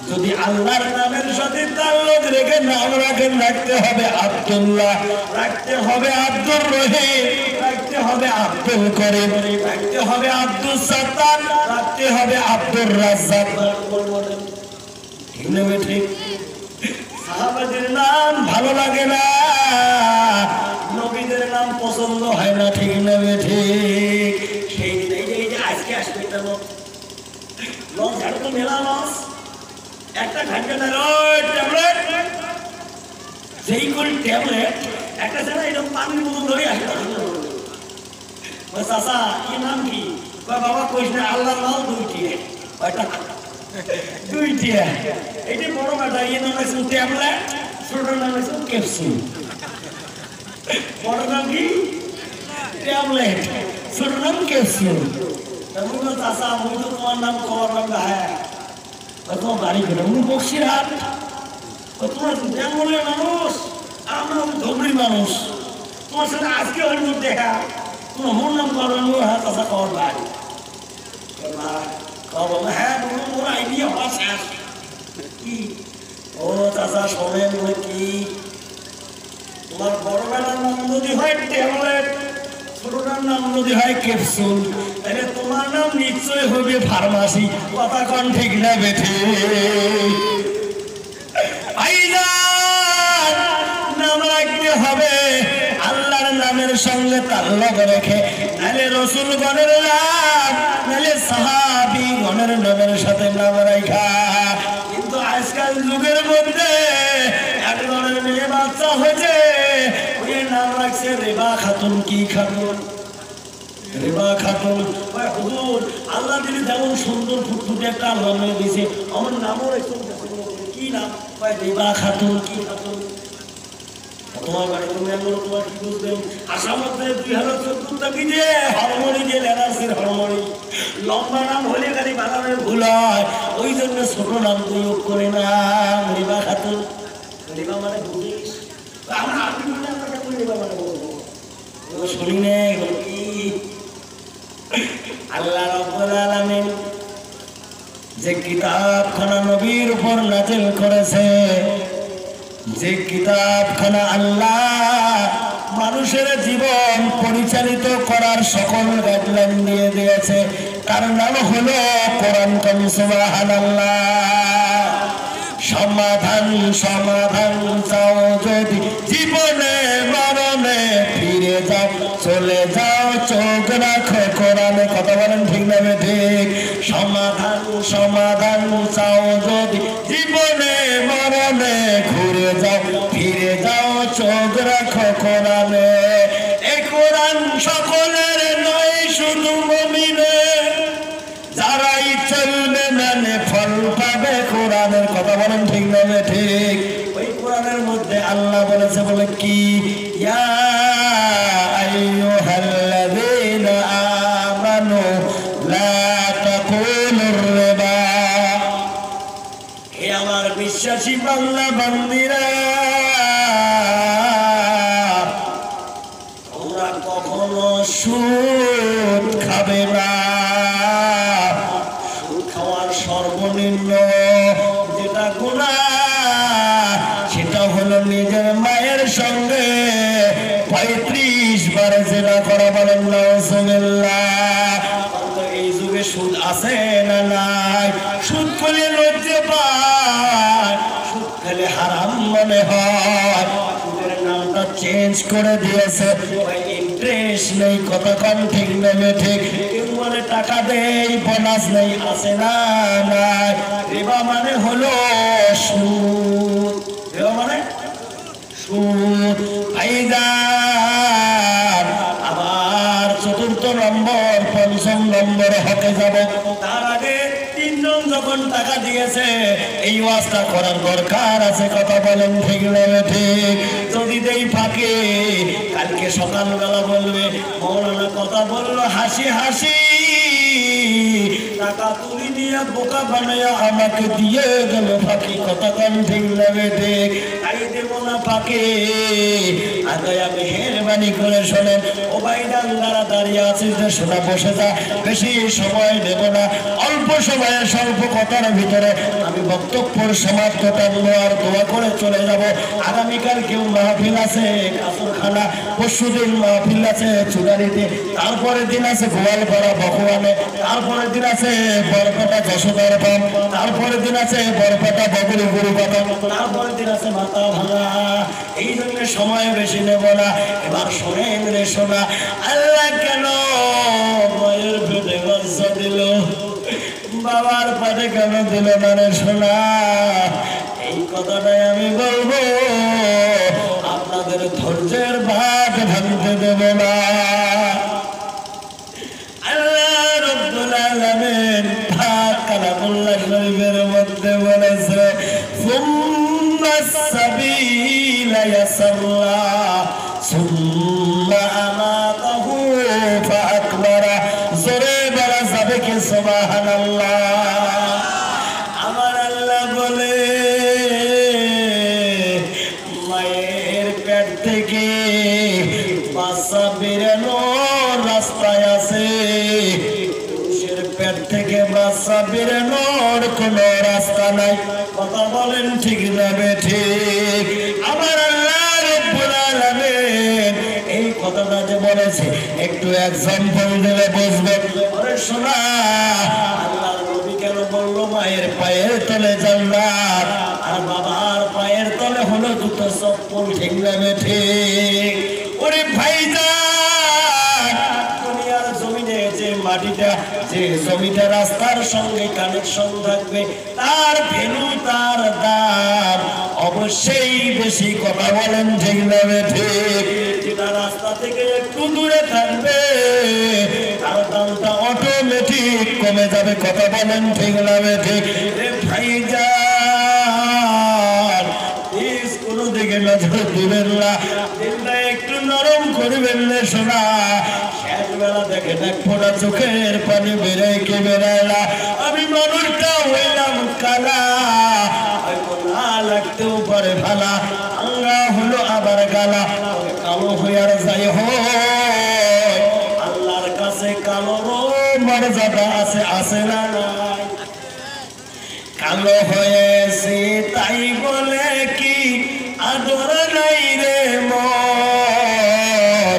যদি আল্লাহর নামের সাথে তাল্লুক রেখে নাম রাখেন রাখতে হবে আব্দুল্লাহ রাখতে হবে আব্দুর রহিম রাখতে হবে আব্দুল করিম রাখতে হবে আব্দুল সাত্তার রাখতে হবে আব্দুর রাজ্জাক ঠিক না ঠিক সাহাবাদের নাম ভালো লাগে না নবীদের নাম পছন্দ হয় না ঠিক না ঠিক সেই দিন এই যে আজকে আসবে এটা লঞ্চ আর তো মেলা লঞ্চ একটা ঘন্টা ট্যাবলেট যেই করে ট্যাবলেট একটা ছাড়া এরকম পানির মতো ধরে আসে চাষা কি নাম কি বাবা কইস না আল্লাহ নাম 2টি এইটি বড় বেটা ইয়ে নাম আছে ট্যাবলেট ছোট নাম আছে ক্যাপসুল বড় নাম কি ট্যাবলেট ছোট নাম ক্যাপসুল চাষা আমি তো তোমার নাম খবর নাম হ্যাঁ তোমার বাড়ি করে বক্সিরহাট তোমার বেঙ্গলের মানুষ আমরা ধবরি মানুষ তোমার সাথে আজকে হইল দেখা তোমার মোর নাম করানো হ্যাঁ চাষা খবর বাড়ি খবর হ্যাঁ মোর আইডিয়া হওয়া শেষ কি ও চাষা শোনেন কি তোমার বড় বেলার নাম যদি হয় ট্যাবলেট ছোটটার নাম যদি হয় ক্যাপসুল তাহলে তোমার নাম নিশ্চয় হবে ফার্মাসি কথা কোন ঠিক না বেঠে নাম রাখতে হবে আল্লাহর নামের সঙ্গে তাল্লুক রেখে নাহলে রাসূলগণের নাম নাহলে সাহাবীগণের নামের সাথে নাম রাখা কিন্তু আজকাল যুগের মধ্যে এক ধরনের মেয়ে বাচ্চা হয়েছে ওই নাম রাখছে রেবা খাতুন কি খাতুন রেবা খাতুন হুজুর আল্লাহ দিলে যেমন সুন্দর ফুটফুটে একটা আল্লাহ মেয়ে দিয়েছে আমার নামও কি নাম রেবা খাতুন কি খাতুন তোমার বাড়ি তুমি তোমার কি বুঝবেন আসার মধ্যে 2014 থেকে যে হরমোনি যে লেনার্সির হরমোনি লম্বা নাম হলে খালি বানানোর ভুল হয় ওই জন্য ছোট নাম প্রয়োগ করে না রেবা খাতুন রেবা মানে বুঝিস আমরা আপনি রেবা মানে বলবো শুনি নে কি আল্লাহ রাব্বুল আলামিন যে কিতাবখানা নবীর উপর নাযিল করেছে যে কিতাবখানা আল্লাহ মানুষের জীবন পরিচালিত করার সকল গাইডলাইন দিয়ে দিয়েছে তার নাম হলো কোরআন। সুবহানাল্লাহ। সমাধান সমাধান চাও যদি জীবনে মরণে ফিরে যাও চলে যাও চোখ রাখো কোরআনে। কথা বলেন ঠিক না ঠিক? সমাধান সমাধান চাও যদি জীবনে মরণে ঘুরে যাও ফিরে যাও চোখ রাখো কোরআনে। এই কোরআন সকলের কোরআনের কথা বলেন ঠিক না ঠিক? ওই কোরআনের মধ্যে আল্লাহ বলেছে বলে কি, ইয়া আইয়ুহাল্লাযীনা আমানু লা তাকুলুর রিবা। হে আমার বিশ্বাসী বান্দা বান্দীরা, তোমরা কখনো সুদ খাবে না। সুদ খাওয়ার সর্বনিম্ন যেটা গুনাহ সেটা হলো নিজের মায়ের সঙ্গে 35 বার জিনা করা। বলেন নাউজুবিল্লাহ। এই যুগে সুদ আছে না নাই? সুদ খেলে লজ্জা পায়, সুদ খেলে হারাম মনে হয়। সুদের নামটা চেঞ্জ করে দিয়েছে, ইন্টারেস্ট নেই। কথা কম ঠিক নেবে ঠিক? কেউ বলে টাকা দেই, বোনাস নেই, আছে না নাই? রিবা মানে হলো সুদ। রিবা মানে সুদ। ভাইজান, আবার চতুর্থ নম্বর, পঞ্চম নম্বর হতে যাব। তার আগে 3 জন যখন টাকা দিয়েছে, এই ওয়াজটা করার দরকার আছে। কথা বলেন ঠিক নেবে ঠিক? যদি দেই ফাঁকে, কালকে সকালবেলা বলবে মৌলানা কথা বললো হাসি হাসি, টাকা তুলি নিয়ে বোকা বানাইয়া আমাকে দিয়ে গেল ফাঁকি। কথা কম ঠিক নেবে ঠিক? তাই দেব না ফাঁকে। আগে আমি মেহেরবানি করে শোনেন। ও ভাইজান যারা দাঁড়িয়ে আছিস যে শোনা, বসে যা, বেশি সময় নেব না। অল্প সময়ে স্বল্প কথার ভিতরে আমি বক্তব্যের সমাপ্তটা আর দোয়া করে চলে যাব। আগামীকাল কেউ মাহফিল আছে কাসরখানা, পরশুদিন মাহফিল আছে চুরারিতে, তারপরের দিন আছে গোয়ালপাড়া ভগবানে, তারপরের দিন আছে বরপেটা যশোদার পাম, তারপরের দিন আছে বরপেটা বগুড়ি গুরুপাতা, তারপরের দিন আছে মাথা ভাঙা। এই জন্য সময় বেশি নেব না। এবার শোনেন রে শোনা, আল্লাহ কেন মায়ের পেটে বাচ্চা দিল, বাবার পেটে কেন দিল না রে শোনা? এই কথাটাই আমি বলবো, আপনাদের ধৈর্যের ভাগ ভাঙতে দেব না। আল্লাহ রাব্বুল আলামিন পাক কালামুল্লাহ শরীফের মধ্যে বলেছে, সুম্মাস সাবিলা ইয়াসাল্লা সুম্মা আমাতাহু ফাআকবারা। জোরে বলা যাবে কি সুবহানাল্লাহ? আমার আল্লাহ বলে, মায়ের পেট থেকে বাচ্চা বেরোনোর রাস্তায় আছে, পুরুষের পেট থেকে বাচ্চা বেরোনোর কোনো রাস্তা নাই। কথা বলেন ঠিক যাবে ঠিক? আমার আল্লাহ রাব্বুল আলামিন এই কথাটা যে বলেছে, একটু এক্সাম্পল দিলে বুঝবেন। ওরে শোনা, আল্লাহর নবী কেন বললো মায়ের পায়ের তলে জান্নাত আর বাবার পায়ের তলে হলো দুটো চপ্পল? ঠিক যাবে ঠিক? ওরে ভাইজান, দুনিয়ার জমিনে যে মাটিটা, যে জমিটা রাস্তার সঙ্গে কানেকশন থাকবে, তার ভ্যালু, তার দাম অবশ্যই বেশি। কথা বলেন ঠিক যাবে ঠিক? যেটা রাস্তা থেকে একটু দূরে থাকবে, তার দামটা অটোমেটিক কমে যাবে। কথা বলেন ঠিক যাবে ঠিক? ভাইজান, কোনো দিকে নজর দিবেন না, দিলটা একটু নরম করবেন না শোনা। শেষ বেলা দেখে দেখ ফোটা চোখের পানি বেরোয় কি বেরোয় না। আমি মানুষটা হইলাম কালা, হয়তো না লাগতেও পারে ভালা, আঙ্গা হলো আবার গালা, কালো হইয়ার যাই হয়, আল্লাহর কাছে কালোরও মর্যাদা আছে, আছে না নাই? কালো হয়েছে তাই বলে কি আদর নাই রে মোর,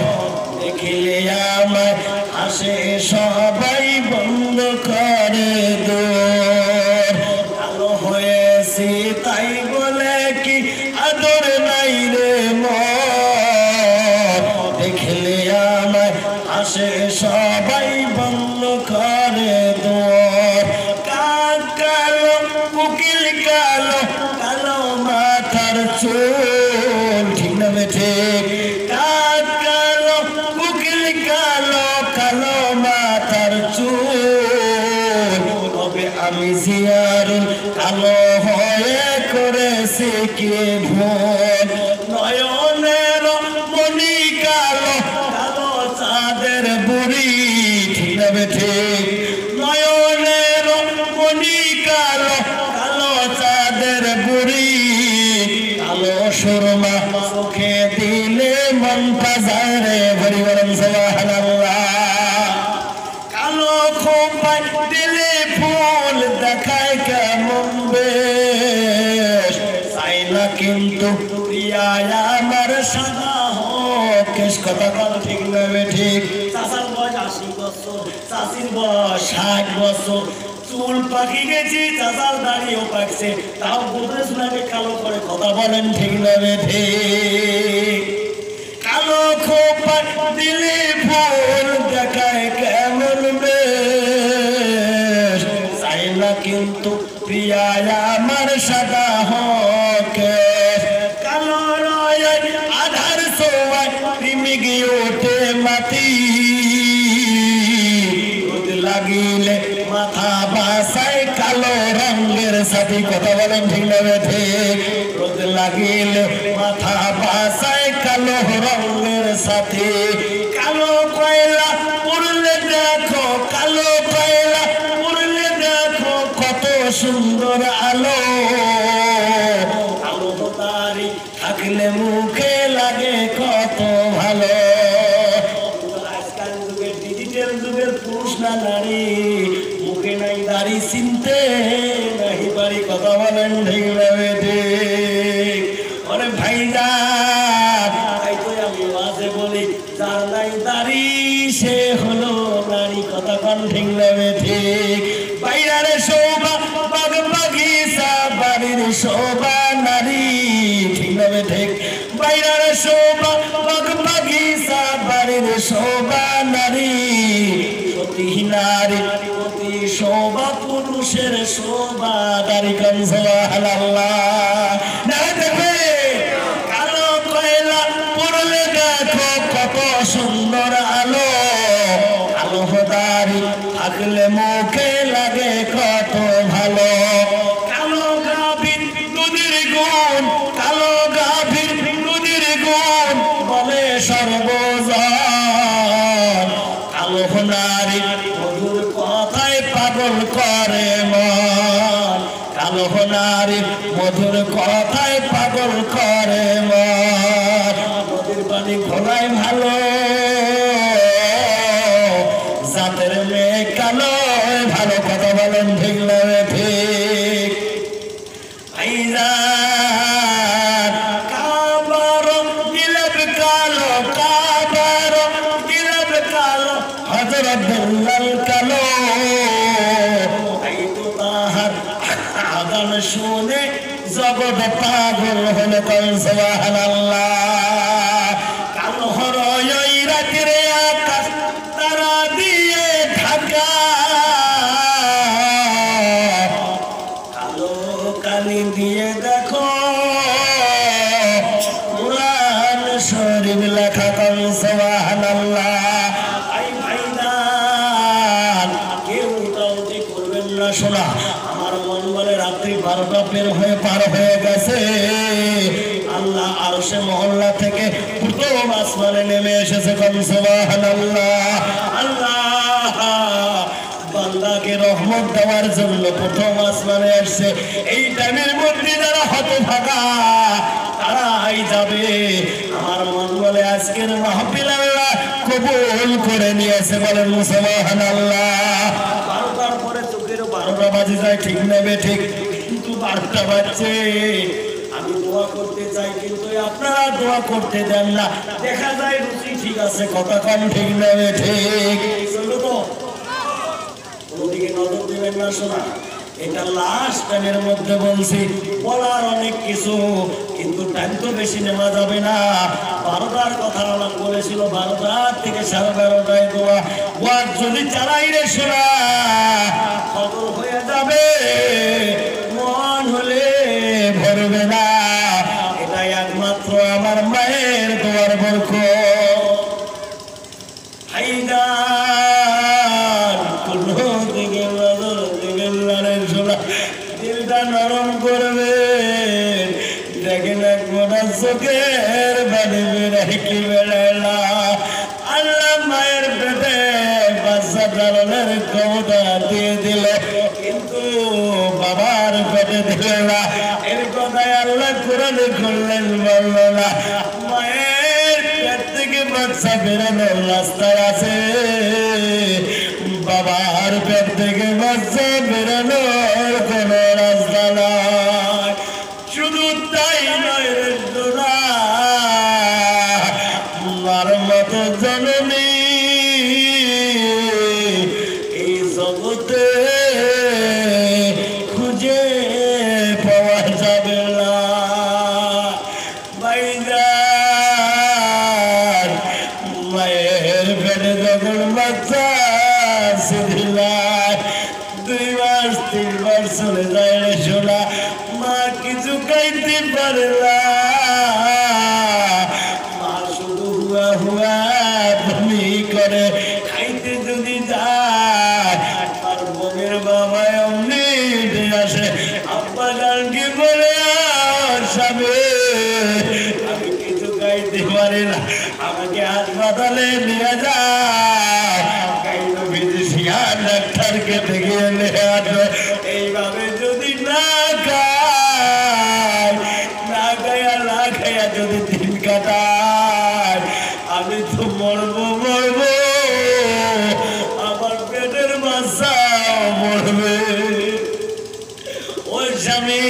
দেখিলে আমায় হাসে সবাই বন্ধ করে দূর। কালো হয়েছে তাই বলে কি আদর নাই রে মোর, দেখিলে আমায় হাসে সবাই বন্ধ করে দূর। উকিল কালো, কালো মাথার চুল, ঠিক না ঠিক? কাক কালো, উকিল কালো, কালো মাথার চুল, তবে আমি জিয়ারুল কালো হয়ে করেছি কি ভুল নয়নের মনি কালো কালো চাঁদের বুড়ি ঠিক না ঠিক নয়নের মনি কালো কালো চাঁদের বুড়ি কালো সুরমা চোখে দিলে মন পাজারে ভরি বলেন সুবহানাল্লাহ কালো খোপায় দিলে ফুল দেখায় কেমন বেশ চাই না কিন্তু প্রিয়া আমার সাদা হোক কেশ কথা বলো ঠিক নবে ঠিক চাচার বয়স 80 বছর চাচির বয়স 60 বছর চুল পাকি গেছি চাচার দাড়িও পাকছে তাও গোদরেজ লাগে কালো করে কথা বলেন ঠিক নবে ঠিক কালো খোপায় দিলে ফুল দেখায় কেমন বেশ চাই না কিন্তু প্রিয়া আমার সাদা হোক কালো রয় আধার সোয়ায় প্রেমে গিয়ে ওঠে মাটি রোদ লাগিলে মাথা বাসায় কালো রঙের সাথী কথা বলেন ঠিক না ঠিক রোদ লাগিলে মাথা বাসায় কালো রঙের সাথে কালো কয়লা পুরলে দেখো কালো কয়লা পুরলে দেখো কত সুন্দর আলো কালো তারি থাকলে মুখে লাগে কত ভালো আজকাল যুগের ডিজিটাল যুগের পুরুষ না নারী মুখে নাই দাড়ি চিনতে নাহি পারি কথা বলেন ঠিক ভাবে ঠিক অরে ভাইজান তাই তো আমি মাঝে বলি যার নাই দাড়ি সে হলো নারী কথা কন ঠিক ভাবে ঠিক বাইরে শোভা বাগ বাগিচা বাড়ির শোভা নারী ঠিক ভাবে ঠিক বাইরে শোভা বাগ বাগিচা বাড়ির শোভা নারী সতী নারী অতি শোভা পুরুষের শোভা দাড়ি কন সুবহানাল্লাহ না দেখবে কালো কয়লা পুরলে দেখো কত সুন্দর আলো কালো দাড়ি থাকলে মুখে লাগে কত ভালো কালো গাভীর দুধের গুণ কালো গাভীর দুধের গুণ বলে সর্বজন কালো নারী মধুর কথায় পাগল করে মন কালো নারী মধুর কথায় পাগল করে মন নদীর পানি ঘোলায় ভালো জাতের মেয়ে কালো ভালো কথা বলেন ঠিক লাগে ঠিক কাবার গিলাপ কালো কাবার গিলাপ কালো হযরত বিল্লাল কালো তাহার আযান শুনে জগৎ পাগল হলো কোন সুবহানাল্লাহ কালো হরয় রাতের আকাশ তারা দিয়ে ঢাকা কালো কালি দিয়ে দেখো কুরআন শরীফ লেখা কোন সুবহানাল্লাহ আই ভাইজান কেউ উঠাউঠি করবেন না শোনা আমার মন বলে রাত্রি 12টা পার হয়ে গেছে আল্লাহ আরশে মহল্লা থেকে প্রথম আসমানে নেমে এসেছে কোন সুবহানাল্লাহ আল্লাহ বান্দাকে রহমত দেওয়ার জন্য প্রথম আসমানে আসছে এই টাইমের মধ্যে যারা হতভাগা তারাই যাবে আমার মন বলে আজকের মাহফিল আল্লাহ কবুল করে নিয়েছে বলেন সুবহানাল্লাহ 12টার পরে চোখের 12টা বাজে যায় ঠিক নেবে ঠিক কিন্তু 12টা বাজছে আমি দোয়া করতে চাই কিন্তু আপনারা দোয়া করতে দেন না দেখা যায় রুচি ঠিক আছে কথা কম ঠিক নেবে ঠিক চলো তো ওদিকে নজর দিবেন না শোনা এটা লাস্ট টাইমের মধ্যে বলছি বলার অনেক কিছু কিন্তু টাইম তো বেশি নেওয়া যাবে না 12টার কথা আমার বলেছিল 12টা থেকে 12:30টায় দোয়া ওয়াজ যদি চালাই রে শোনা খবর হয়ে যাবে মন হলে ভরবে না এটাই একমাত্র আমার মায়ের দোয়ার বরকত হাইদার কোন দিকে নজর দিবেন না রে চালানোর ক্ষমতা দিয়ে দিল, কিন্তু বাবার পেটে দিল না। এর কথায় আল্লাহ কোরআনে করলেন, বলল না মায়ের পেট থেকে বাচ্চা বেরোনোর রাস্তায় আছে, বাবার পেট থেকে বাচ্চা বেরোনোর কোন রাস্তা নয়। শুধু তাই নয় রে সোনা, মার মতো জননী এই জগতে খুঁজে পাওয়া যাবে না। ভাইজান, মায়ের পেটে যখন বাচ্চা ছিলাম 2 মাস 3 মাস চলে যায় রে সোনা, মা কিছু খাইতে পারে না, মা শুধু হুয়া হুয়া বমি করে। খাইতে যদি যায় আর বোনের বাবা অমনি উঠে আসে, আব্বা গানকে বলে আসবে আমি কিছু খাইতে পারি না, আমাকে হাসপাতালে নিয়ে যায়, ডাক্তারকে দেখে এলে আসো। এইভাবে যদি না খায়া যদি দিন কাটায়, আমি তো মরবো, আমার পেটের বাচ্চাও মরবে। ওই স্বামী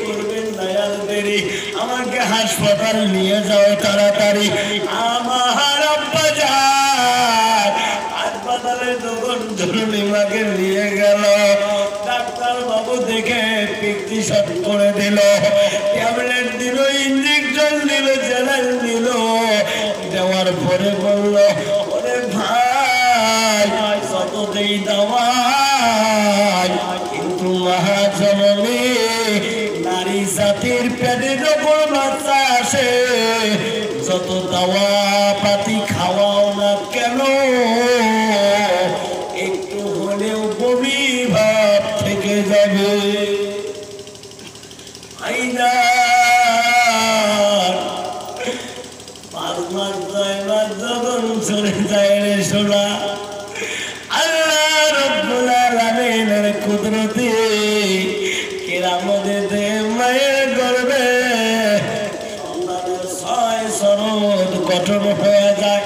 করবেন দয়াল দেরি, আমাকে হাসপাতাল নিয়ে যাও তাড়াতাড়ি। আমার আব্বা যায় হাসপাতালে যখন জরুরিমাকে নিয়ে গেল, ডাক্তার বাবু দেখে প্রেসক্রিপশন করে দিল, ট্যাবলেট দিল, ইঞ্জেকশন দিল, স্যালাইন দিল। দেওয়ার পরে বলল ওরে ভাই কত দেই দাওয়াই, কিন্তু মহাজননী নারী জাতির পেটে যখন বাচ্চা আসে, যত দাওয়া পাতি খাওয়াও না কেন, একটু হলেও বমি ভাব থেকে যাবে। 5 মাস 6 মাস যখন চলে যায় রে সোনা, আল্লাহ রব্বুল আলামিনের কুদরতে কিয়ামতে মায়ের গর্ভে সন্তানের 6 শরৎ গঠন হয়ে যায়।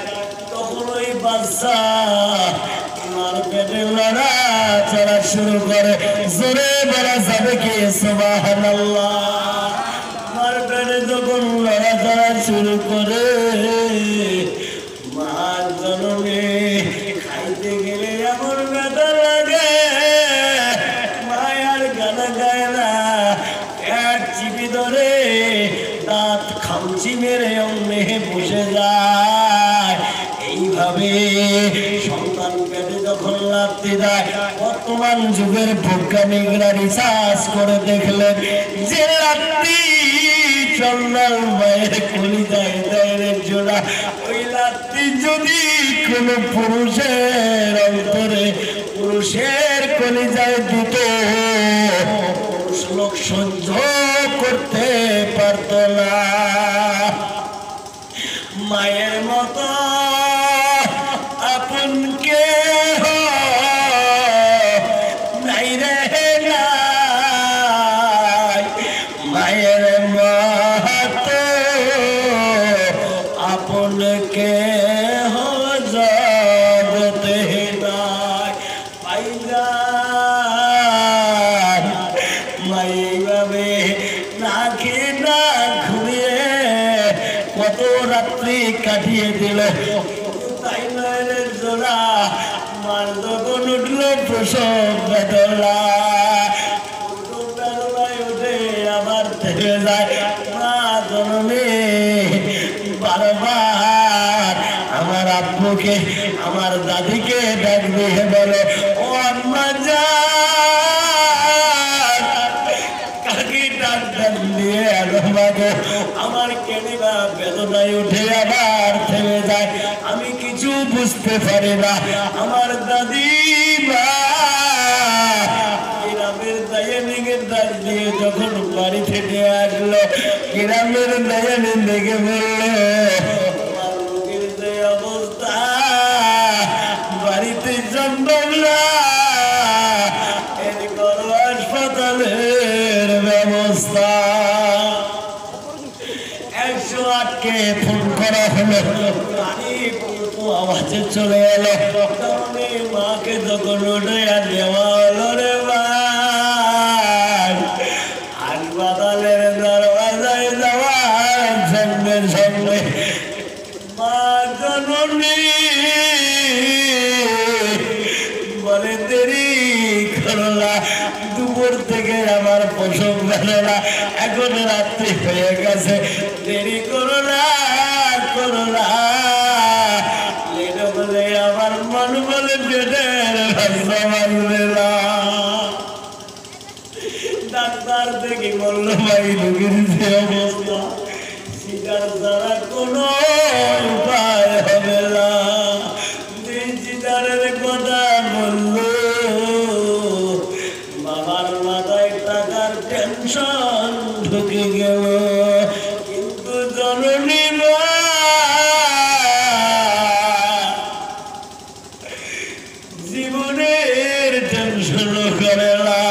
তখন ওই বাচ্চা মার পেটে লড়াচড়া শুরু করে। জোরে বলা যাবে কি সুবহানাল্লাহ? মার পেটে যখন লড়াচড়া শুরু করে, মার জননী খাইতে গেলে এমন ব্যথা লাগে, মায়ার গানা গায় না, পেট চিপি ধরে দাঁত খামচি মেরে অমনে বসে যায়। এইভাবে সন্তান পেটে যখন লাগতে যায়, বর্তমান যুগের বৈজ্ঞানিকরা রিসার্চ করে দেখলেন যে লাত্তি চন্দ্রাল মায়ের কলিজায় দেয় জোড়া, ওই লাত্তি যদি কোন পুরুষের অন্তরে পুরুষের কলিজায় দিত, পুরুষ লোক সহ্য করতে পারত না। মায়ের মতো আপন কেহ নাই রে নাই, মায়ের মতো আপন কেহ জগতে নাই। পাইজান মাইভাবে না খেয়ে না ঘুমিয়ে কত রাত্রি কাটিয়ে দিল, তাই নয় রে জোড়া, মার যখন উঠল প্রসব বেদনা, উঠে আবার থেকে যায়। মা জননী বারবার আমার আব্বুকে আমার দাদিকে ডাক দিয়ে বলে, ও আম্মা জান, কাকি ডাক দিয়ে আলোবাগো, আমার কেনিবা বেদনায় উঠে আবার থেমে যায়, আমি কিছু বুঝতে পারি না। আমার দাদি মা গ্রামের দায়ানিকে ডাক দিয়ে যখন বাড়ি থেকে আসলো, গ্রামের দায়ানি দেখে বললো আমার লোকের যে অবস্থা, বাড়িতে চন্দনা এর করো হাসপাতালের ব্যবস্থা। 108-কে ফোন করা হলো, আওয়াজে চলে এলো। মাকে যখন উঠে দেওয়া হলো রে ভাই, হাসপাতালের দরওয়াজায় যাওয়ার সঙ্গে সঙ্গে মা জননী বলে দেরি করলা, দুপুর থেকে আমার প্রসব গেল না, এখন রাত্রি হয়ে গেছে, দেরি করো না বলে আমার মন বলে পেটের ভাষা মানবে না। ডাক্তার থেকে বললো ভাই রোগীর যে অবস্থা, সিজার দ্বারা কোনো উপায় হবে না। সিজারের কথা বললো, বাবার মাথায় টাকার টেনশন ঢুকে গেল, কিন্তু জননী জীবনের টেনশন করে না।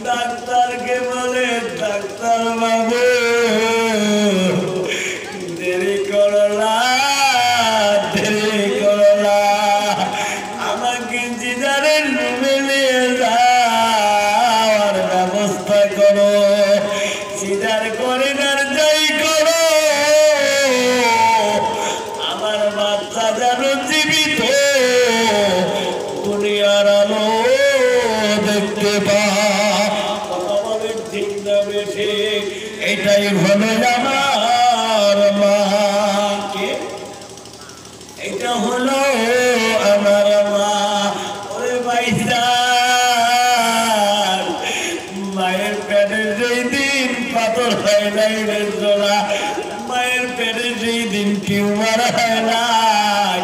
ডাক্তারকে বলে, ডাক্তার বাবু দেরি করলা, আমাকে জিজারের রুমে নিয়ে যাওয়ার ব্যবস্থা করো, সিজার করে আর যাই করো, আমার বাচ্চা যেন জীবিত দুনিয়ার আলো দেখতে পায়। কথা বলেন ঠিক না বেঠে? এটাই হলো আমার মা, এটা হলো আমার মা। ওরে ভাইজান, মায়ের পেটে যেই দিন পাথর হয় নাই রে জোড়া, মায়ের পেটে যেই দিন টিউমার হয় নাই,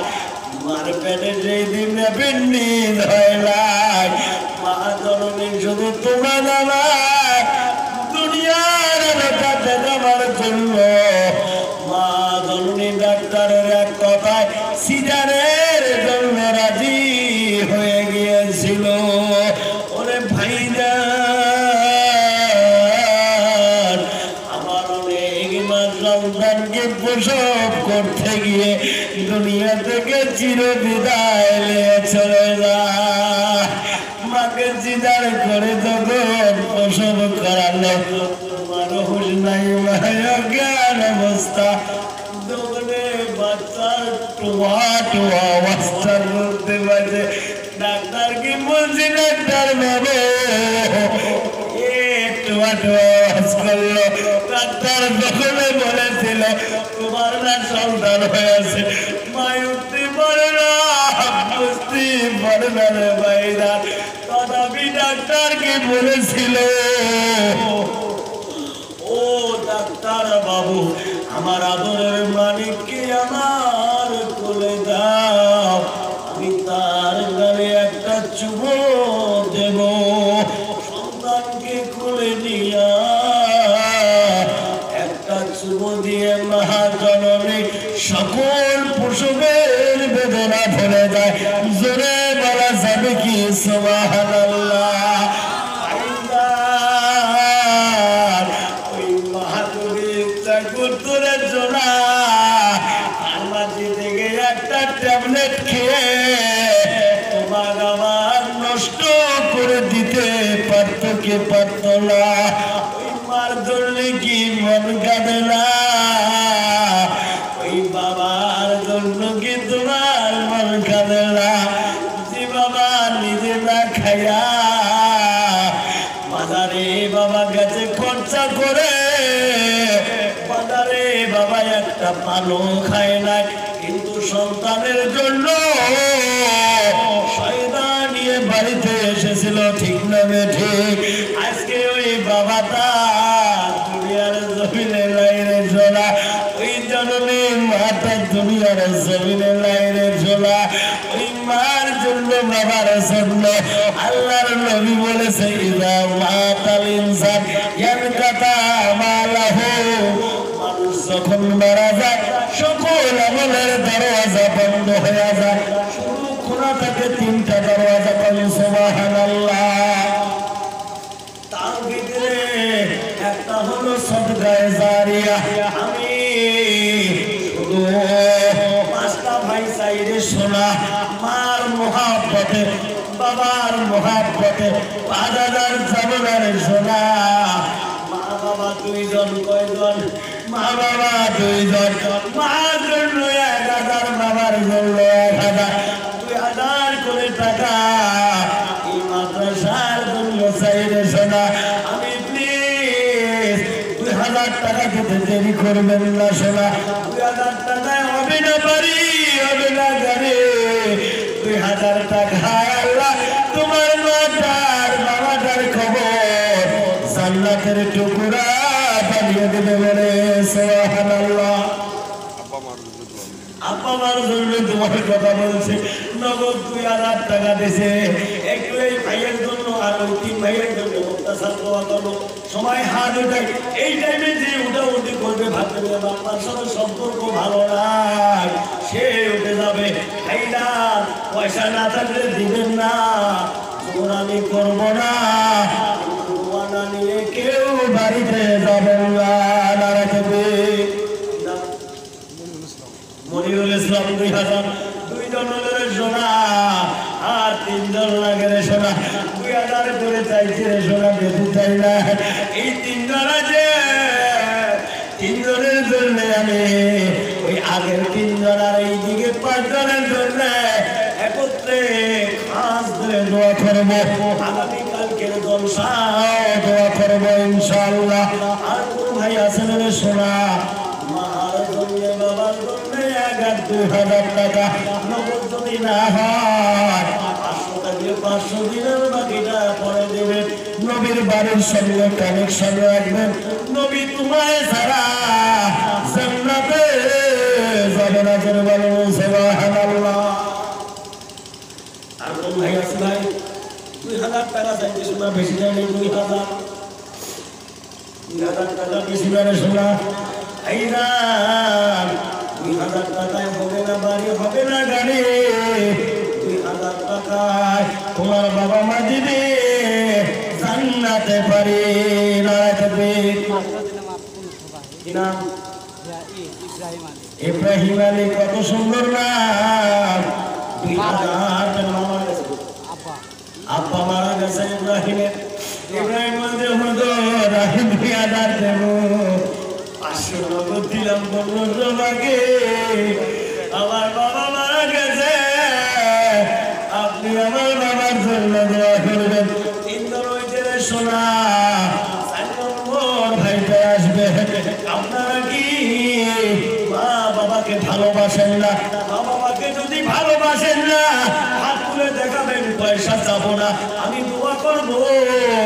মার পেটে যেই দিন অ্যাপেন্ডিক্স হয় নাই, মা জননী শুধু তোমার আমার দুনিয়ার কাছে যাবার জন্য মা জননী ডাক্তারের এক কথায় সিজারের জন্য রাজি হয়ে গিয়েছিল। ওরে ভাইজান, আমার অনেক মা সন্তানকে প্রসব করতে গিয়ে দুনিয়া থেকে চির বিদায় নিয়ে চলে যায়। মাকে সিজার করে যখন প্রসব করালো, তোমার হুঁশ নাই, মায়ের জ্ঞান অবস্থা, দোকানে বাচ্চার টোয়া অবস্থার মধ্যে বাজে। ডাক্তার কি বলছি, ডাক্তার বাবু টোয়া আওয়াজ করলো। ডাক্তার দোকানে বলেছিল তোমার না সন্তান হয়েছে, মায় উঠতে পারে না, বুঝতে পারে না রে ভাইরা। তথাপি ডাক্তার কি বলেছিল, ও ডাক্তার বাবু, আমার আদরের মালিককে আমার কোলে দাও, আমি তার গালে একটা চুমো দেব। সন্তানকে কোলে নিয়া একটা চুমো দিয়ে মা জননী সকল প্রসবের বেদনা ভরে যায়। জোরে বলা যাবে কি সুবহানাল্লাহ? ওই মাহাতুরি চাকুরের জোড়া ফার্মাসি থেকে একটা ট্যাবলেট খেয়ে তোমার আমার নষ্ট করে দিতে পারত কি পারত না? ওই মার ধরলে কি মন কাঁদে না? ওই বাবার জন্য কি তোমার মন কাঁদে না? যে বাবা নিজে না খাইয়া বাজারে বাবা কাছে খরচা করে, বাজারে বাবা একটা পানও খায় নাই, কিন্তু সন্তানের জন্য সয়দা নিয়ে বাড়িতে এসেছিল, ঠিক না ঠিক? আজকে ওই বাবাটা দুনিয়ার জমিনে লাইনে ঝোলা, ওই জননী মাতা দুনিয়ার জমিনে লাইনে ঝোলা। ওই মার জন্য বাবার জন্য আল্লাহর নবী বলেছে, ইযা মাতাল ইনসান ইয়ানকাতা আমালহু, মানুষ যখন মারা যায় সকল আমলের দরওয়াজা বন্ধ হয়ে যায়, শুধু খোলা থাকে তিনটা দরওয়াজা, বলেন সুবহানাল্লাহ। তার ভিতরে একটা হলো সদকায়ে জারিয়া। আমি শুধু পাঁচটা ভাই চাইরে শোনা, মার মোহাব্বতে, বাবার মোহাব্বতে 5000 জবরানের শোনা। মা বাবা দুইজন, কয়জন? মা বাবা দুইজন, মার জন্য 1000, বাবার জন্য 1000, 2000 করে টাকা এই মাদ্রাসার জন্য চাইরে শোনা। আমি প্লিজ 2000 টাকা দিতে দেরি করবেন না শোনা। 2000 টাকায় হবে না বাড়ি, হবে না গাড়ি, 2000 টাকায় আল্লাহ তোমার মাতার বাবাটার খবর জান্নাতের টুকরা বানিয়ে দেবে, বলে সুবহানাল্লাহ। আব্বা মার জন্য তোমার কথা বলছে, নগদ 2000 টাকা দিছে। একটু এই ভাইয়ের জন্য আর ওই 3 ভাইয়ের জন্য মুক্তাসার দোয়া করো। সময় হাত উঠাই, এই টাইমে যে উঠাউঠি করবে ভাবতে পারে বাপ্পার সাথে সম্পর্ক ভালো নাই, সে উঠে যাবে। ভাইরা পয়সা না থাকলে দিবেন না, যখন আমি করবো না, দোয়া না নিয়ে কেউ বাড়িতে যাবেন না। মনিরুল ইসলাম 2000, 2 জনের সোনা আর 3 জন লাগে রে সোনা। 2000 করে চাইছে রে সোনা, বেশি চাই না। এই 3 জন আছে, 3 জনের জন্য আমি ওই আগের 3 জন আর এইদিকে 5 জনের জন্য একত্রে খাস ধরে দোয়া করবো। আগামীকালকের জলসায় দোয়া করবো ইনশাআল্লাহ। আর কোন ভাই আছেন রে সোনা? মার জন্য, বাবার জন্য 2000 টাকা নগদ যদি না হয় 500 টাকা, 500 দিনের বাকিটা পরে দেবেন। নবীর বাড়ির সঙ্গে কানেকশন রাখবেন। নবী তোমায় ছাড়া জান্নাতে যাবে না, করে বলেন সুবহানাল্লাহ। আর কোন ভাই আছে ভাই? 2000 টাকা চাইতে শোনা, বেশি চাইলে 2000 টাকা বেশি মানে শোনা। 2000 টাকায় হবে না বাড়ি, হবে না গাড়ি, 2000 টাকায় তোমার বাবা মা দিবে জান্নাতে পারি না। কি নাম? ইব্রাহিম আলী, কত সুন্দর নাম। 2000 আব্বা মারা গেছে ইব্রাহিমের। ইব্রাহিম রাহিম 2000 দেব, 500 নগদ দিলাম, 1500 বাকি। আমার বাবা মারা গেছে, আপনি আমার বাবার জন্য দোয়া করবেন। 3 জন হইতে রে সোনা, 4 নম্বর ভাইটা আসবে। আপনারা কি মা বাবাকে ভালোবাসেন না? মা বাবাকে যদি ভালোবাসেন না, হাত তুলে দেখাবেন, পয়সা চাবো না, আমি দোয়া করবো।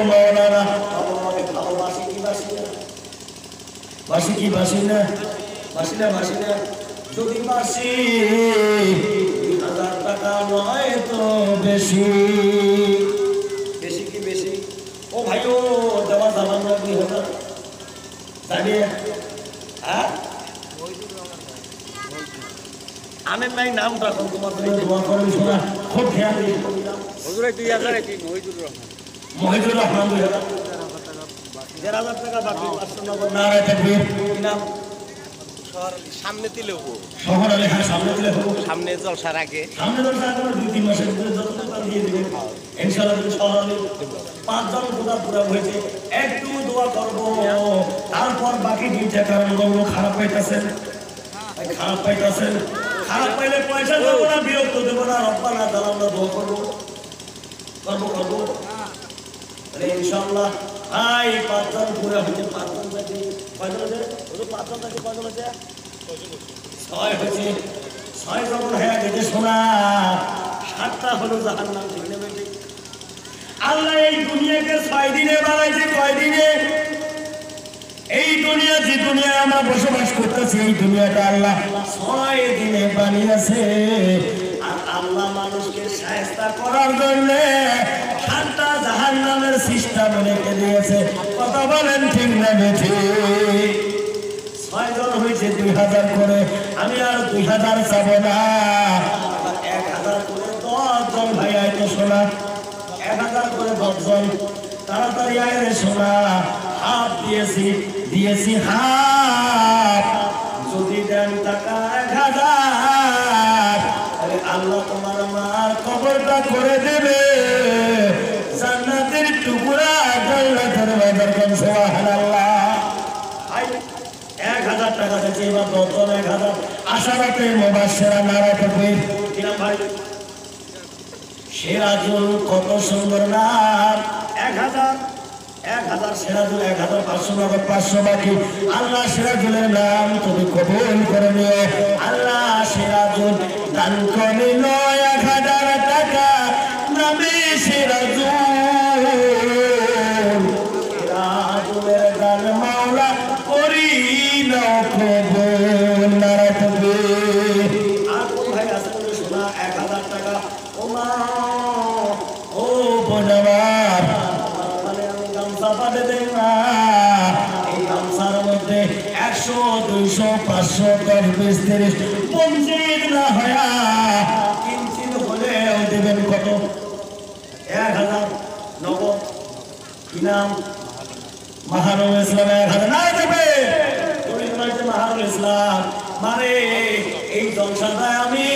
মাওলানা, বাবাকে ভালোবাসি কি বাসি না? বাসি কি বাসি না? বাসি না, বাসি না। যদি বাসি 2000 টাকা নয় তো বেশি। বেশি কি বেশি? ও ভাই, ও দেওয়া যাবার না 2000 জানিয়ে। হ্যাঁ, আমি নাই নামটা তোমার জন্য দোয়া করেন শোনা, খুব খেয়াল দিয়ে হুজুর। 2000 কি মহিদুর রহমান? মহিদুর রহমান 2000 টাকা বাকি। 500 নগদ। নারায়ে তাকবীর। কি নাম? সামনে দিলে হবো, শহর আলী। হ্যাঁ, সামনে দিলে হবো। সামনে জলসার আগে, সামনে জলসা আগে 2-3 মাসের ভিতরে যতটুকু দিয়ে দিবেন ইনশাআল্লাহ। শহর আলী 5 জন পুরা হয়েছে, একটু দোয়া করবো। তারপর বাকি 2টা কারণ বলবো। খারাপ পাইতেছেন, খারাপ পাইতেছেন, খারাপ পাইলে পয়সা দেবো না, বিরক্ত দেবো না। রব্বানা তাআলা আমরা দোয়া করবো, করবো ইনশাআল্লাহ। ভাই 5 জন পুরা হয়েছে। 5 জন বাকি, কয়জন আছে? 5 জন বাকি, কয়জন আছে? 6 হয়েছে। 6 জন হয়ে গেছে শোনা। 7টা হলো জাহান্নাম। ঠিক না বেটি? আল্লাহ এই দুনিয়াকে 6 দিনে বানাইছে। কয় দিনে? এই দুনিয়া, যে দুনিয়ায় আমরা বসবাস করতেছি, এই দুনিয়াটা আল্লাহ 6 দিনে বানিয়েছে। আর আল্লাহ মানুষকে শায়েস্তা করার জন্য 7টা জাহান্নামের সিস্টেম রেখে দিয়েছে। কথা বলেন ঠিক না বেঠি? 6 জন হয়েছে 2000 করে। আমি আর 2000 চাবো না, 1000 করে 10 জন কত সোনা 1000 করে 10 জন তাড়াতাড়ি আয় রে সোনা হাফ দিয়েছি হাফ যদি দেন টাকা 1000 আরে আল্লাহ তোমার মার কবরটা করে দেবে জান্নাতের টুকরা জান্নাতের বাজার কোন সুবহানাল্লাহ 1000 টাকা দিয়েছে এবার 10 জন 1000 আশারাতে মুবাশশিরা নারায়ে তাকবীর কিনা ভাই সিরাজুল কত সুন্দর নাম 1000 সিরাজুল 1500 নগদ 500 বাকি আল্লাহ সিরাজুলের নাম তুমি কবুল করে নিও আল্লাহ সিরাজুল দান করে 1000 টাকা নামে সিরাজুলের দান মাওলা করি নাও কবুল নারায়ে তাকবীর আর কোন ভাই আছে শোনা 1000 টাকা ও মা ও বোনাবার মানে আমি গামছা পাঠে দেই না এই গামছার মধ্যে 100 200 500 10 20 30 50 না হয়া কিঞ্চিত হলেও দেবেন কত 1000 নগদ কি নাম মাহারুল ইসলাম 1000 না দেবে তুমি বলছো মাহারুল ইসলাম মানে এই জলসাটা আমি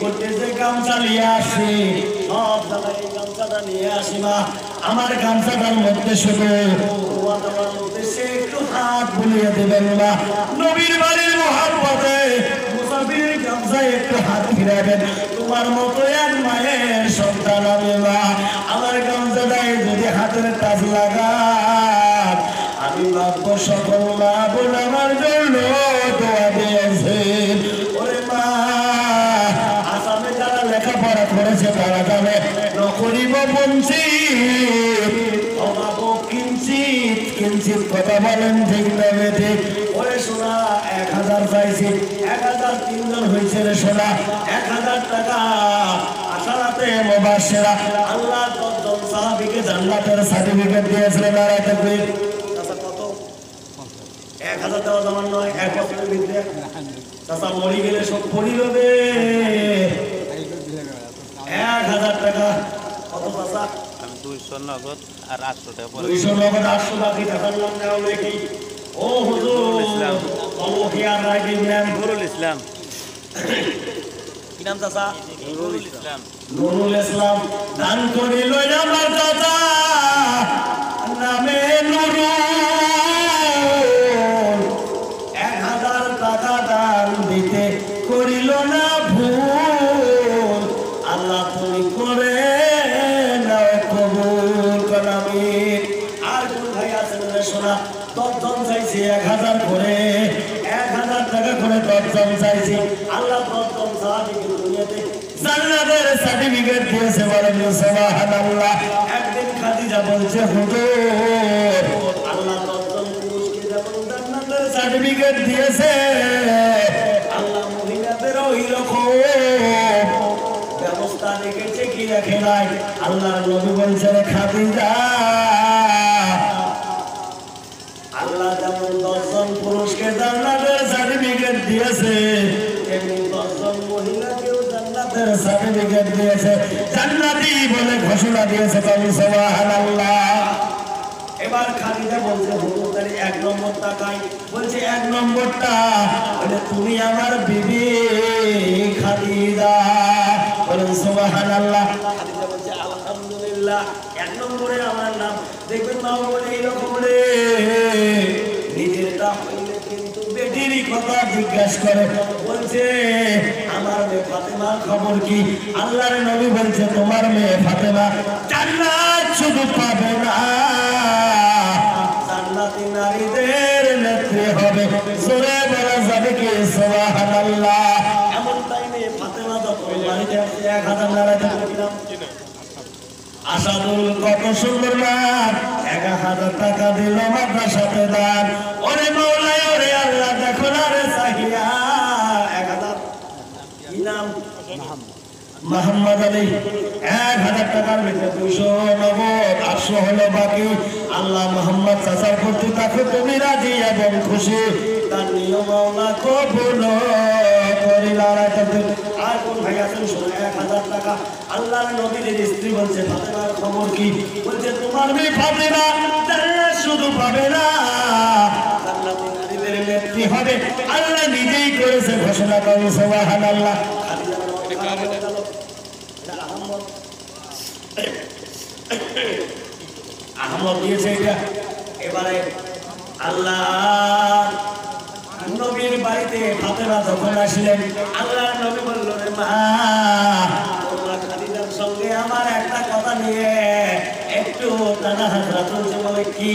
করতে যে গামছা নিয়ে আসি সব জায়গায় এই গামছাটা নিয়ে আসি মা আমার গামছাটার মধ্যে শুধু তোমার উদ্দেশ্যে একটু হাত বুলিয়ে দেবেন মা নবীর বাড়ির মহব্বতে মুসাফিরের গামছায় একটু হাত ফিরাবেন তোমার মতো এক মায়ের সন্তান আমি মা আমার গামছাটায় যদি হাতের টাচ লাগান আমি ভাববো সকল মা বোন আমার জন্য দোয়া দিয়েছে ওরে মা আসামে যারা লেখাপড়া করেছে তারা জানে নকরিব বঞ্চিত অভাবো কিঞ্চিত কথা বলেন ঠিক না ঠিক ওরে সোনা 1000 চাইছি 1000 তিনজন হয়েছে রে সোনা 1000 টাকা আশারাতে মুবাশশিরা আল্লাহ 10 জন সাহাবীকে জান্নাতের সার্টিফিকেট দিয়েছিলেন নারায়ে তাকবীর 1000 দেওয়া জমান নয় 1 বছরের ভিতরে চাচা মরি গেলে সব পড়ি রবে 1000 টাকা কত চাচা আমি 200 নগদ আর 800 টাকা 200 নগদ 800 বাকি টাকার নাম নেওয়া নাকি ও হুজুর ইসলাম অলখিয়ার রাইডিং নাম নুরুল ইসলাম কি নাম চাচা নুরুল ইসলাম দান করিল আমার চাচা নামে নুরুল 1000 টাকা দান দিতে করিল না ভুল আল্লাহ তুমি করে নাও কবুল করামি আর কোন ভাই আছেন রে সোনা 10 জন চাইছি 1000 করে 1000 টাকা করে 10 জন চাইছি আল্লাহ 10 জন সাহাবীকে দুনিয়াতে জান্নাতের সার্টিফিকেট দিয়েছে বলেন সুবহানাল্লাহ একদিন খাদিজা বলছে হুজুর আল্লাহ 10 জন পুরুষকে যখন জান্নাতের সার্টিফিকেট দিয়েছে আল্লাহ মহিলাদের ওই রকম ব্যবস্থা রেখেছে কি রাখে নাই আল্লাহর নবী বলছেন খাদিজা আল্লাহ যেমন 10 জন পুরুষকে জান্নাতের সার্টিফিকেট দিয়েছে তেমনি 10 জন মহিলাকেও জান্নাতের সার্টিফিকেট দিয়েছে জান্নাতি বলে ঘোষণা দিয়েছে সুবহানাল্লাহ এবার খাদিজা বলছে হুজুর তার 1 নম্বর টাকাই বলছে 1 নম্বরটা বলে তুমি আমার বিবি খাদিজা বলেন সুবহানাল্লাহ খাদিজা বলছে আলহামদুলিল্লাহ 1 নম্বরে আমার নাম দেখবেন মা বলে এরকম রে নিজেরটা হইলে কিন্তু বেটিরই কথা জিজ্ঞাসা করে বলছে আমার মেয়ে ফাতেমা খবর কি আল্লাহর নবী বলছে তোমার মেয়ে ফাতেমা জান্নাত শুধু পাবে না জান্নাতি নারীদের নেত্রী হবে জোরে বলা যাবে কি সুবহানাল্লাহ এমন টাইমে ফাতেমা যখন বাড়িতে আসে 1000 নারায়ে তাকবীর আসাদুল কত সুন্দর নাম 1000 টাকা দিল মাদ্রাসাতে দান ওরে মাওলা ওরে আল্লাহ দেখো না রে সাহিয়া 1000 কি নাম মোহাম্মদ আলী 1000 টাকার ভিতরে 200 নগদ 800 হলো বাকি আল্লাহ মোহাম্মদ চাচার প্রতি তাকে তুমি রাজি এবং খুশি তার নিয়ম মাওলা কবুল আর কোন ভাই আছেন শুনুন, 1000 টাকা। আল্লাহর নবীর স্ত্রী বলছে ফাতেমার খবর কি? বলছে তোমার মেয়ে ফাতেমা জান্নাত শুধু পাবে না, জান্নাতে নারীদের নেত্রী হবে। আল্লাহ নিজেই করেছে ঘোষণা, করেন সুবহানাল্লাহ। আহমদ দিয়েছে এটা। এবারে আল্লাহ নবীর বাড়িতে ফাতেমা যখন আসলেন, আল্লাহ নবী বলল, রে মা, তোমার খাদিজার সঙ্গে আমার একটা কথা নিয়ে একটু টানা হাজরা চলছে। বলে কি?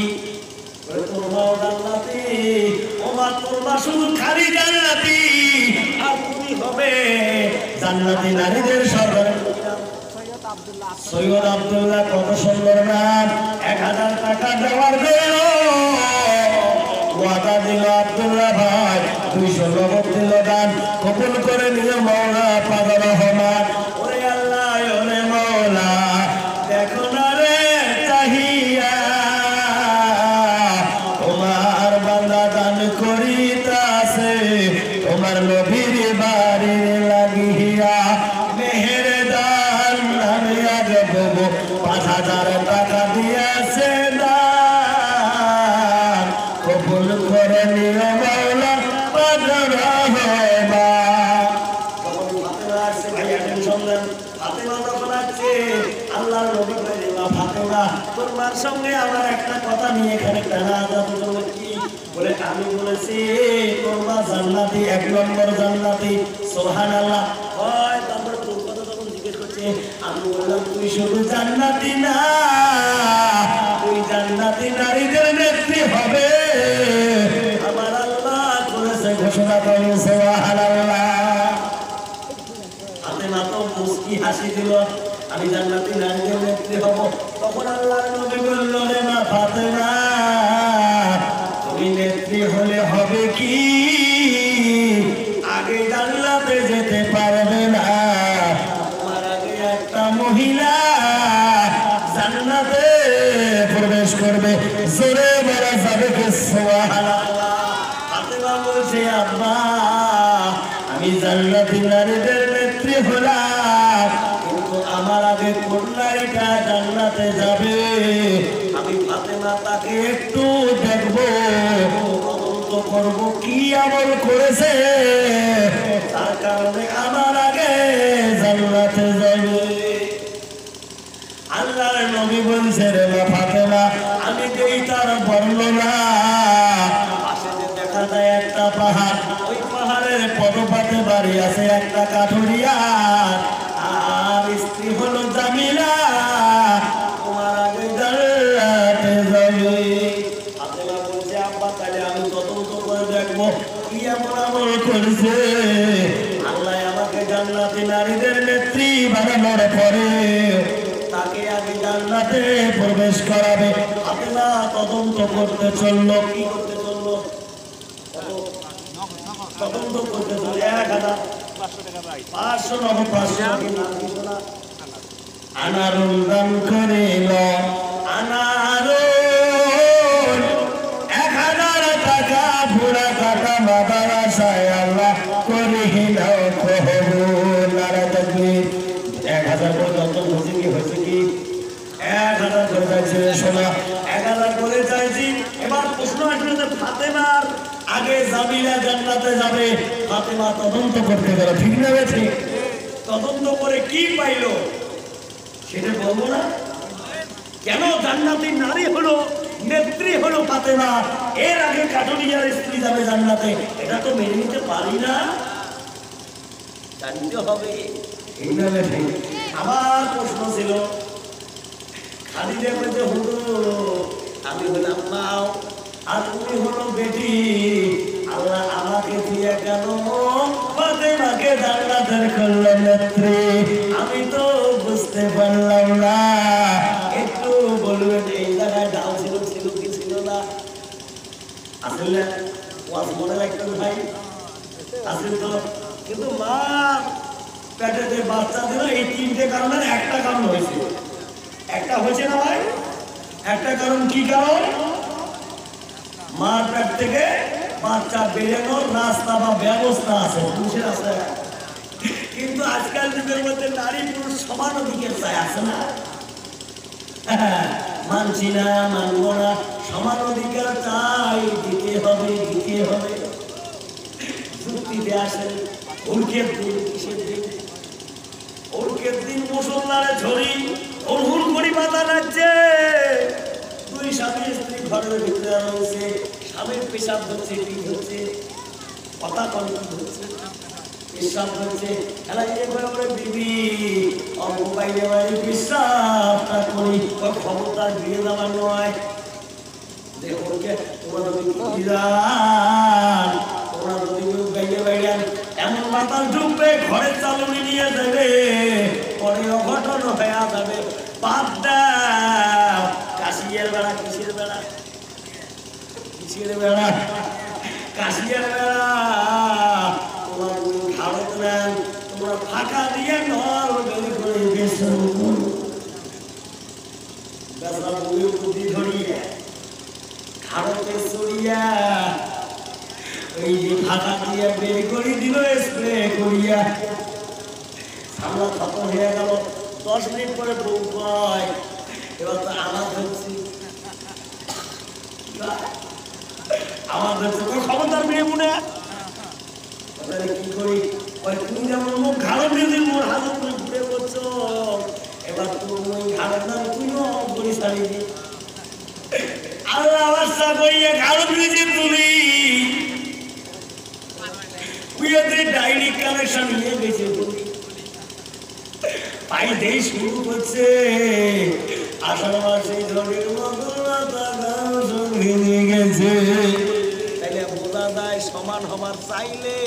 তোমার জান্নাতি। ও মা, তোমার শুধু খালি জান্নাতি, আর তুমি হবে জান্নাতি নারীদের সর্দার। সৈয়দ আব্দুল্লাহ, কত সুন্দর নাম। 1000 টাকা দেওয়ার জন্য ওয়াদা দিল আব্দুল্লাহ ভাই, 200 নগদ দিল দান, কবুল করে নিল মওলা পাগল রহমান। ওরে আল্লাহ, ওরে মওলা, দেখো না রে চাহিয়া, তোমার বান্দা দান করিতাছে তোমার নবীর বাড়ি লাগিয়া। মেহের দান আমি আজ দেবো 5000 টাকা দিয়েছে দান, কবুল করে নিও মওলা পাগল রহমান। আল্লাহর নবী বলেন, ফাতেমা তোমার সঙ্গে আমার একটা কথা নিয়ে এখানে টানা আজাদ হলো। কি? বলে আমি বলেছি তোমার জান্নাতি, 1 নম্বর জান্নাতি। সুবহানাল্লাহ। হয় তারপরে তোর কথা তখন জিজ্ঞেস করছে, আমি বললাম তুই শুধু জান্নাতি না, তুই জান্নাতি নারীদের নেত্রী হবে। আমার আল্লাহ করেছে ঘোষণা, করেন সুবহানাল্লাহ। ফাতেমা তো মুস্কি হাসি দিল, আমি জান্নাতি নারীদের নেত্রী হব। তখন আল্লাহর নবী বলল, রে মা ফাতেমা, তুমি নেত্রী হলে হবে কি? আগে জান্নাতে যেতে পারবে না, তোমার আগে একটা মহিলা জান্নাতে প্রবেশ করবে। জোরে বলা যাবে কি সুবহানাল্লাহ? ফাতেমা বলছে, আব্বা, আমি জান্নাতি নারীদের নেত্রী হলাম, কিন্তু আমার আগে কোন নারীটা জান্নাতে যাবে আমি ফাতেমা তাকে একটু দেখবো, তদন্ত করবো কি আমল করেছে, তার কারণে আমার আগে জান্নাতে যাবে। আল্লাহর নবী বলছে, রে মা ফাতেমা, আমি দেই তার বর্ণনা। পাশে যে দেখা যায় একটা পাহাড়, ওই পাহাড়ের পদপাতে বাড়ি আছে একটা কাঠুরিয়া, আর স্ত্রী হলো জামিলা, তোমার আগে জান্নাতে যাবে। ফাতেমা বলছে, আব্বা, তাহলে আমি তদন্ত করে দেখবো কি এমন আমল করেছে আল্লাহ আমাকে জান্নাতি নারীদের নেত্রী বানানোর পরে তাকে আগে জান্নাতে প্রবেশ করাবে। ফাতেমা তদন্ত করতে চললো। কি করতে চললো? তদন্ত করতে চললো। 500 নগদ 500 আনারুল দান করিল, আনারুল 1000 টাকা পুরা টাকা মাদ্রাসায় আল্লাহ করিল কবুল। নারে তাকবীর। 1000 করে দন্তন হয়েছে কি? হয়েছে কি? 1000 করে চাইছে শোনা, 1000 করে চাইছি। এবার প্রশ্ন আসলে যে ফাতেমার আগে জামিলা জান্নাতে যাবে, ফাতেমা তদন্ত করতে গেল, ঠিক না? ঠিক। তদন্ত করে কি পাইলো সেটা বলবো না? কেন জান্নাতি নারী হলো, নেত্রী হলো ফাতেমা, এর আগে কাঠুরিয়ার স্ত্রী যাবে জান্নাতে, এটা তো মেনে নিতে পারি না, জানতে হবে। এইভাবে আমার প্রশ্ন ছিল, খাদিজা বলছে, হুজুর আমি হলাম মাও আর তুমি হলো বেটি, আল্লাহ আমাকে দিয়ে কেন ফাতেমাকে জান্নাতের করলো নেত্রী? আমি তো বুঝতে পারলাম না, একটু বলবেন এই জায়গায় ডাল ছিল, ছিল কি ছিল না? আসলে ওয়াজ মনে রাখতেন ভাই, আসলে তো। কিন্তু মা পেটে যে বাচ্চা দিল, এই 3টে কারণের একটা কারণ হয়েছে। একটা হয়েছে না ভাই? একটা কারণ কি কারণ? মার পেট থেকে বাচ্চা বেরোনোর রাস্তা বা ব্যবস্থা আছে, পুরুষের আছে। কিন্তু আজকাল যুগের মধ্যে নারী পুরুষ সমান অধিকার চাই, আছে না? মানছি না, মানব না, সমান অধিকার চাই, দিতে হবে, দিতে হবে। যুক্তিতে আসেন, উল্কের দিন, কিসের দিন? উল্কের দিন মুসলমানের ঝড়ি হুল করি মাথা নাচছে। দুই স্বামী স্ত্রী ঘরের ভিতরে রয়েছে, স্বামীর পেশাব হচ্ছে, কি হচ্ছে, কথা কন্ট্রোল হচ্ছে, পেশাব হচ্ছে। বিবি মোবাইলে বাড়ি পেশাবটা করি, ক্ষমতার দিয়ে দেওয়া নয়। এমন মাথা ঢুকবে, ঘরের চালনি নিয়ে যাবে, পরে অঘটন হয়ে যাবে। বাদ দাও, কাশিয়ার বেড়া, কিসের বেড়া, কিসের বেড়া, কাশিয়ার বেড়া। তোমার ভারত নেন, তোমার ফাঁকা দিয়ে নল বের করে গেছো, বুদ্ধি ধরিয়ে ভারতে চড়িয়া ওই যে ফাঁকা দিয়ে বের করে দিল, স্প্রে করিয়া। আমরা খতম হয়ে গেল। 10 মিনিট পরে বউ কয়, এবার তো আমার হচ্ছে, আমার হচ্ছে, খবরদার মেয়ে মনে কি করি? তুমি যেমন মুখ ঘাড়ো দিয়ে মোর হাজত তুমি ঘুরে করছো, এবার তুমি ঘাড়ের নাম তুইও বলি ছাড়ি দি। আল্লাহ আশা করিয়া ঘাড়ো দিয়েছি তুমি, ডাইরি কানেকশন নিয়ে গেছে তুমি। পাই দেই শুরু করছে, আষাঢ় মাসে ঝড়ের মতো গেছে। তাইলে বোঝা যায় সমান হবার চাইলে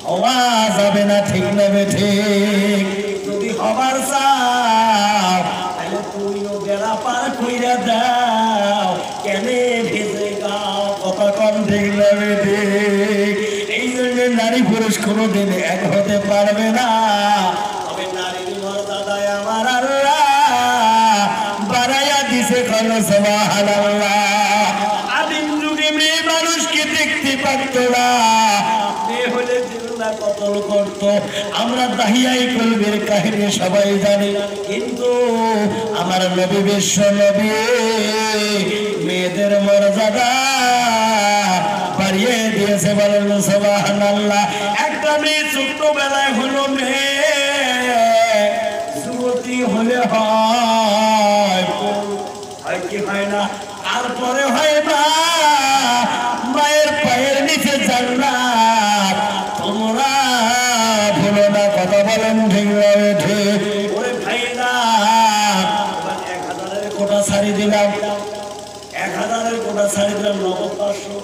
হওয়া যাবে না, ঠিক নেবে ঠিক। যদি হবার চাও তাহলে তুমিও বেড়া পার কইরা দাও, কেনে ভেজে গাও, কথা কম ঠিক নেবে ঠিক। এই জন্য নারী পুরুষ কোনোদিন এক হতে পারবে না। তবে নারীর মর্যাদায় আমার আল্লাহ বাড়াইয়া দিছে, কোনো সুবহানাল্লাহ। আদিম যুগে মেয়ে মানুষকে দেখতে পারত না, মেয়ে হলে জিল্লা কতল করত। আমরা দাহিয়াই কলবের কাহিনী সবাই জানি, কিন্তু আমার নবী বিশ্ব নবী মেয়েদের মর্যাদা বাড়িয়ে দিয়েছে, বলেন সুবহানাল্লাহ। একটা মেয়ে ছোট্টবেলায় হলো মেয়ে, যুবতী হলে হয় কি হয় না, তারপরে হয় মা, মায়ের পায়ের নিচে জান্নাত। তোমরা ভুলো না, কথা বলেন ঠিক ভাবে ঠিক। ওরে ভাই না, 1000-এর কোটা ছাড়ি দিলাম, 1000-এর কোটা ছাড়ি দিলাম, নগদ 500,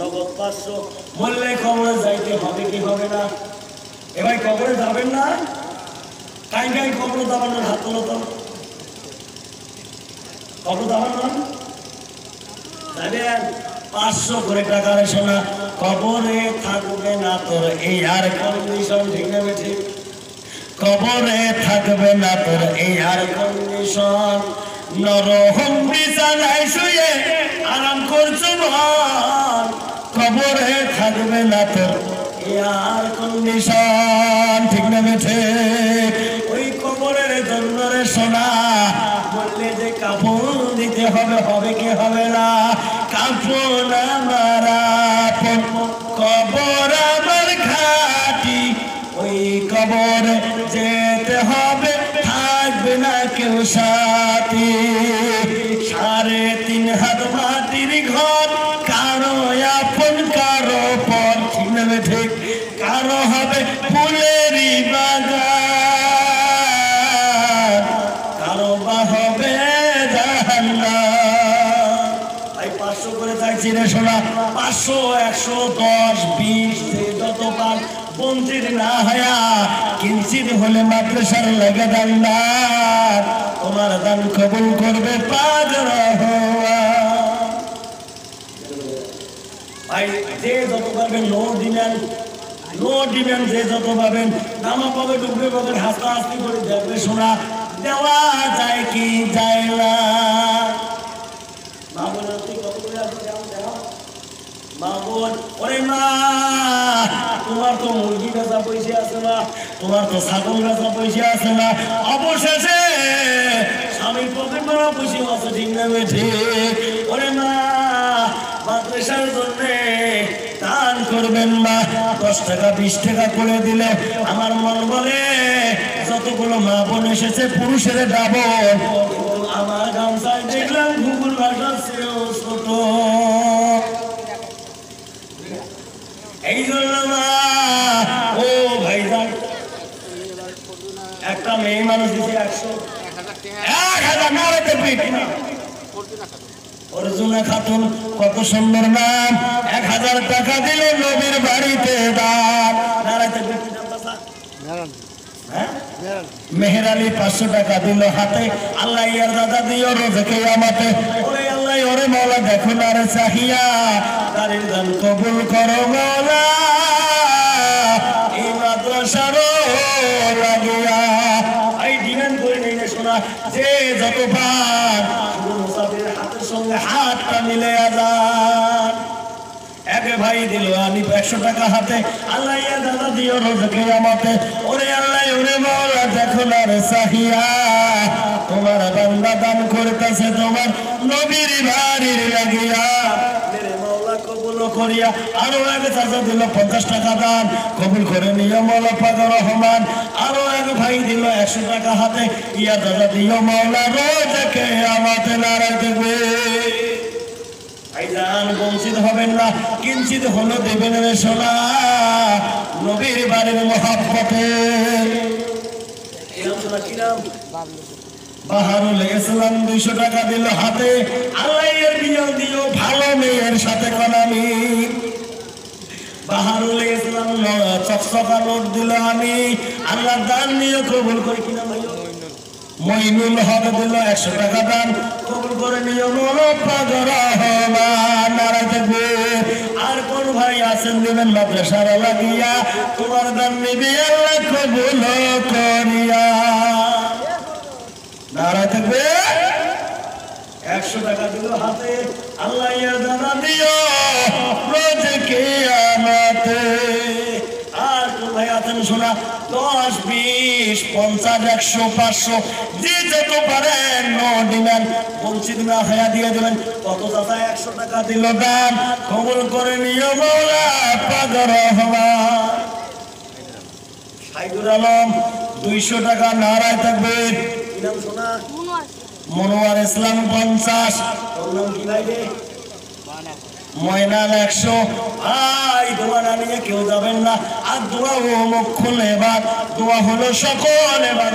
নগদ 500। বললে কবরে যাইতে হবে কি হবে না? এবার কবরে যাবেন না? কাই কাই কবরে যাবেন? হাত তোলো তো, কবর দাবান যাবেন। 500 করে টাকা রেখে না, কবরে থাকবে না তোর এই আর কন্ডিশন, ঠিক না ঠিক? কবরে থাকবে না তোর এই আর কন্ডিশন। নরহম বিছানায় শুয়ে আরাম করছো মন, কবরে থাকবে না তোর এই আর কন্ডিশন, ঠিক না ঠিক? ওই কবরের জন্য রে সোনা, বললে যে কাপড় দিতে হবে, হবে কি হবে না? কাপড় আমার আপন, কবর আমার ঘাটি, ওই কবরে যেতে হবে, থাকবে না কেউ সাথী। 3.5 হাত মাটির ঘর, কারো আপন কারো পর, ঠিক না ঠিক? কারো হবে ফুলেরই বাগান, কারো বা হবে জাহান্নাম। ভাই 500 করে চাইছি রে সোনা, 500, 100, 10, 20 যত পান বঞ্চিত না হয়া কিঞ্চিত হলে মাদ্রাসার লাগে দান দান, তোমার দান কবুল করবে পাগল হওয়া। ভাই যে যত পারবেন নো দিবেন, নো দিবেন, যে যত পাবেন। নামা পাবে, ডুববে পাবেন, হাসতে হাসতে করে দেখবে শোনা, দেওয়া যায় কি যায় না। মা বলে তুই কত করে আসবে, মা বোন, ওরে মা, তোমার তো মুরগি বেচা পয়সা আছে না, তোমার তো ছাগল বেচা পয়সা আছে না, অবশেষে স্বামীর পকেট ভরা পয়সা আছে, ঠিক না ঠিক? ওরে মা, মাদ্রাসার জন্য দান করবেন না, 10 টাকা 20 টাকা করে দিলে আমার মন বলে যতগুলো মা বোন এসেছে পুরুষের ডাবল, আমার গামছায় দেখলাম ঘুঘুর ভাষা চেয়েও ছোট। এই জন্য মা, ও ভাইজান, একটা মেয়ে মানুষ দিচ্ছে 100 না রেখে পিট না। অর্জুনা খাতুন, কত সুন্দর নাম, 1000 টাকা দিলে নবীর বাড়িতে দান। নারাইতে পিট কি দাম বাসা? মেহের আলী 500 টাকা দিল হাতে, আল্লাহ ইয়ার দাদা দিও রোজকে আমাতে। ওরে আল্লাহ, ওরে মওলা, দেখো না রে চাহিয়া, তারির দান কবুল করো মওলা, এই মাদ্রাসার লাগিয়া। এই ডিমান্ড করে নেই না শোনা, যে যত পান মুসাফিরের হাতের সঙ্গে হাতটা মিলে যান। এক ভাই দিল আমি 100 টাকা হাতে, আল্লাহ ইয়া দাদা দিও রোজকে আমাতে। ওরে আল্লাহ, ওরে মওলা, দেখো না রে চাহিয়া, তোমার বান্দা দান করতেছে তোমার নবীর বাড়ির লাগিয়া। মেরে মওলা কবুল করিয়া। আরো এক চাচা দিল 50 টাকা দান, কবুল করে নিও মওলা পাক রহমান। আরো এক ভাই দিল 100 টাকা হাতে, ইয়া দাদা দিও মওলা রোজকে আমাতে। নারায় দেখবে ভাইজান, বঞ্চিত হবেন না, কিঞ্চিত হলো দেবেন রে সোনা, নবীর বাড়ির মহাব্বতে। বাহারুল ইসলাম 200 টাকা দিল হাতে, আল্লাহ এর দিও দিও ভালো মেয়ের সাথে কনামি। বাহারুল ইসলাম চকচকা নোট দিল আমি, আল্লাহ দান নিয়ে কবুল করে। কিনা ভাই মইনুল হক দিল 100 টাকা দান, কবুল করে নিও মওলা পাক রহমান। নারায় তাকবীর। আর কোন ভাই আছেন দিবেন মাদ্রাসার লাগিয়া, তোমার দান নিবি আল্লাহ কবুল করিয়া। নারায় তাকবীর। 100 টাকা দিল হাতে, আল্লাহ ইয়া দানা দিও রোজ কিয়ামতে। আর কোন ভাই আছেন শোনা, 10 20 50 100 500 যে যত পারেন নো ডিমান্ড, বঞ্চিত না হয়ে দিয়ে দেবেন। কত দাদা 100 টাকা দিল দান, কবুল করে নিও মওলা পাক রহমান। সাইদুল আলম 200 টাকা। নারায় তাকবীর। কি নাম শোনা? মনোয়ার ইসলাম 50। তোর নাম কি ভাই রে? ময়নাল 100। ভাই দোয়া না নিয়ে কেউ যাবেন না, আর দোয়া ও মুখ এবার, দোয়া হলো সকল এবার।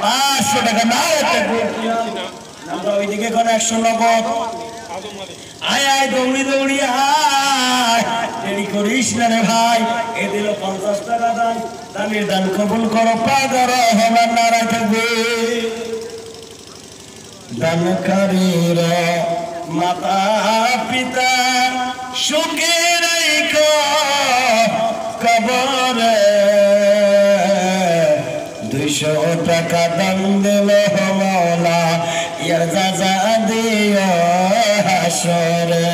500 টাকা। না আমরা ওইদিকে কোন 100 নগদ। আয় আয় দৌড়ি দৌড়ি আয়, দেরি করিস না রে ভাই। এ দিল 50 টাকা দান, দানের দান কবুল করো পাক রহমান। নারায় তাকবীর। দানকারীরা মাতা পিতা সুখে রাখো কবরে, 200 টাকা দান দিল মওলা, ইয়ার যাজা দিও হাসরে।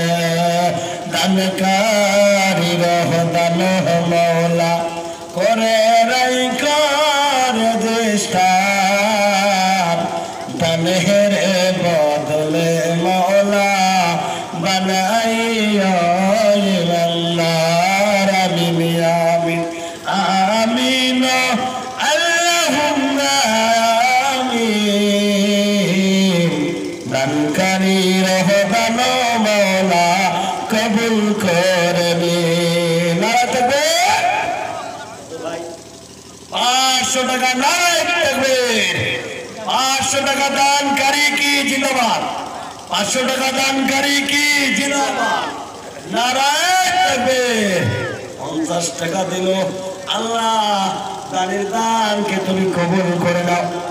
দানকারীরা দান মওলা করে রাখো দেশটার, দানের বদলে মওলা বানাইও ইমানদার। আমিন আমিন আমিন আল্লাহুম্মা আমিন। দানকারী রহমান মওলা কবুল করে নিন। নারায় তাকবীর। 500 টাকা। নারায় তাকবীর। 500 টাকা দানকারী কি জিন্দাবাদ। 500 টাকা দানকারী কি জিন্দাবাদ। নারায় তাকবীর। 50 টাকা দিল, আল্লাহ দানের দানকে তুমি কবুল করে